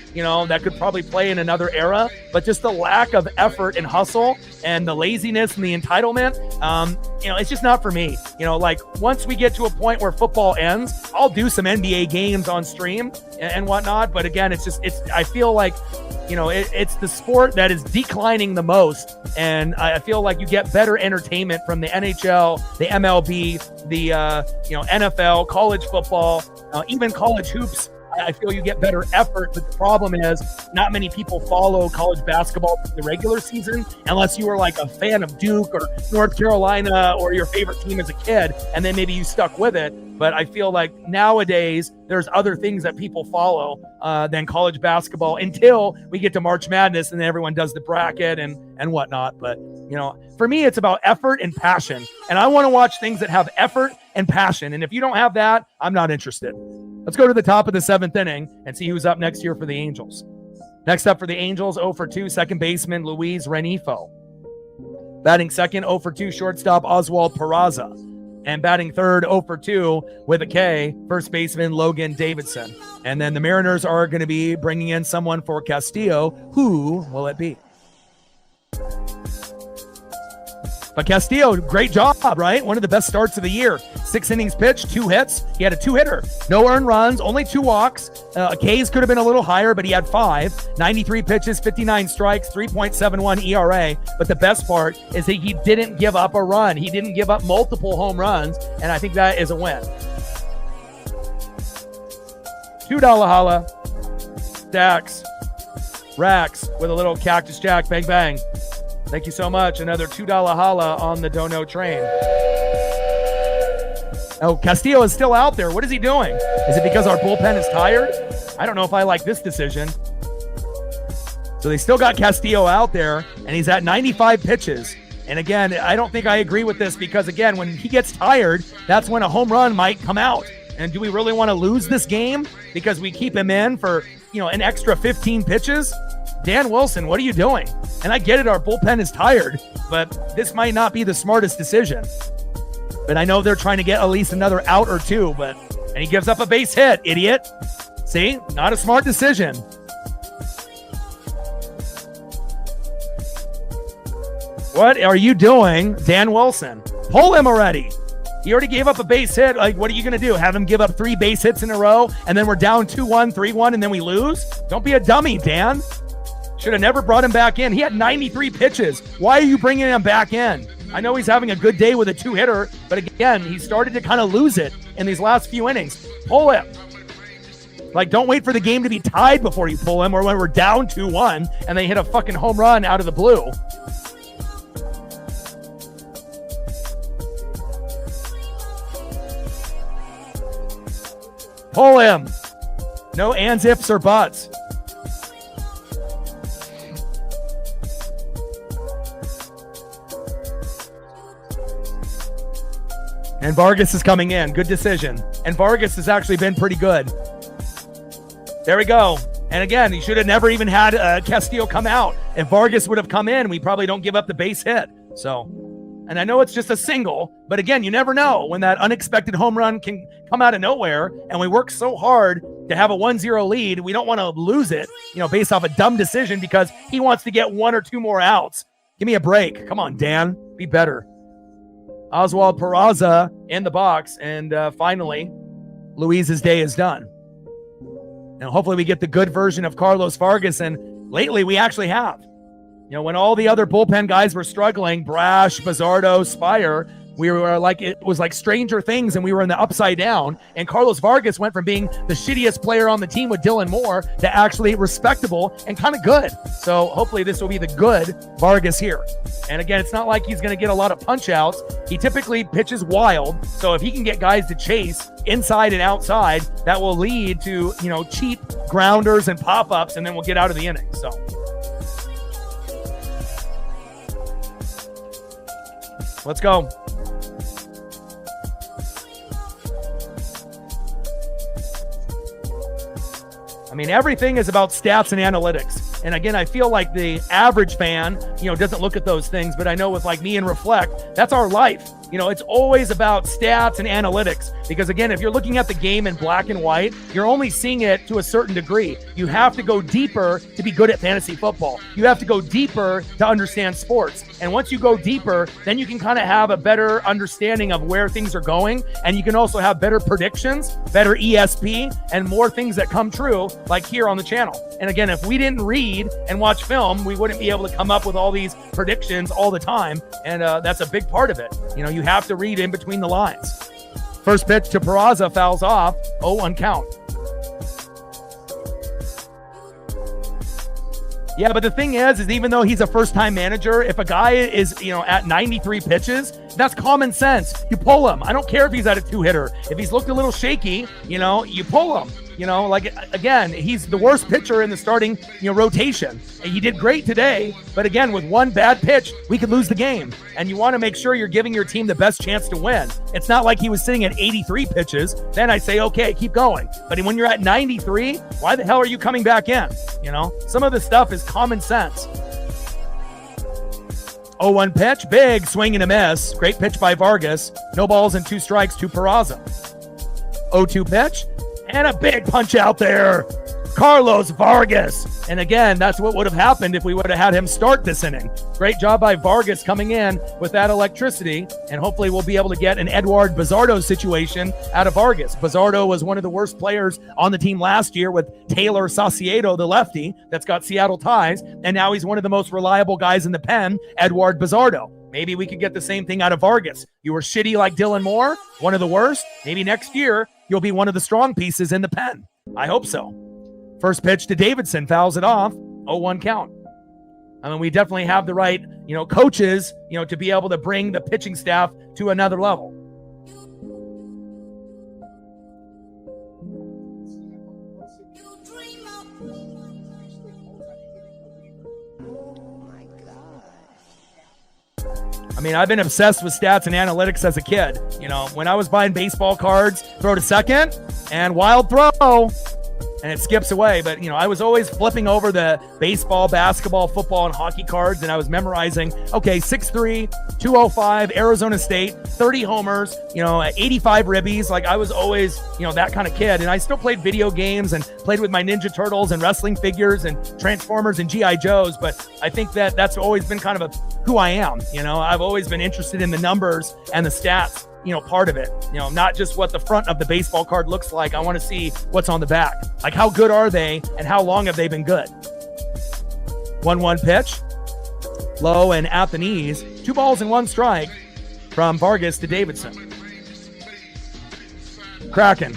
that could probably play in another era. But just the lack of effort and hustle and the laziness and the entitlement, it's just not for me. Once we get to a point where football ends, I'll do some NBA games on stream and whatnot. But again, I feel like, it's the sport that is declining the most. And I feel like you get better entertainment from the NHL, the MLB, the, NFL, college football, even college hoops. I feel you get better effort, but the problem is not many people follow college basketball in the regular season unless you were like a fan of Duke or North Carolina or your favorite team as a kid, and then maybe you stuck with it. But I feel like nowadays there's other things that people follow than college basketball until we get to March Madness and then everyone does the bracket and whatnot. But, for me, it's about effort and passion. And I want to watch things that have effort and passion. And if you don't have that, I'm not interested. Let's go to the top of the 7th inning and see who's up next year for the Angels. Next up for the Angels, 0 for 2, second baseman Luis Renifo. Batting second, 0 for 2, shortstop Oswald Peraza. And batting third, 0 for 2 with a K, first baseman Logan Davidson. And then the Mariners are going to be bringing in someone for Castillo. Who will it be? But Castillo, great job, right? One of the best starts of the year. 6 innings pitched, 2 hits. He had a 2-hitter. No earned runs, only 2 walks. Ks could have been a little higher, but he had 5. 93 pitches, 59 strikes, 3.71 ERA. But the best part is that he didn't give up a run. He didn't give up multiple home runs, and I think that is a win. $2 holla. Stacks. Racks with a little Cactus Jack. Bang, bang. Thank you so much. Another $2 holla on the Dono train. Oh, Castillo is still out there. What is he doing? Is it because our bullpen is tired? I don't know if I like this decision. So they still got Castillo out there, and he's at 95 pitches. And again, I don't think I agree with this because, again, when he gets tired, that's when a home run might come out. And do we really want to lose this game because we keep him in for, an extra 15 pitches? Dan Wilson, what are you doing? And I get it, our bullpen is tired, but this might not be the smartest decision. But I know they're trying to get at least another out or two, and he gives up a base hit, idiot. See, not a smart decision. What are you doing, Dan Wilson? Pull him already. He already gave up a base hit. Like, what are you going to do? Have him give up 3 base hits in a row, and then we're down 2-1, 3-1, and then we lose? Don't be a dummy, Dan. Should have never brought him back in. He had 93 pitches. Why are you bringing him back in? I know he's having a good day with a 2-hitter, but again, he started to kind of lose it in these last few innings. Pull him. Don't wait for the game to be tied before you pull him, or when we're down 2-1 and they hit a fucking home run out of the blue. Pull him. No ands, ifs, or buts. And Vargas is coming in. Good decision. And Vargas has actually been pretty good. There we go. And again, he should have never even had Castillo come out. If Vargas would have come in, we probably don't give up the base hit. So, and I know it's just a single, but again, you never know when that unexpected home run can come out of nowhere. And we work so hard to have a 1-0 lead. We don't want to lose it, based off a dumb decision because he wants to get 1 or 2 more outs. Give me a break. Come on, Dan. Be better. Oswald Peraza in the box, and finally, Luis's day is done. And hopefully we get the good version of Carlos Vargas, and lately we actually have. When all the other bullpen guys were struggling, Brash, Bizzardo, Spire, we were like, it was like Stranger Things, and we were in the upside down, and Carlos Vargas went from being the shittiest player on the team with Dylan Moore to actually respectable and kind of good. So hopefully this will be the good Vargas here. And again, it's not like he's going to get a lot of punch outs. He typically pitches wild. So if he can get guys to chase inside and outside, that will lead to, cheap grounders and pop-ups, and then we'll get out of the inning. So Let's go. I mean, everything is about stats and analytics. And again, I feel like the average fan, doesn't look at those things, but I know with like me and Reflect, that's our life. It's always about stats and analytics because again, if you're looking at the game in black and white, you're only seeing it to a certain degree. You have to go deeper to be good at fantasy football. You have to go deeper to understand sports. And once you go deeper, then you can kind of have a better understanding of where things are going. And you can also have better predictions, better ESP, and more things that come true like here on the channel. And again, if we didn't read and watch film, we wouldn't be able to come up with all these predictions all the time. And that's a big part of it. You have to read in between the lines. First pitch to Peraza, fouls off, 0-1 count. Yeah, but the thing is even though he's a first-time manager, if a guy is, at 93 pitches, that's common sense. You pull him. I don't care if he's at a two-hitter. If he's looked a little shaky, you pull him. Again, he's the worst pitcher in the starting, rotation. And he did great today, but again, with one bad pitch, we could lose the game. And you want to make sure you're giving your team the best chance to win. It's not like he was sitting at 83 pitches. Then I say, okay, keep going. But when you're at 93, why the hell are you coming back in? Some of this stuff is common sense. 0-1 pitch, big swing and a miss. Great pitch by Vargas. No balls and 2 strikes to Peraza. 0-2 pitch. And a big punch out there. Carlos Vargas. And again, that's what would have happened if we would have had him start this inning. Great job by Vargas coming in with that electricity. And hopefully we'll be able to get an Eduard Bizzardo situation out of Vargas. Bizzardo was one of the worst players on the team last year with Taylor Saucedo, the lefty that's got Seattle ties. And now he's one of the most reliable guys in the pen, Eduard Bizzardo. Maybe we could get the same thing out of Vargas. You were shitty like Dylan Moore, one of the worst. Maybe next year you'll be one of the strong pieces in the pen. I hope so. First pitch to Davidson, fouls it off, 0-1 count. I mean, we definitely have the right, coaches, to be able to bring the pitching staff to another level. I mean, I've been obsessed with stats and analytics as a kid. When I was buying baseball cards, throw to second and wild throw. And it skips away. But, I was always flipping over the baseball, basketball, football, and hockey cards. And I was memorizing, okay, 6'3", 205, Arizona State, 30 homers, 85 ribbies. Like I was always, that kind of kid. And I still played video games and played with my Ninja Turtles and wrestling figures and Transformers and G.I. Joes. But I think that's always been kind of who I am. I've always been interested in the numbers and the stats. Part of it, not just what the front of the baseball card looks like. I want to see what's on the back. Like how good are they and how long have they been good? 1-1 pitch, low and at the knees. 2 balls and 1 strike from Vargas to Davidson. Kraken.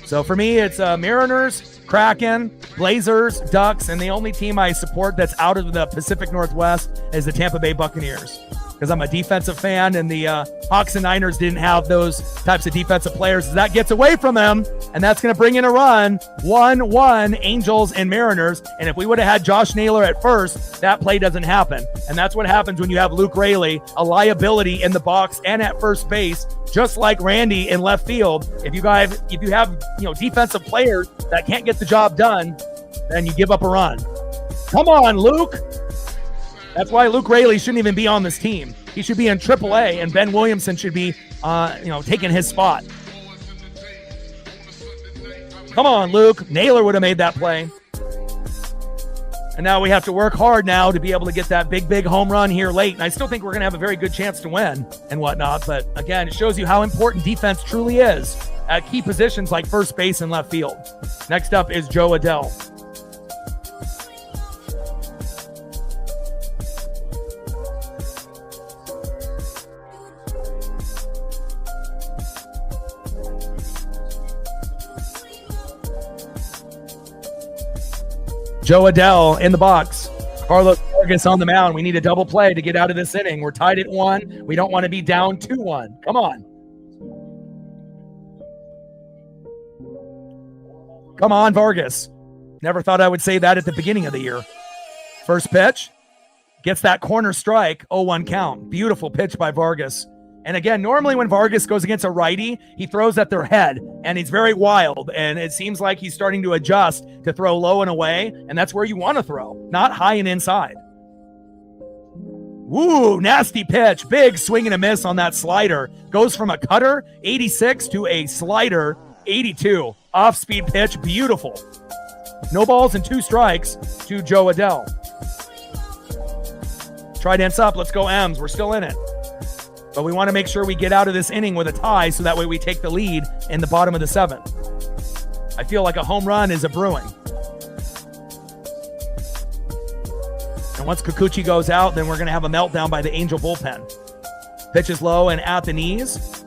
So for me, it's Mariners, Kraken, Blazers, Ducks, and the only team I support that's out of the Pacific Northwest is the Tampa Bay Buccaneers. Because I'm a defensive fan, and the Hawks and Niners didn't have those types of defensive players. That gets away from them, and that's going to bring in a run. 1-1, Angels and Mariners. And if we would have had Josh Naylor at first, that play doesn't happen. And that's what happens when you have Luke Raley, a liability in the box and at first base, just like Randy in left field. If you have defensive players that can't get the job done, then you give up a run. Come on, Luke. That's why Luke Raley shouldn't even be on this team. He should be in AAA, and Ben Williamson should be, taking his spot. Come on, Luke. Naylor would have made that play. And now we have to work hard now to be able to get that big home run here late. And I still think we're going to have a very good chance to win and whatnot. But again, it shows you how important defense truly is at key positions like first base and left field. Next up is Joe Adell. Joe Adell in the box. Carlos Vargas on the mound. We need a double play to get out of this inning. We're tied at 1. We don't want to be down 2-1. Come on. Come on, Vargas. Never thought I would say that at the beginning of the year. First pitch. Gets that corner strike, 0-1 count. Beautiful pitch by Vargas. And again, normally when Vargas goes against a righty, he throws at their head, and he's very wild. And it seems like he's starting to adjust to throw low and away, and that's where you want to throw, not high and inside. Woo, nasty pitch. Big swing and a miss on that slider. Goes from a cutter, 86, to a slider, 82. Off-speed pitch, beautiful. No balls and 2 strikes to Joe Adell. Trident's up. Let's go M's. We're still in it. But we want to make sure we get out of this inning with a tie so that way we take the lead in the bottom of the 7th. I feel like a home run is a brewing. And once Kikuchi goes out, then we're going to have a meltdown by the Angel bullpen. Pitch is low and at the knees.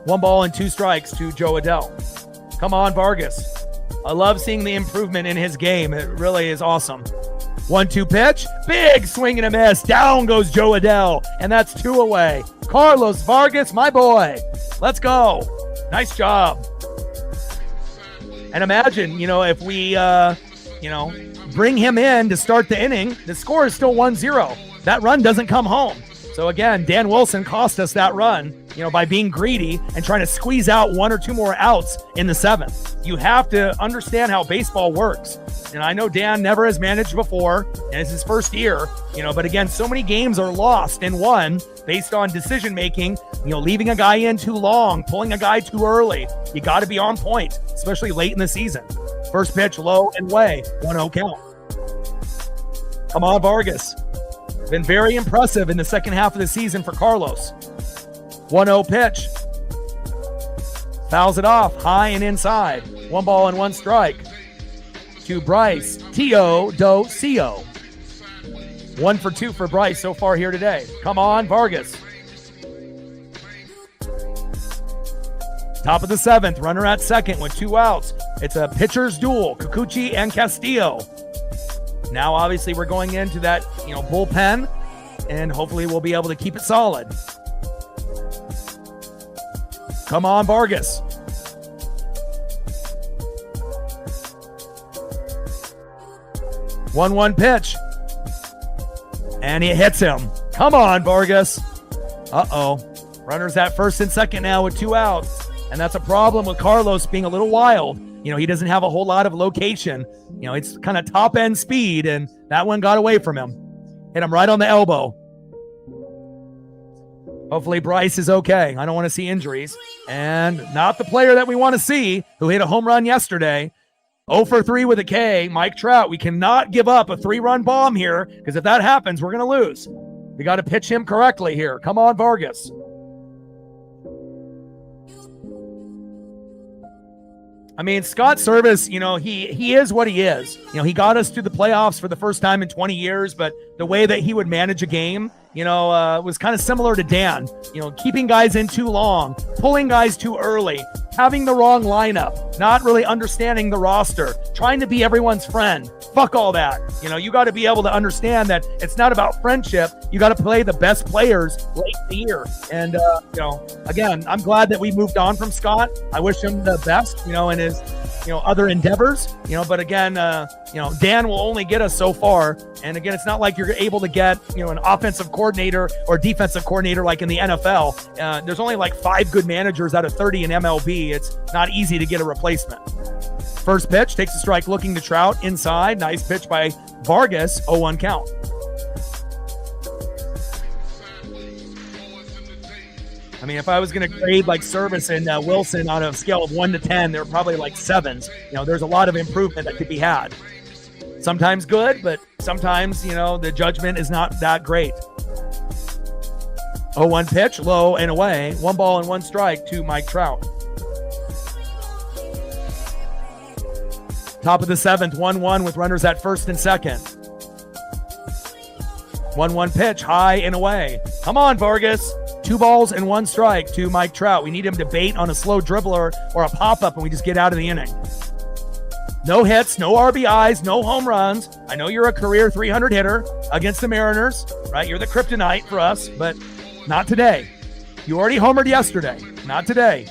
1 ball and 2 strikes to Joe Adell. Come on, Vargas. I love seeing the improvement in his game. It really is awesome. 1-2 pitch. Big swing and a miss. Down goes Joe Adell. And that's 2 away. Carlos Vargas, my boy. Let's go. Nice job. And imagine, if we, bring him in to start the inning, the score is still 1-0. That run doesn't come home. So again, Dan Wilson cost us that run, by being greedy and trying to squeeze out 1 or 2 more outs in the 7th. You have to understand how baseball works. And I know Dan never has managed before, and it's his first year, but again, so many games are lost and won based on decision making, leaving a guy in too long, pulling a guy too early. You got to be on point, especially late in the season. First pitch, low and way, 1-0 count. Come on, Vargas. Been very impressive in the second half of the season for Carlos. 1-0 pitch. Fouls it off, high and inside. 1 ball and 1 strike. To Bryce Teodosio. 1 for 2 for Bryce so far here today. Come on, Vargas. Top of the 7th, runner at second with 2 outs. It's a pitcher's duel, Kikuchi and Castillo. Now, obviously, we're going into that, bullpen, and hopefully we'll be able to keep it solid. Come on, Vargas. One pitch. And he hits him. Come on, Vargas. Uh-oh. Runners at first and second now with 2 outs. And that's a problem with Carlos being a little wild. He doesn't have a whole lot of location. It's kind of top-end speed, and that one got away from him. Hit him right on the elbow. Hopefully Bryce is okay. I don't want to see injuries. And not the player that we want to see, who hit a home run yesterday. 0 for 3 with a K, Mike Trout. We cannot give up a 3-run bomb here, because if that happens, we're going to lose. We got to pitch him correctly here. Come on, Vargas. I mean, Scott Service, he is what he is. He got us to the playoffs for the first time in 20 years, but the way that he would manage a game, was kind of similar to Dan. Keeping guys in too long, pulling guys too early, having the wrong lineup, not really understanding the roster, trying to be everyone's friend. Fuck all that. You got to be able to understand that it's not about friendship. You got to play the best players late in the year. And, again, I'm glad that we moved on from Scott. I wish him the best, in his, other endeavors, but again, Dan will only get us so far. And again, it's not like you're able to get, an offensive coordinator or defensive coordinator like in the NFL. There's only like 5 good managers out of 30 in MLB. It's not easy to get a replacement. First pitch, takes a strike looking to Trout inside. Nice pitch by Vargas, 0-1 count. I mean, if I was going to grade like Service and Wilson on a scale of 1 to 10, they're probably like 7s. There's a lot of improvement that could be had. Sometimes good, but sometimes, the judgment is not that great. 0-1 pitch, low and away. 1 ball and 1 strike to Mike Trout. Top of the 7th, 1-1 with runners at first and second. 1-1 pitch, high and away. Come on, Vargas. 2 balls and 1 strike to Mike Trout. We need him to bait on a slow dribbler or a pop-up, and we just get out of the inning. No hits, no RBIs, no home runs. I know you're a career 300 hitter against the Mariners, right? You're the kryptonite for us, but not today. You already homered yesterday. Not today.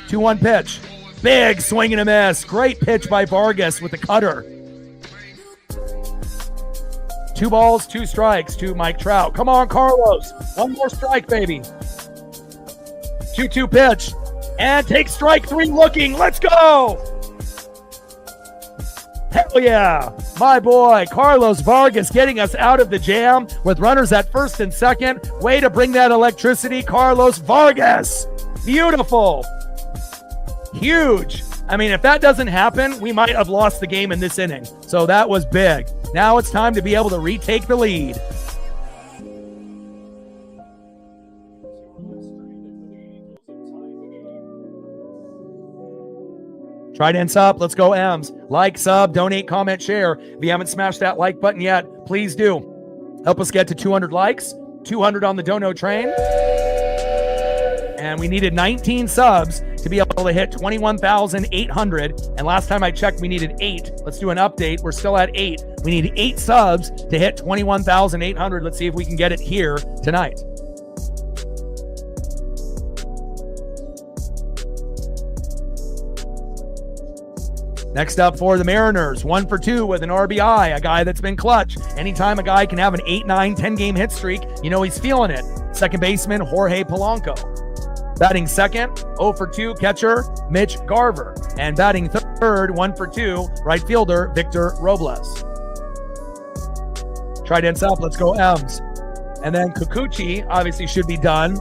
2-1 pitch. Big swing and a miss. Great pitch by Vargas with the cutter. 2 balls, 2 strikes to Mike Trout. Come on, Carlos. 1 more strike, baby. 2-2 pitch. And take strike 3 looking. Let's go. Hell yeah. My boy, Carlos Vargas getting us out of the jam with runners at first and second. Way to bring that electricity, Carlos Vargas. Beautiful. Huge. I mean, if that doesn't happen, we might have lost the game in this inning. So that was big. Now it's time to be able to retake the lead. Trident's up. Let's go, M's. Like, sub, donate, comment, share. If you haven't smashed that like button yet, please do. Help us get to 200 likes, 200 on the dono train. And we needed 19 subs to be able to hit 21,800. And last time I checked, we needed 8. Let's do an update. We're still at 8. We need 8 subs to hit 21,800. Let's see if we can get it here tonight. Next up for the Mariners, 1 for 2 with an RBI, a guy that's been clutch. Anytime a guy can have an 8, 9, 10 game hit streak, you know he's feeling it. Second baseman, Jorge Polanco. Batting second, 0 for 2 catcher, Mitch Garver. And batting third, 1 for 2, right fielder, Victor Robles. Trident's up, let's go M's. And then Kikuchi obviously should be done.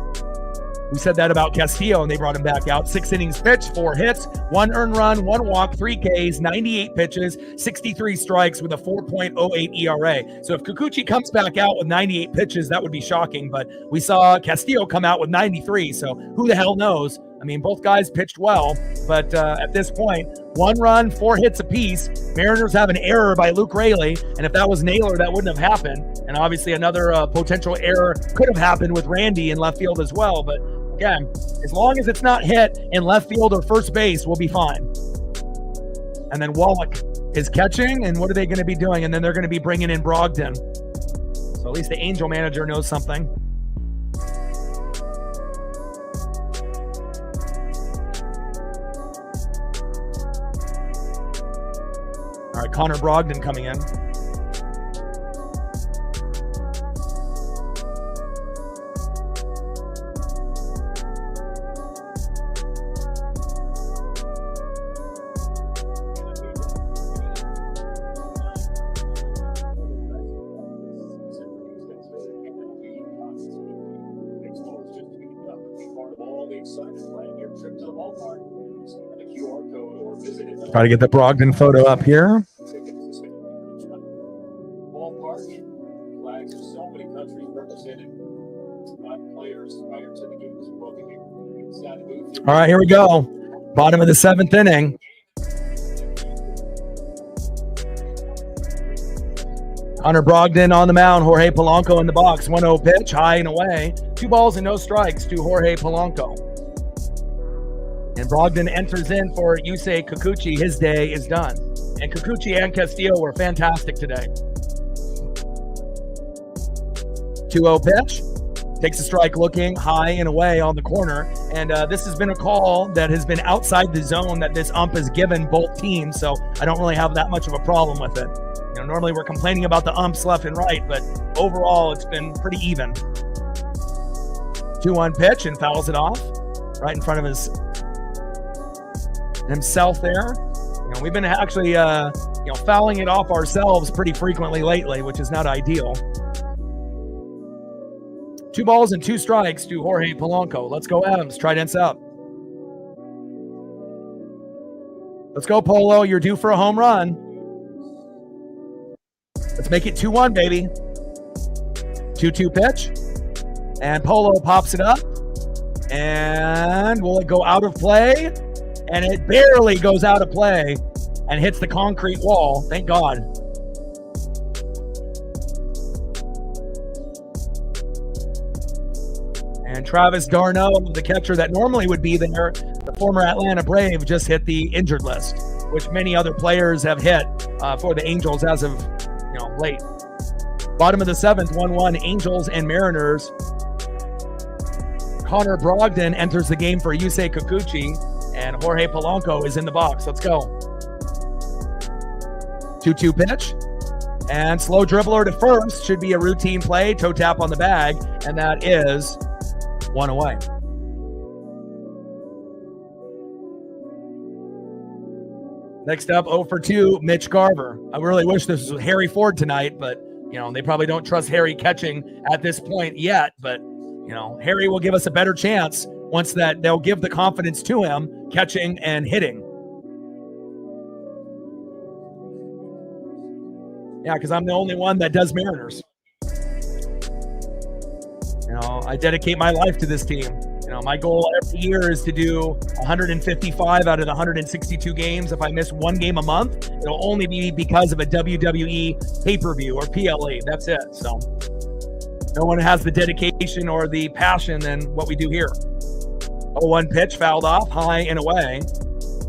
We said that about Castillo, and they brought him back out. 6 innings pitched, 4 hits, 1 earned run, 1 walk, 3 Ks, 98 pitches, 63 strikes with a 4.08 ERA. So if Kikuchi comes back out with 98 pitches, that would be shocking. But we saw Castillo come out with 93, so who the hell knows? I mean, both guys pitched well, but at this point, 1 run, 4 hits apiece. Mariners have an error by Luke Raley, and if that was Naylor, that wouldn't have happened. And obviously another potential error could have happened with Randy in left field as well. But again, as long as it's not hit in left field or first base, we'll be fine. And then Wallach is catching, and what are they going to be doing? And then they're going to be bringing in Brogdon. So at least the Angel manager knows something. All right, Connor Brogdon coming in. Try to get the Brogdon photo up here. All right, here we go. Bottom of the 7th inning. Connor Brogdon on the mound. Jorge Polanco in the box. 1-0 pitch, high and away. 2 balls and no strikes to Jorge Polanco. And Brogdon enters in for Yusei Kikuchi. His day is done. And Kikuchi and Castillo were fantastic today. 2-0 pitch. Takes a strike looking high and away on the corner. And this has been a call that has been outside the zone that this ump has given both teams. So I don't really have that much of a problem with it. You know, normally we're complaining about the umps left and right, but overall it's been pretty even. 2-1 pitch and fouls it off right in front of himself there. You know, we've been actually fouling it off ourselves pretty frequently lately, which is not ideal. 2 balls and 2 strikes to Jorge Polanco. Let's go Adams. Trident's up. Let's go Polo. You're due for a home run. Let's make it 2-1, baby. 2-2 pitch. And Polo pops it up. And will it go out of play? And it barely goes out of play and hits the concrete wall. Thank God. And Travis d'Arnaud, the catcher that normally would be there, the former Atlanta Brave, just hit the injured list, which many other players have hit for the Angels as of late. Bottom of the 7th, 1-1, Angels and Mariners. Connor Brogdon enters the game for Yusei Kikuchi, and Jorge Polanco is in the box. Let's go. 2-2 pitch. And slow dribbler to first should be a routine play, toe tap on the bag, and that is 1 away. Next up, 0 for 2, Mitch Garver. I really wish this was Harry Ford tonight, but, they probably don't trust Harry catching at this point yet. But, Harry will give us a better chance once that they'll give the confidence to him catching and hitting. Yeah, because I'm the only one that does Mariners. I dedicate my life to this team. My goal every year is to do 155 out of the 162 games. If I miss one game a month, it'll only be because of a WWE pay-per-view or PLE. That's it. So no one has the dedication or the passion than what we do here. 0-1 pitch, fouled off, high and away.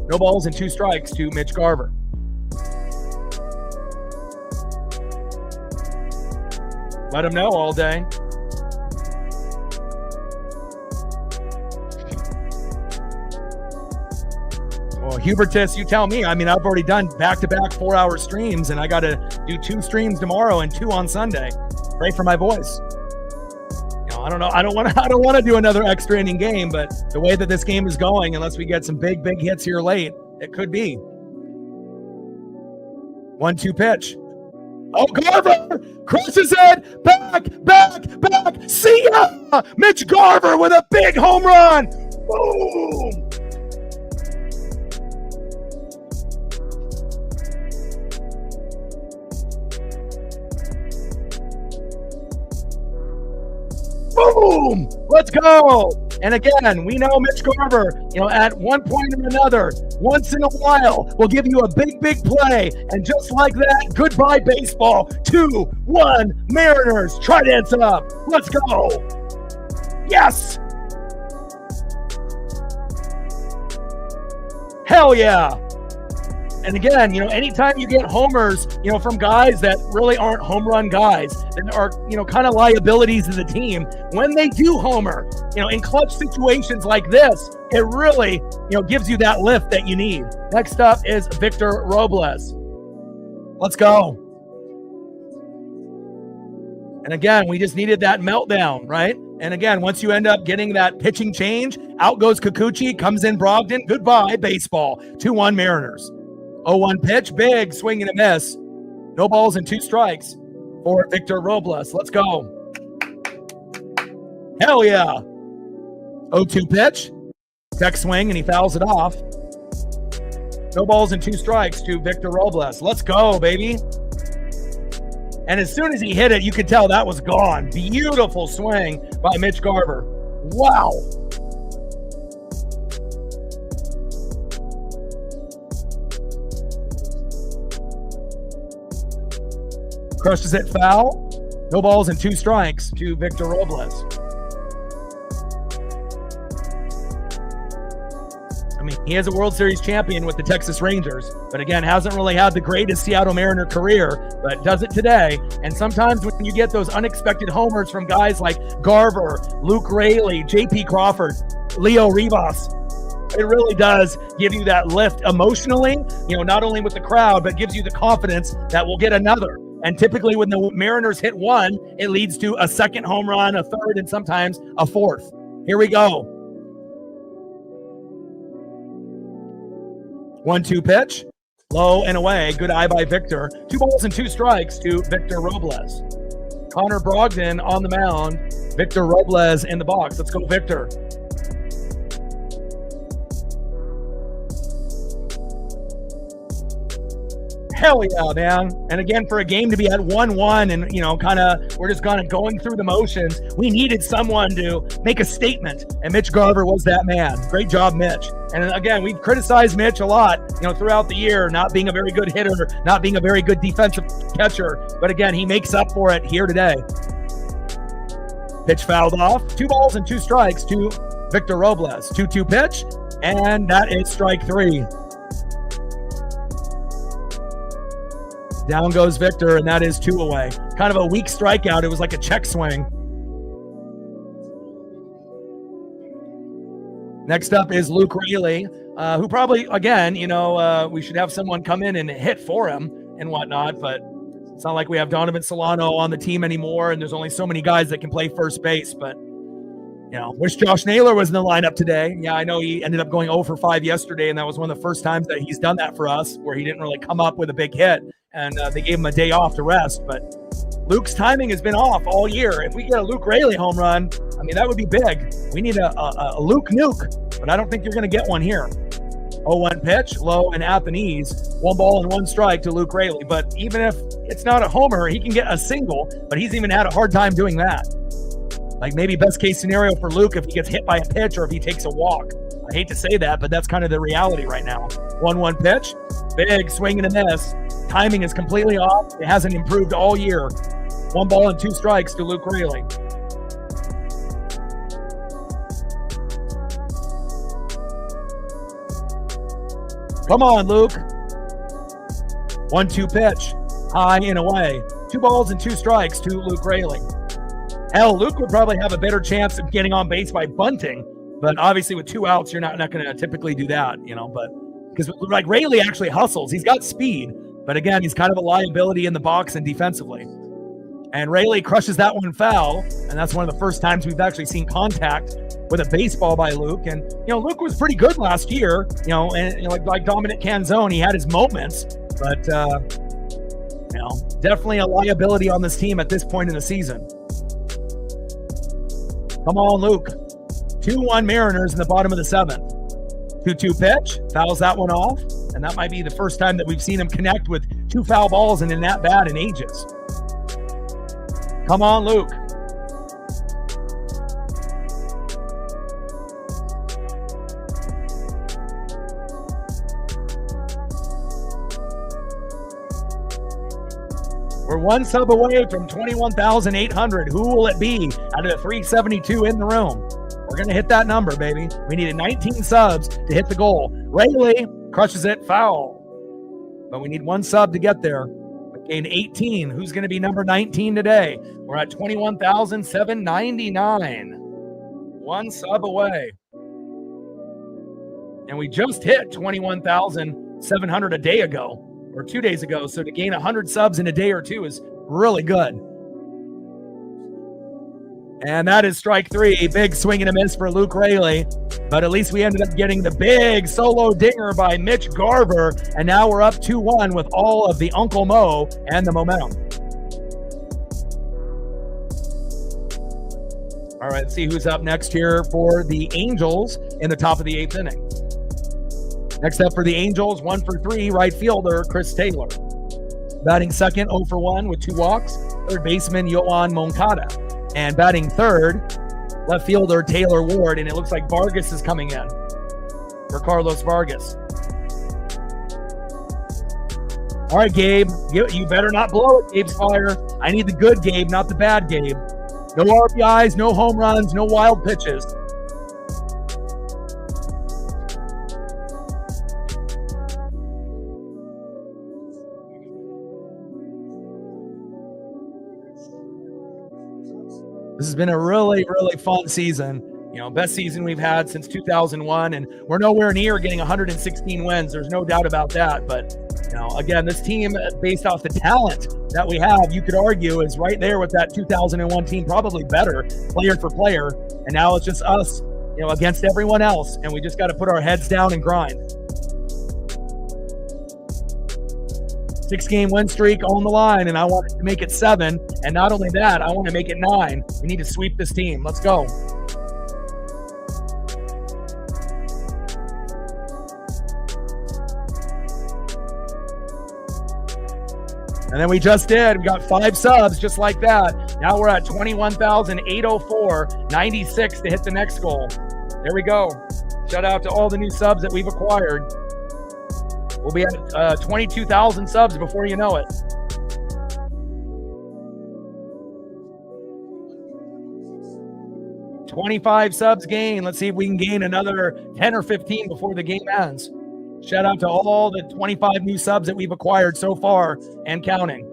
No balls and 2 strikes to Mitch Garver. Let him know all day. Well, Hubertus, you tell me. I've already done back-to-back 4-hour streams, and I got to do 2 streams tomorrow and 2 on Sunday. Pray for my voice. I don't know. I don't want to do another extra inning game, but the way that this game is going, unless we get some big hits here late, it could be. 1-2 pitch. Oh, Garver crosses it. Back. See ya! Mitch Garver with a big home run. Boom! Boom! Let's go! And again, we know Mitch Garver, at one point or another, once in a while, will give you a big play. And just like that, goodbye baseball. 2-1 Mariners. Trident's up. Let's go. Yes! Hell yeah! And again, anytime you get homers, from guys that really aren't home run guys, that are, kind of liabilities to the team, when they do homer, in clutch situations like this, it really, gives you that lift that you need. Next up is Victor Robles. Let's go. And again, we just needed that meltdown, right? And again, once you end up getting that pitching change, out goes Kikuchi, comes in Brogdon. Goodbye, baseball. 2-1 Mariners. 0-1 pitch, big swing and a miss. No balls and 2 strikes for Victor Robles. Let's go. Hell yeah. 0-2 pitch, check swing, and he fouls it off. No balls and 2 strikes to Victor Robles. Let's go, baby. And as soon as he hit it, you could tell that was gone. Beautiful swing by Mitch Garver. Wow. Crushes it foul. No balls and 2 strikes to Victor Robles. He is a World Series champion with the Texas Rangers, but again, hasn't really had the greatest Seattle Mariner career, but does it today. And sometimes when you get those unexpected homers from guys like Garver, Luke Raley, J.P. Crawford, Leo Rivas, it really does give you that lift emotionally, not only with the crowd, but gives you the confidence that we'll get another. And typically when the Mariners hit one, it leads to a second home run, a third, and sometimes a fourth. Here we go. 1-2 pitch, low and away. Good eye by Victor. 2 balls and 2 strikes to Victor Robles. Connor Brogdon on the mound. Victor Robles in the box. Let's go, Victor. Hell yeah, man. And again, for a game to be at 1-1 and, we're just kind of going through the motions, we needed someone to make a statement, and Mitch Garver was that man. Great job, Mitch. And again, we've criticized Mitch a lot, throughout the year, not being a very good hitter, not being a very good defensive catcher. But again, he makes up for it here today. Pitch fouled off. 2 balls and 2 strikes to Victor Robles. 2-2 pitch, and that is strike 3. Down goes Victor, and that is 2 away. Kind of a weak strikeout. It was like a check swing. Next up is Luke Raley, who probably, again, we should have someone come in and hit for him and whatnot, but It's not like we have Donovan Solano on the team anymore, and there's only so many guys that can play first base. But, wish Josh Naylor was in the lineup today. Yeah, I know he ended up going 0 for 5 yesterday, and that was one of the first times that he's done that for us, where he didn't really come up with a big hit, and they gave him a day off to rest. But Luke's timing has been off all year. If we get a Luke Raley home run, I mean, that would be big. We need a Luke nuke, but I don't think you're going to get one here. 0-1 pitch, low and at the knees. 1 ball and 1 strike to Luke Raley. But even if it's not a homer, he can get a single, but he's even had a hard time doing that. Like maybe best case scenario for Luke if he gets hit by a pitch or if he takes a walk. I hate to say that, but that's kind of the reality right now. 1-1 pitch, big swing and a miss. Timing is completely off. It hasn't improved all year. 1 ball and 2 strikes to Luke Raley. Come on, Luke. 1-2 pitch, high and away. 2 balls and 2 strikes to Luke Raley. Hell, Luke would probably have a better chance of getting on base by bunting, but obviously with 2 outs, you're not going to typically do that, but because like Raley actually hustles. He's got speed, but again, he's kind of a liability in the box and defensively. And Raley crushes that one foul, and that's one of the first times we've actually seen contact with a baseball by Luke. And, Luke was pretty good last year, and like Dominic Canzone, he had his moments, but, definitely a liability on this team at this point in the season. Come on, Luke. 2-1 Mariners in the bottom of the 7th. 2-2 pitch, fouls that one off, and that might be the first time that we've seen him connect with 2 foul balls and in that bad in ages. Come on, Luke. We're 1 sub away from 21,800. Who will it be out of the 372 in the room? We're going to hit that number, baby. We needed 19 subs to hit the goal. Raley crushes it, foul. But we need 1 sub to get there. We gained 18. Who's going to be number 19 today? We're at 21,799. 1 sub away. And we just hit 21,700 a day ago. Or 2 days ago, so to gain 100 subs in a day or 2 is really good. And that is strike 3. Big swing and a miss for Luke Raley, but at least we ended up getting the big solo dinger by Mitch Garver, and now we're up 2-1 with all of the Uncle Mo and the momentum. All right, let's see who's up next here for the Angels in the top of the 8th inning. Next up for the Angels, 1 for 3, right fielder Chris Taylor. Batting second, 0 for 1 with 2 walks, third baseman Yoan Moncada. And batting third, left fielder Taylor Ward, and it looks like Vargas is coming in for Carlos Vargas. All right, Gabe, you better not blow it, Gabe's fire. I need the good Gabe, not the bad Gabe. No RBIs, no home runs, no wild pitches. This has been a really, really fun season. Best season we've had since 2001, and we're nowhere near getting 116 wins. There's no doubt about that. But, again, this team, based off the talent that we have, you could argue is right there with that 2001 team, probably better player for player. And now it's just us, against everyone else, and we just got to put our heads down and grind. 6-game win streak on the line, and I want to make it 7. And not only that, I want to make it 9. We need to sweep this team. Let's go. And then we just did. We got 5 subs just like that. Now we're at 21,804, 96 to hit the next goal. There we go. Shout out to all the new subs that we've acquired. We'll be at 22,000 subs before you know it. $25 subs gained. Let's see if we can gain another 10 or 15 before the game ends. Shout out to all the 25 new subs that we've acquired so far and counting.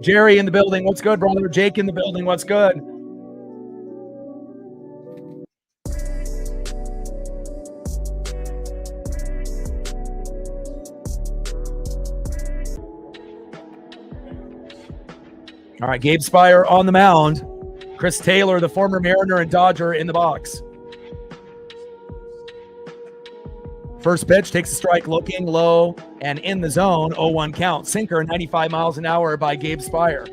Jerry in the building. What's good, brother? Jake in the building. What's good? All right, Gabe Spire on the mound. Chris Taylor, the former Mariner and Dodger, in the box. First pitch takes a strike, looking low and in the zone. 0-1 count. Sinker, 95 miles an hour by Gabe Spire.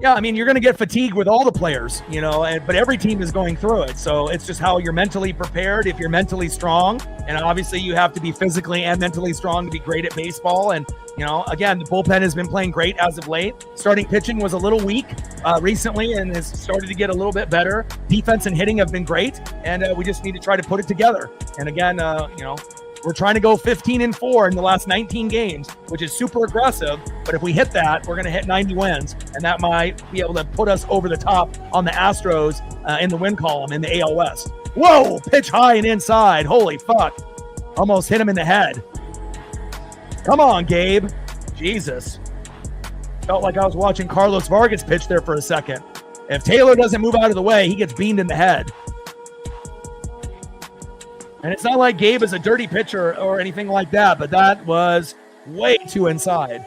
Yeah, I mean, you're going to get fatigued with all the players, but every team is going through it. So it's just how you're mentally prepared. If you're mentally strong, and obviously you have to be physically and mentally strong to be great at baseball. And, again, the bullpen has been playing great as of late. Starting pitching was a little weak recently and has started to get a little bit better. Defense and hitting have been great, and we just need to try to put it together. And again, we're trying to go 15-4 in the last 19 games, which is super aggressive. But if we hit that, we're going to hit 90 wins, and that might be able to put us over the top on the Astros in the win column in the AL West. Whoa, pitch high and inside. Holy fuck. Almost hit him in the head. Come on, Gabe. Jesus. Felt like I was watching Carlos Vargas pitch there for a second. If Taylor doesn't move out of the way, he gets beamed in the head. And it's not like Gabe is a dirty pitcher or anything like that, but that was way too inside.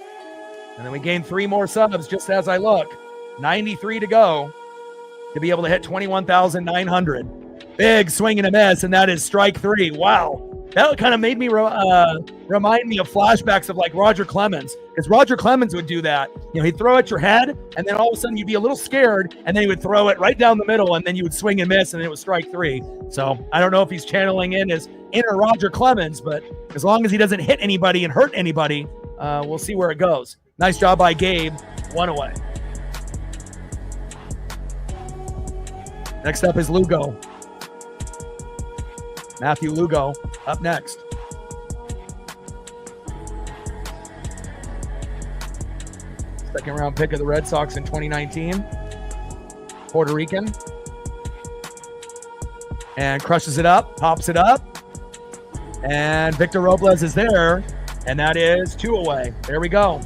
And then we gained 3 more subs just as I look. 93 to go to be able to hit 21,900. Big swing and a miss, and that is strike 3. Wow. That kind of made me remind me of flashbacks of like Roger Clemens, because Roger Clemens would do that. He'd throw at your head, and then all of a sudden you'd be a little scared, and then he would throw it right down the middle, and then you would swing and miss, and it was strike 3. So I don't know if he's channeling in his inner Roger Clemens, but as long as he doesn't hit anybody and hurt anybody, we'll see where it goes. Nice job by Gabe. 1 away. Next up is Lugo. Matthew Lugo up next. Second round pick of the Red Sox in 2019. Puerto Rican. And crushes it up, pops it up. And Victor Robles is there. And that is 2 away. There we go.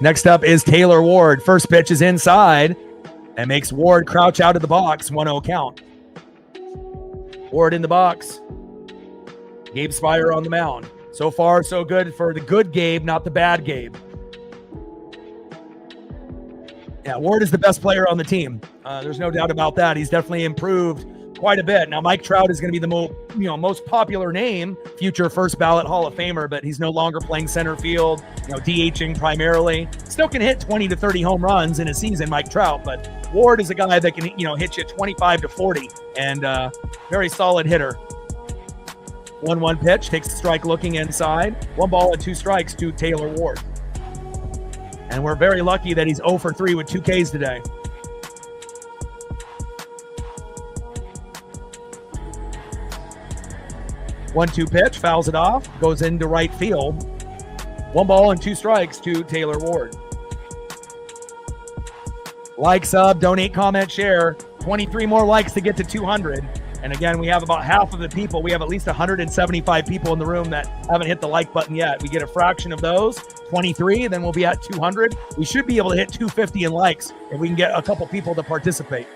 Next up is Taylor Ward. First pitch is inside and makes Ward crouch out of the box. 1-0 count. Ward in the box. Gabe Spire on the mound. So far, so good for the good Gabe, not the bad Gabe. Yeah, Ward is the best player on the team. There's no doubt about that. He's definitely improved quite a bit. Now, Mike Trout is going to be the most popular name, future first ballot Hall of Famer, but he's no longer playing center field, DHing primarily. Still can hit 20 to 30 home runs in a season, Mike Trout, but Ward is a guy that can, hit you 25 to 40 and very solid hitter. 1-1 pitch, takes a strike looking inside. 1 ball and 2 strikes to Taylor Ward. And we're very lucky that he's 0 for 3 with 2 Ks today. 1-2 pitch, fouls it off, goes into right field. 1 ball and 2 strikes to Taylor Ward. Like, sub, donate, comment, share. 23 more likes to get to 200. And again, we have about half of the people. We have at least 175 people in the room that haven't hit the like button yet. We get a fraction of those, 23, then we'll be at 200. We should be able to hit 250 in likes if we can get a couple people to participate.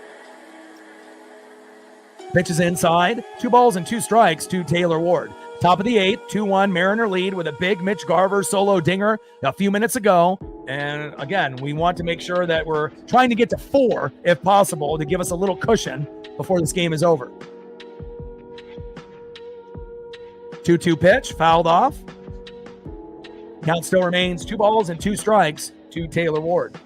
Pitches inside, 2 balls and 2 strikes to Taylor Ward. Top of the 8th, 2-1 Mariner lead with a big Mitch Garver solo dinger a few minutes ago. And again, we want to make sure that we're trying to get to 4 if possible to give us a little cushion before this game is over. 2-2 pitch, fouled off. Count still remains 2 balls and 2 strikes to Taylor Ward.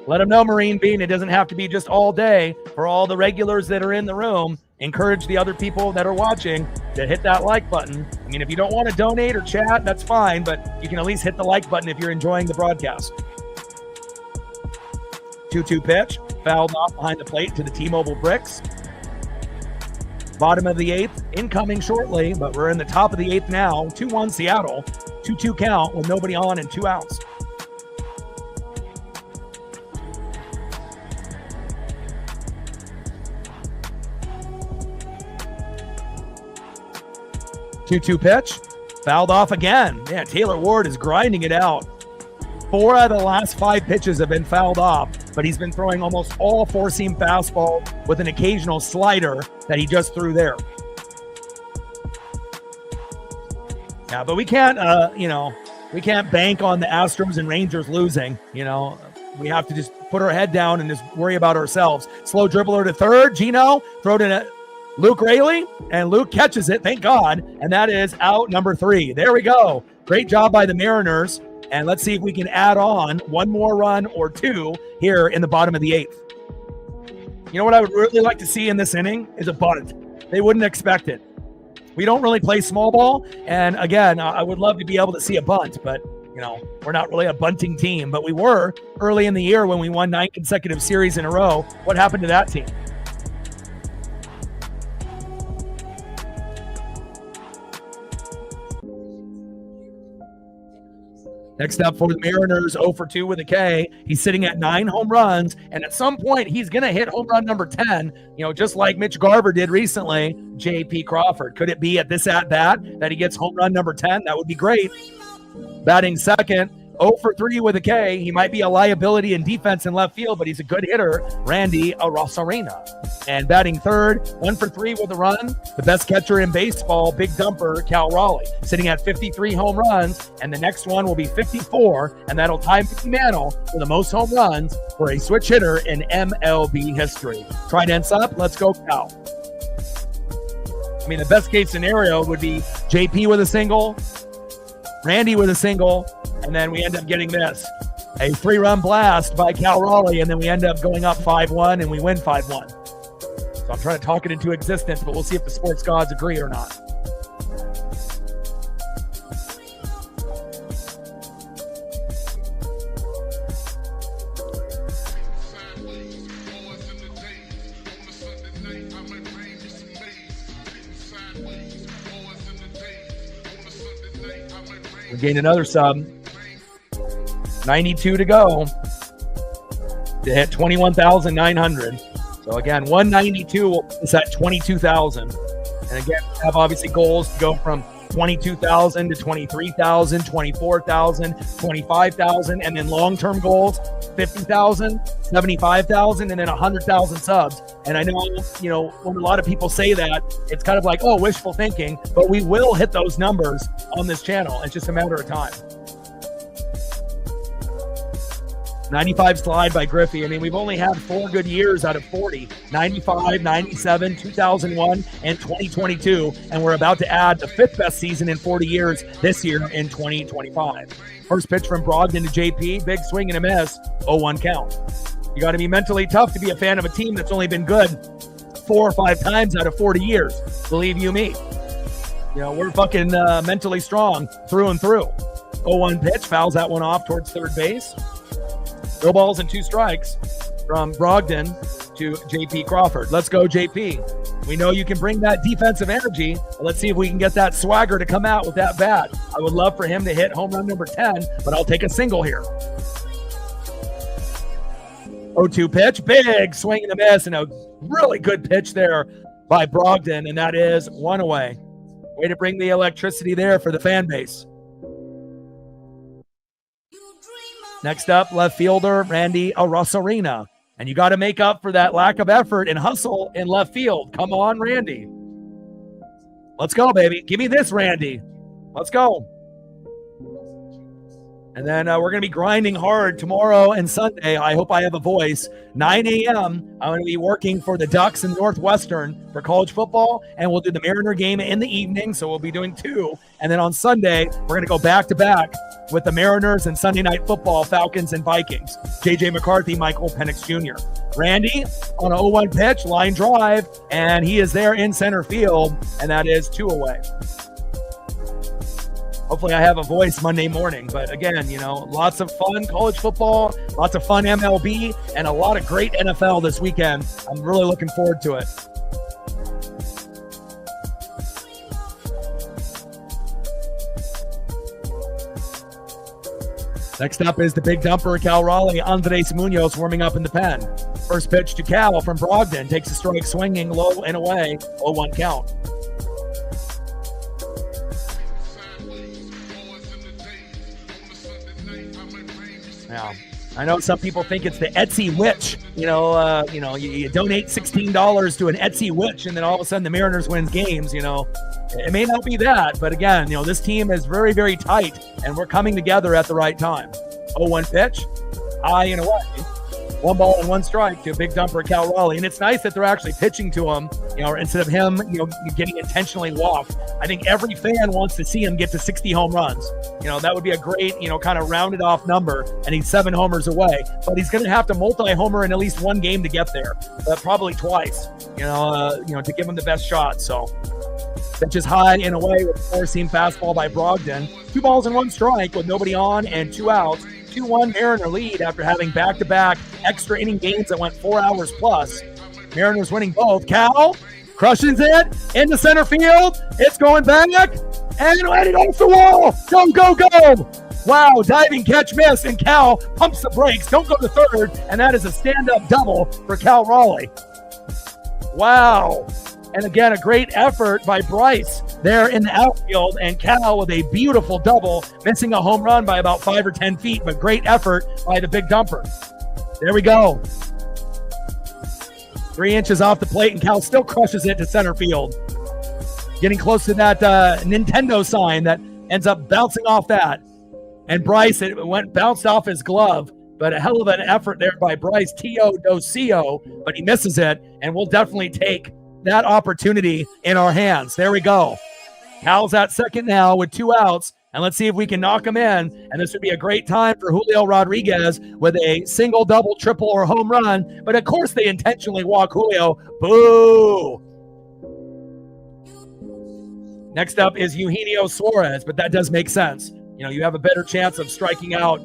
Let them know, Marine Bean, it doesn't have to be just all day. For all the regulars that are in the room, encourage the other people that are watching to hit that like button. I mean, if you don't want to donate or chat, that's fine, but you can at least hit the like button if you're enjoying the broadcast. 2-2 pitch, fouled off behind the plate to the T-Mobile bricks. Bottom of the 8th, incoming shortly, but we're in the top of the 8th now. 2-1 Seattle, 2-2 count with nobody on and 2 outs. Two-two pitch, fouled off again. Yeah, Taylor Ward is grinding it out. 4 out of the last 5 pitches have been fouled off, but he's been throwing almost all four-seam fastball with an occasional slider that he just threw there. Yeah, but we can't, we can't bank on the Astros and Rangers losing. We have to just put our head down and just worry about ourselves. Slow dribbler to third. Gino throw it in Luke Raley, and Luke catches it, thank God, and that is out number 3. There we go. Great job by the Mariners, and let's see if we can add on one more run or 2 here in the bottom of the 8th. You know what I would really like to see in this inning is a bunt. They wouldn't expect it. We don't really play small ball, and again, I would love to be able to see a bunt, but we're not really a bunting team, but we were early in the year when we won 9 consecutive series in a row. What happened to that team? Next up for the Mariners, 0 for 2 with a K. He's sitting at 9 home runs, and at some point, he's going to hit home run number 10, just like Mitch Garver did recently, J.P. Crawford. Could it be at this at-bat that he gets home run number 10? That would be great. Batting second, 0 for 3 with a K. He might be a liability in defense in left field, but he's a good hitter, Randy Arozarena. And batting third, 1 for 3 with a run, the best catcher in baseball, big dumper, Cal Raleigh, sitting at 53 home runs, and the next one will be 54, and that'll tie Mickey Mantle for the most home runs for a switch hitter in MLB history. Tridents up, let's go Cal. The best case scenario would be JP with a single, Randy with a single, and then we end up getting this, a 3-run blast by Cal Raleigh, and then we end up going up 5-1, and we win 5-1. So I'm trying to talk it into existence, but we'll see if the sports gods agree or not. We gained another sub. 92 to go to hit 21,900. So again, 192 will put us at 22,000. And again, we have obviously goals to go from 22,000 to 23,000, 24,000, 25,000, and then long-term goals, 50,000, 75,000, and then 100,000 subs. And I know, when a lot of people say that, it's kind of like, oh, wishful thinking, but we will hit those numbers on this channel. It's just a matter of time. 95 slide by Griffey. We've only had 4 good years out of 40, 95, 97, 2001, and 2022. And we're about to add the 5th best season in 40 years this year in 2025. First pitch from Brogdon to JP, big swing and a miss, 0-1 count. You got to be mentally tough to be a fan of a team that's only been good 4 or 5 times out of 40 years. Believe you me. We're fucking mentally strong through and through. 0-1 pitch, fouls that one off towards third base. No balls and 2 strikes from Brogdon to JP Crawford. Let's go, JP. We know you can bring that defensive energy. Let's see if we can get that swagger to come out with that bat. I would love for him to hit home run number 10, but I'll take a single here. 0-2 pitch, big swing and a miss, and a really good pitch there by Brogdon, and that is 1 away. Way to bring the electricity there for the fan base. Next up, left fielder Randy Arozarena. And you got to make up for that lack of effort and hustle in left field. Come on, Randy. Let's go, baby. Give me this, Randy. Let's go. And then we're going to be grinding hard tomorrow and Sunday. I hope I have a voice. 9 a.m. I'm going to be working for the Ducks in Northwestern for college football, and we'll do the Mariner game in the evening, so we'll be doing 2. And then on Sunday, we're going to go back-to-back with the Mariners and Sunday Night Football, Falcons and Vikings. J.J. McCarthy, Michael Penix Jr. Randy on an 0-1 pitch, line drive, and he is there in center field, and that is 2 away. Hopefully I have a voice Monday morning. But again, lots of fun college football, lots of fun MLB, and a lot of great NFL this weekend. I'm really looking forward to it. Next up is the big dumper, Cal Raleigh. Andres Munoz warming up in the pen. First pitch to Cal from Brogdon. Takes a strike swinging low and away. 0-1 count. Now, I know some people think it's the Etsy witch. You donate $16 to an Etsy witch, and then all of a sudden the Mariners wins games. It may not be that, but again, this team is very, very tight, and we're coming together at the right time. 0-1 pitch, high and away. 1 ball and 1 strike to a big dumper, Cal Raleigh. And it's nice that they're actually pitching to him, instead of him, getting intentionally walked. I think every fan wants to see him get to 60 home runs. That would be a great, kind of rounded off number, and he's 7 homers away. But he's going to have to multi-homer in at least 1 game to get there, probably twice, to give him the best shot. So pitch is high and away with a 4-seam fastball by Brogdon. 2 balls and 1 strike with nobody on and 2 outs. 2-1 Mariner lead after having back-to-back extra inning games that went 4 hours plus. Mariners winning both. Cal crushes it into center field. It's going back and it off the wall. Go, go, go. Wow, diving catch miss, and Cal pumps the brakes. Don't go to third, and that is a stand-up double for Cal Raleigh. Wow. And again, a great effort by Bryce there in the outfield, and Cal with a beautiful double, missing a home run by about 5 or 10 feet, but great effort by the big dumper. There we go. 3 inches off the plate, and Cal still crushes it to center field. Getting close to that Nintendo sign that ends up bouncing off that. And Bryce, it bounced off his glove, but a hell of an effort there by Bryce. T.O. but he misses it, and we'll definitely take that opportunity in our hands. There we go. Cal's at second now with 2 outs, and let's see if we can knock him in. And this would be a great time for Julio Rodriguez with a single, double, triple, or home run. But of course, they intentionally walk Julio. Boo! Next up is Eugenio Suarez, but that does make sense. You have a better chance of striking out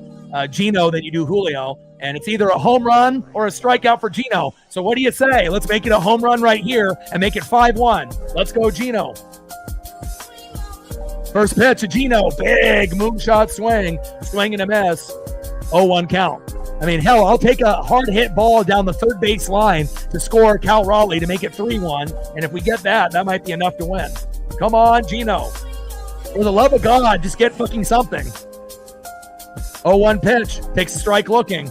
Gino than you do Julio. And it's either a home run or a strikeout for Gino. So what do you say? Let's make it a home run right here and make it 5-1. Let's go, Gino. First pitch to Gino. Big moonshot swing. Swing and a miss. 0-1 count. I mean, hell, I'll take a hard hit ball down the third base line to score Cal Raleigh to make it 3-1. And if we get that, that might be enough to win. Come on, Gino. For the love of God, just get fucking something. 0-1 pitch. Takes a strike looking.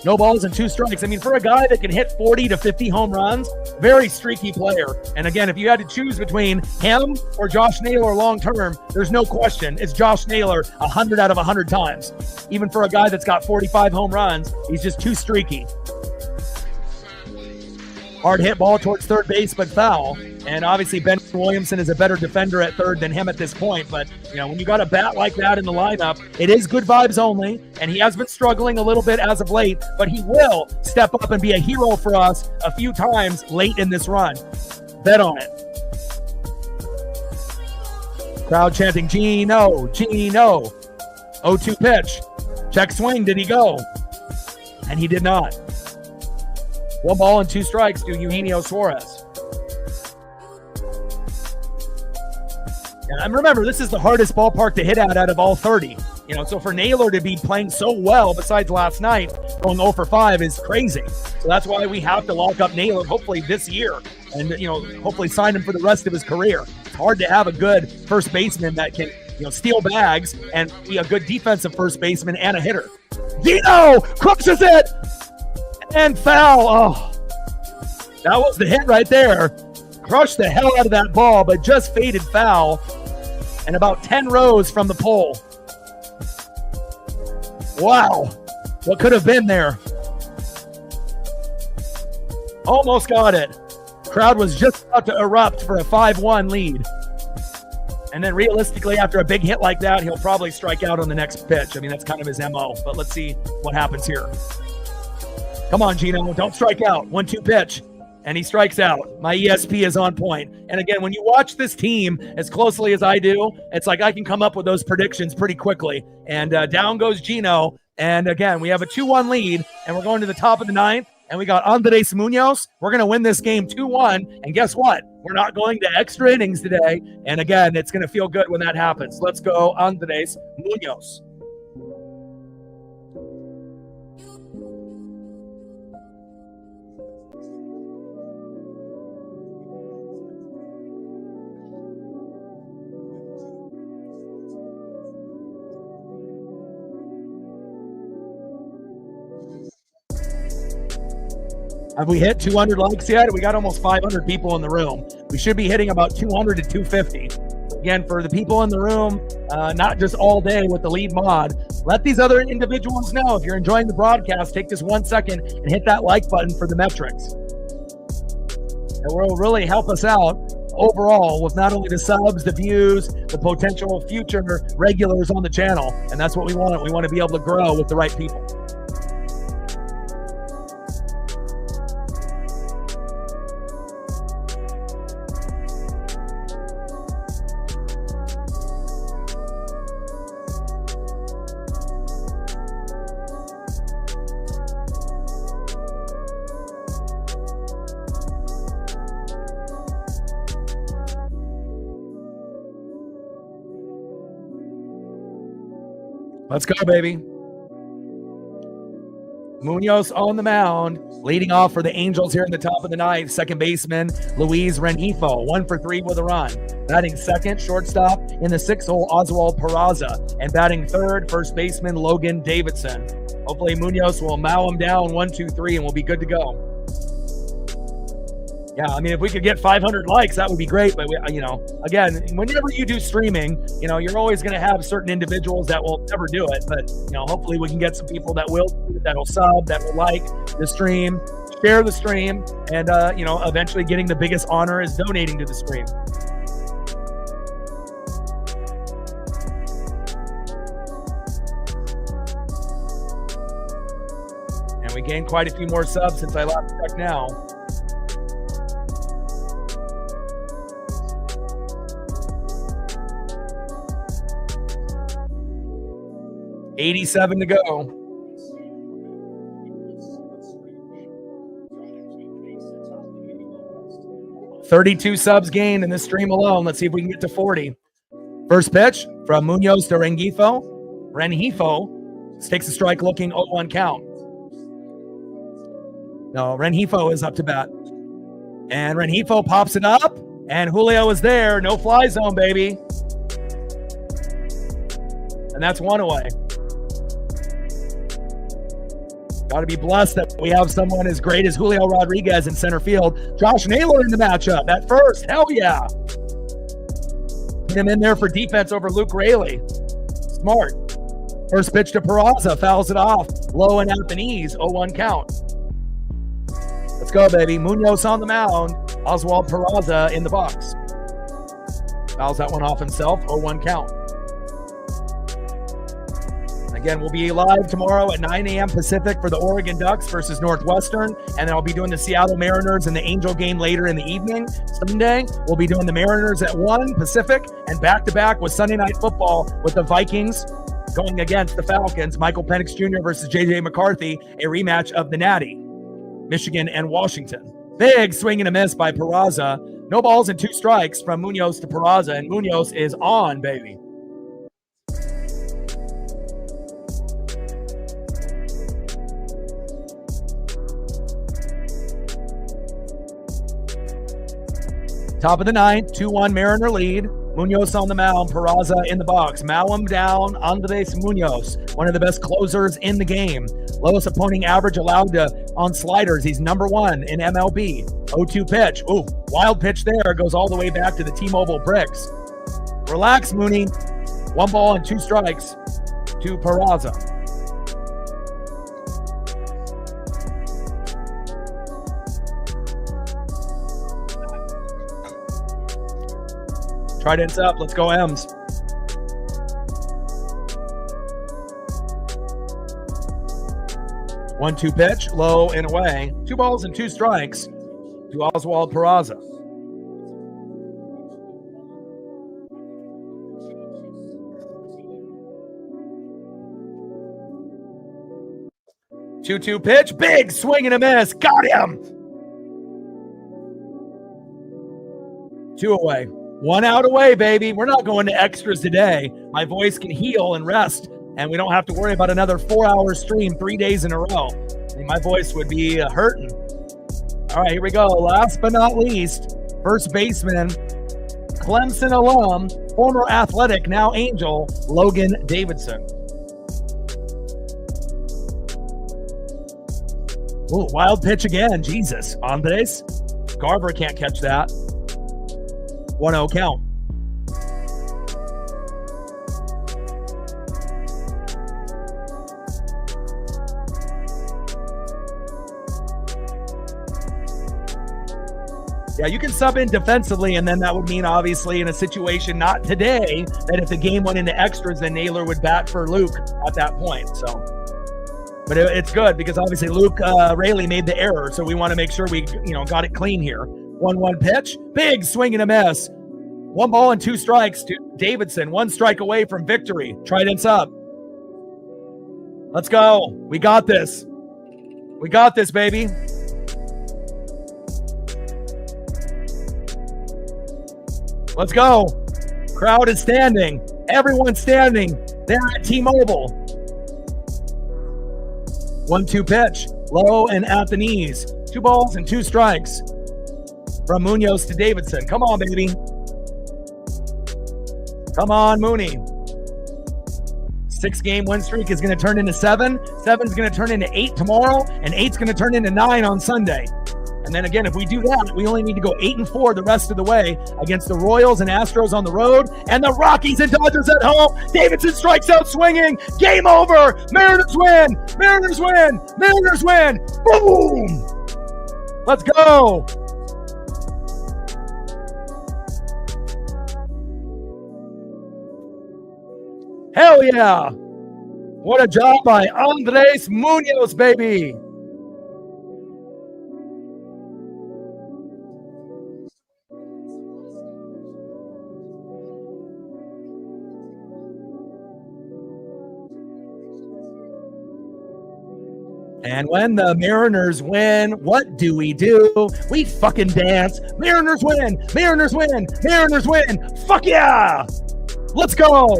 No balls and 2 strikes. I mean, for a guy that can hit 40 to 50 home runs, very streaky player. And again, if you had to choose between him or Josh Naylor long-term, there's no question. It's Josh Naylor 100 out of 100 times. Even for a guy that's got 45 home runs, he's just too streaky. Hard hit ball towards third base, but foul. And obviously, Ben Williamson is a better defender at third than him at this point. But, when you got a bat like that in the lineup, it is good vibes only. And he has been struggling a little bit as of late, but he will step up and be a hero for us a few times late in this run. Bet on it. Crowd chanting, Gino, Gino. 0-2 pitch. Check swing. Did he go? And he did not. 1 ball and 2 strikes to Eugenio Suarez. And remember, this is the hardest ballpark to hit at out of all 30. So for Naylor to be playing so well, besides last night, going 0 for 5 is crazy. So that's why we have to lock up Naylor, hopefully this year, and hopefully sign him for the rest of his career. It's hard to have a good first baseman that can steal bags and be a good defensive first baseman and a hitter. Gino crushes it and foul. Oh, that was the hit right there. Crushed the hell out of that ball, but just faded foul. And about 10 rows from the pole. Wow. What could have been there? Almost got it. Crowd was just about to erupt for a 5-1 lead. And then realistically, after a big hit like that, he'll probably strike out on the next pitch. I mean, that's kind of his MO. But let's see what happens here. Come on, Gino. Don't strike out. 1-2 pitch. And he strikes out. My ESP is on point. And again, when you watch this team as closely as I do, it's like I can come up with those predictions pretty quickly. And down goes Gino. And again, we have a 2-1 lead, and we're going to the top of the 9th. And we got Andres Munoz. We're going to win this game 2-1. And guess what? We're not going to extra innings today. And again, it's going to feel good when that happens. Let's go, Andres Munoz. Have we hit 200 likes yet? We got almost 500 people in the room. We should be hitting about 200 to 250. Again, for the people in the room, not just all day with the lead mod, let these other individuals know if you're enjoying the broadcast. Take just 1 second and hit that like button for the metrics. It will really help us out overall with not only the subs, the views, the potential future regulars on the channel. And that's what we want. We want to be able to grow with the right people. Let's go, baby. Munoz on the mound, leading off for the Angels here in the top of the ninth. Second baseman, Luis Rengifo, 1 for 3 with a run. Batting second, shortstop in the 6th hole, Oswald Peraza. And batting third, first baseman, Logan Davidson. Hopefully Munoz will mow him down 1, 2, 3, and we'll be good to go. Yeah, I mean, if we could get 500 likes, that would be great. But, again, whenever you do streaming, you're always going to have certain individuals that will never do it. But, hopefully we can get some people that'll sub, that will like the stream, share the stream, and, eventually getting the biggest honor is donating to the stream. And we gained quite a few more subs since I last checked now. $87 to go. $32 subs gained in this stream alone. Let's see if we can get to 40. First pitch from Munoz to Rengifo. Rengifo takes a strike looking 0-1 count. No, Rengifo is up to bat. And Rengifo pops it up. And Julio is there. No fly zone, baby. And that's 1 away. Got to be blessed that we have someone as great as Julio Rodriguez in center field. Josh Naylor in the matchup at first. Hell yeah. Put him in there for defense over Luke Raley. Smart. First pitch to Peraza. Fouls it off. Low and at the knees. 0-1 count. Let's go, baby. Munoz on the mound. Oswald Peraza in the box. Fouls that one off himself. 0-1 count. Again, we'll be live tomorrow at 9 a.m. Pacific for the Oregon Ducks versus Northwestern. And then I'll be doing the Seattle Mariners and the Angel game later in the evening. Sunday, we'll be doing the Mariners at 1 Pacific and back-to-back with Sunday Night Football with the Vikings going against the Falcons. Michael Penix Jr. versus J.J. McCarthy, a rematch of the Natty, Michigan and Washington. Big swing and a miss by Peraza. No balls and 2 strikes from Munoz to Peraza, and Munoz is on, baby. Top of the ninth, 2-1 Mariner lead. Munoz on the mound, Peraza in the box. Mow him down on the base, Munoz, one of the best closers in the game. Lowest opponent average allowed on sliders. He's number 1 in MLB. 0-2 pitch. Ooh, wild pitch there. Goes all the way back to the T-Mobile bricks. Relax, Mooney. 1 ball and 2 strikes to Peraza. Trident's up. Let's go, M's. One-two pitch, low and away. 2 balls and 2 strikes to Oswald Peraza. Two-two pitch, big swing and a miss. Got him. 2 away. 1 out away, baby. We're not going to extras today. My voice can heal and rest, and we don't have to worry about another 4-hour stream 3 days in a row. I mean, my voice would be hurting. All right, here we go. Last but not least, first baseman, Clemson alum, former Athletic, now Angel, Logan Davidson. Ooh, wild pitch again. Jesus. Andres. Garver can't catch that. 1-0 count. Yeah, you can sub in defensively, and then that would mean, obviously, in a situation not today, that if the game went into extras, then Naylor would bat for Luke at that point. So, but it's good because obviously Luke Rayleigh made the error, so we want to make sure we, got it clean here. 1-1 pitch, big swing and a miss. 1 ball and 2 strikes to Davidson. 1 strike away from victory. Trident's up. Let's go. We got this. We got this, baby. Let's go. Crowd is standing. Everyone's standing. They're at T-Mobile. 1-2 pitch. Low and at the knees. 2 balls and 2 strikes. From Munoz to Davidson. Come on, baby. Come on, Mooney. 6-game win streak is going to turn into 7. 7's going to turn into 8 tomorrow. And 8's going to turn into 9 on Sunday. And then again, if we do that, we only need to go 8-4 the rest of the way against the Royals and Astros on the road and the Rockies and Dodgers at home. Davidson strikes out swinging. Game over. Mariners win. Mariners win. Mariners win. Boom. Let's go. Hell yeah. What a job by Andres Munoz, baby. And when the Mariners win, what do? We fucking dance. Mariners win. Mariners win. Mariners win. Fuck yeah. Let's go.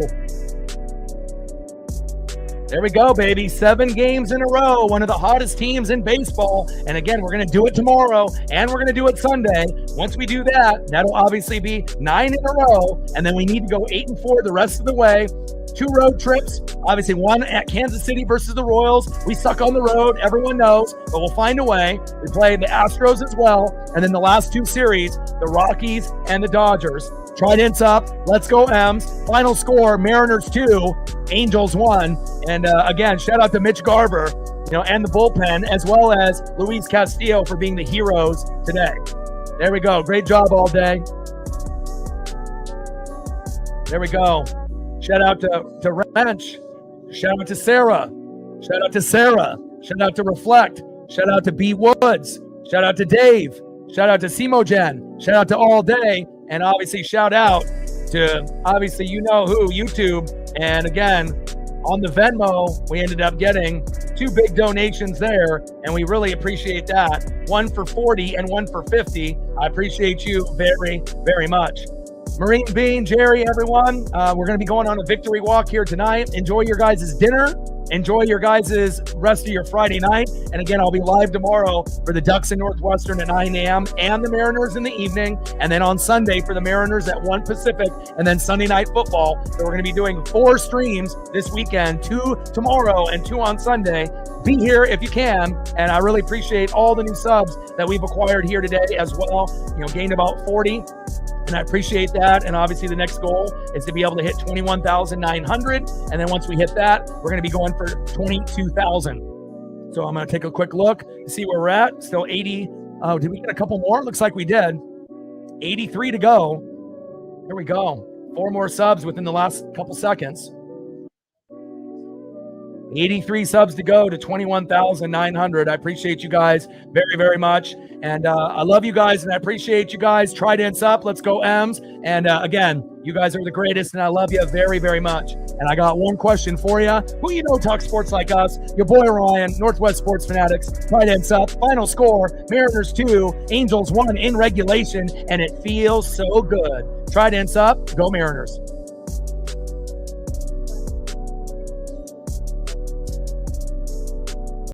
There we go, baby. 7 games in a row. One of the hottest teams in baseball. And again, we're going to do it tomorrow and we're going to do it Sunday. Once we do that, that'll obviously be 9 in a row. And then we need to go 8-4 the rest of the way. 2 road trips. Obviously, 1 at Kansas City versus the Royals. We suck on the road. Everyone knows, but we'll find a way. We play the Astros as well. And then the last 2 series, the Rockies and the Dodgers. Trident's up. Let's go, M's. Final score, Mariners 2, Angels 1. And again, shout out to Mitch Garver, and the bullpen, as well as Luis Castillo for being the heroes today. There we go. Great job all day. There we go. Shout out to Wrench. Shout out to Sarah. Shout out to Sarah. Shout out to Reflect. Shout out to B Woods. Shout out to Dave. Shout out to Simogen. Shout out to All Day. And obviously shout out to, obviously, YouTube. And again, on the Venmo, we ended up getting 2 big donations there. And we really appreciate that. 1 for 40 and 1 for 50. I appreciate you very, very much. Marine Bean, Jerry, everyone, we're going to be going on a victory walk here tonight. Enjoy your guys' dinner. Enjoy your guys' rest of your Friday night. And again, I'll be live tomorrow for the Ducks and Northwestern at 9 a.m. and the Mariners in the evening. And then on Sunday for the Mariners at 1 Pacific. And then Sunday Night Football. So we're going to be doing 4 streams this weekend, 2 tomorrow and 2 on Sunday. Be here if you can. And I really appreciate all the new subs that we've acquired here today as well. Gained about 40. And I appreciate that. And obviously the next goal is to be able to hit 21,900. And then once we hit that, we're going to be going for 22,000. So I'm going to take a quick look to see where we're at. Still 80. Oh, did we get a couple more? Looks like we did. 83 to go. Here we go. 4 more subs within the last couple seconds. 83 subs to go to 21,900. I appreciate you guys very, very much. And I love you guys and I appreciate you guys. Trident's up. Let's go, M's. And again, you guys are the greatest and I love you very, very much. And I got one question for you. Who talk sports like us? Your boy Ryan, Northwest Sports Fanatics. Trident's up. Final score, Mariners 2, Angels 1 in regulation. And it feels so good. Trident's up. Go Mariners.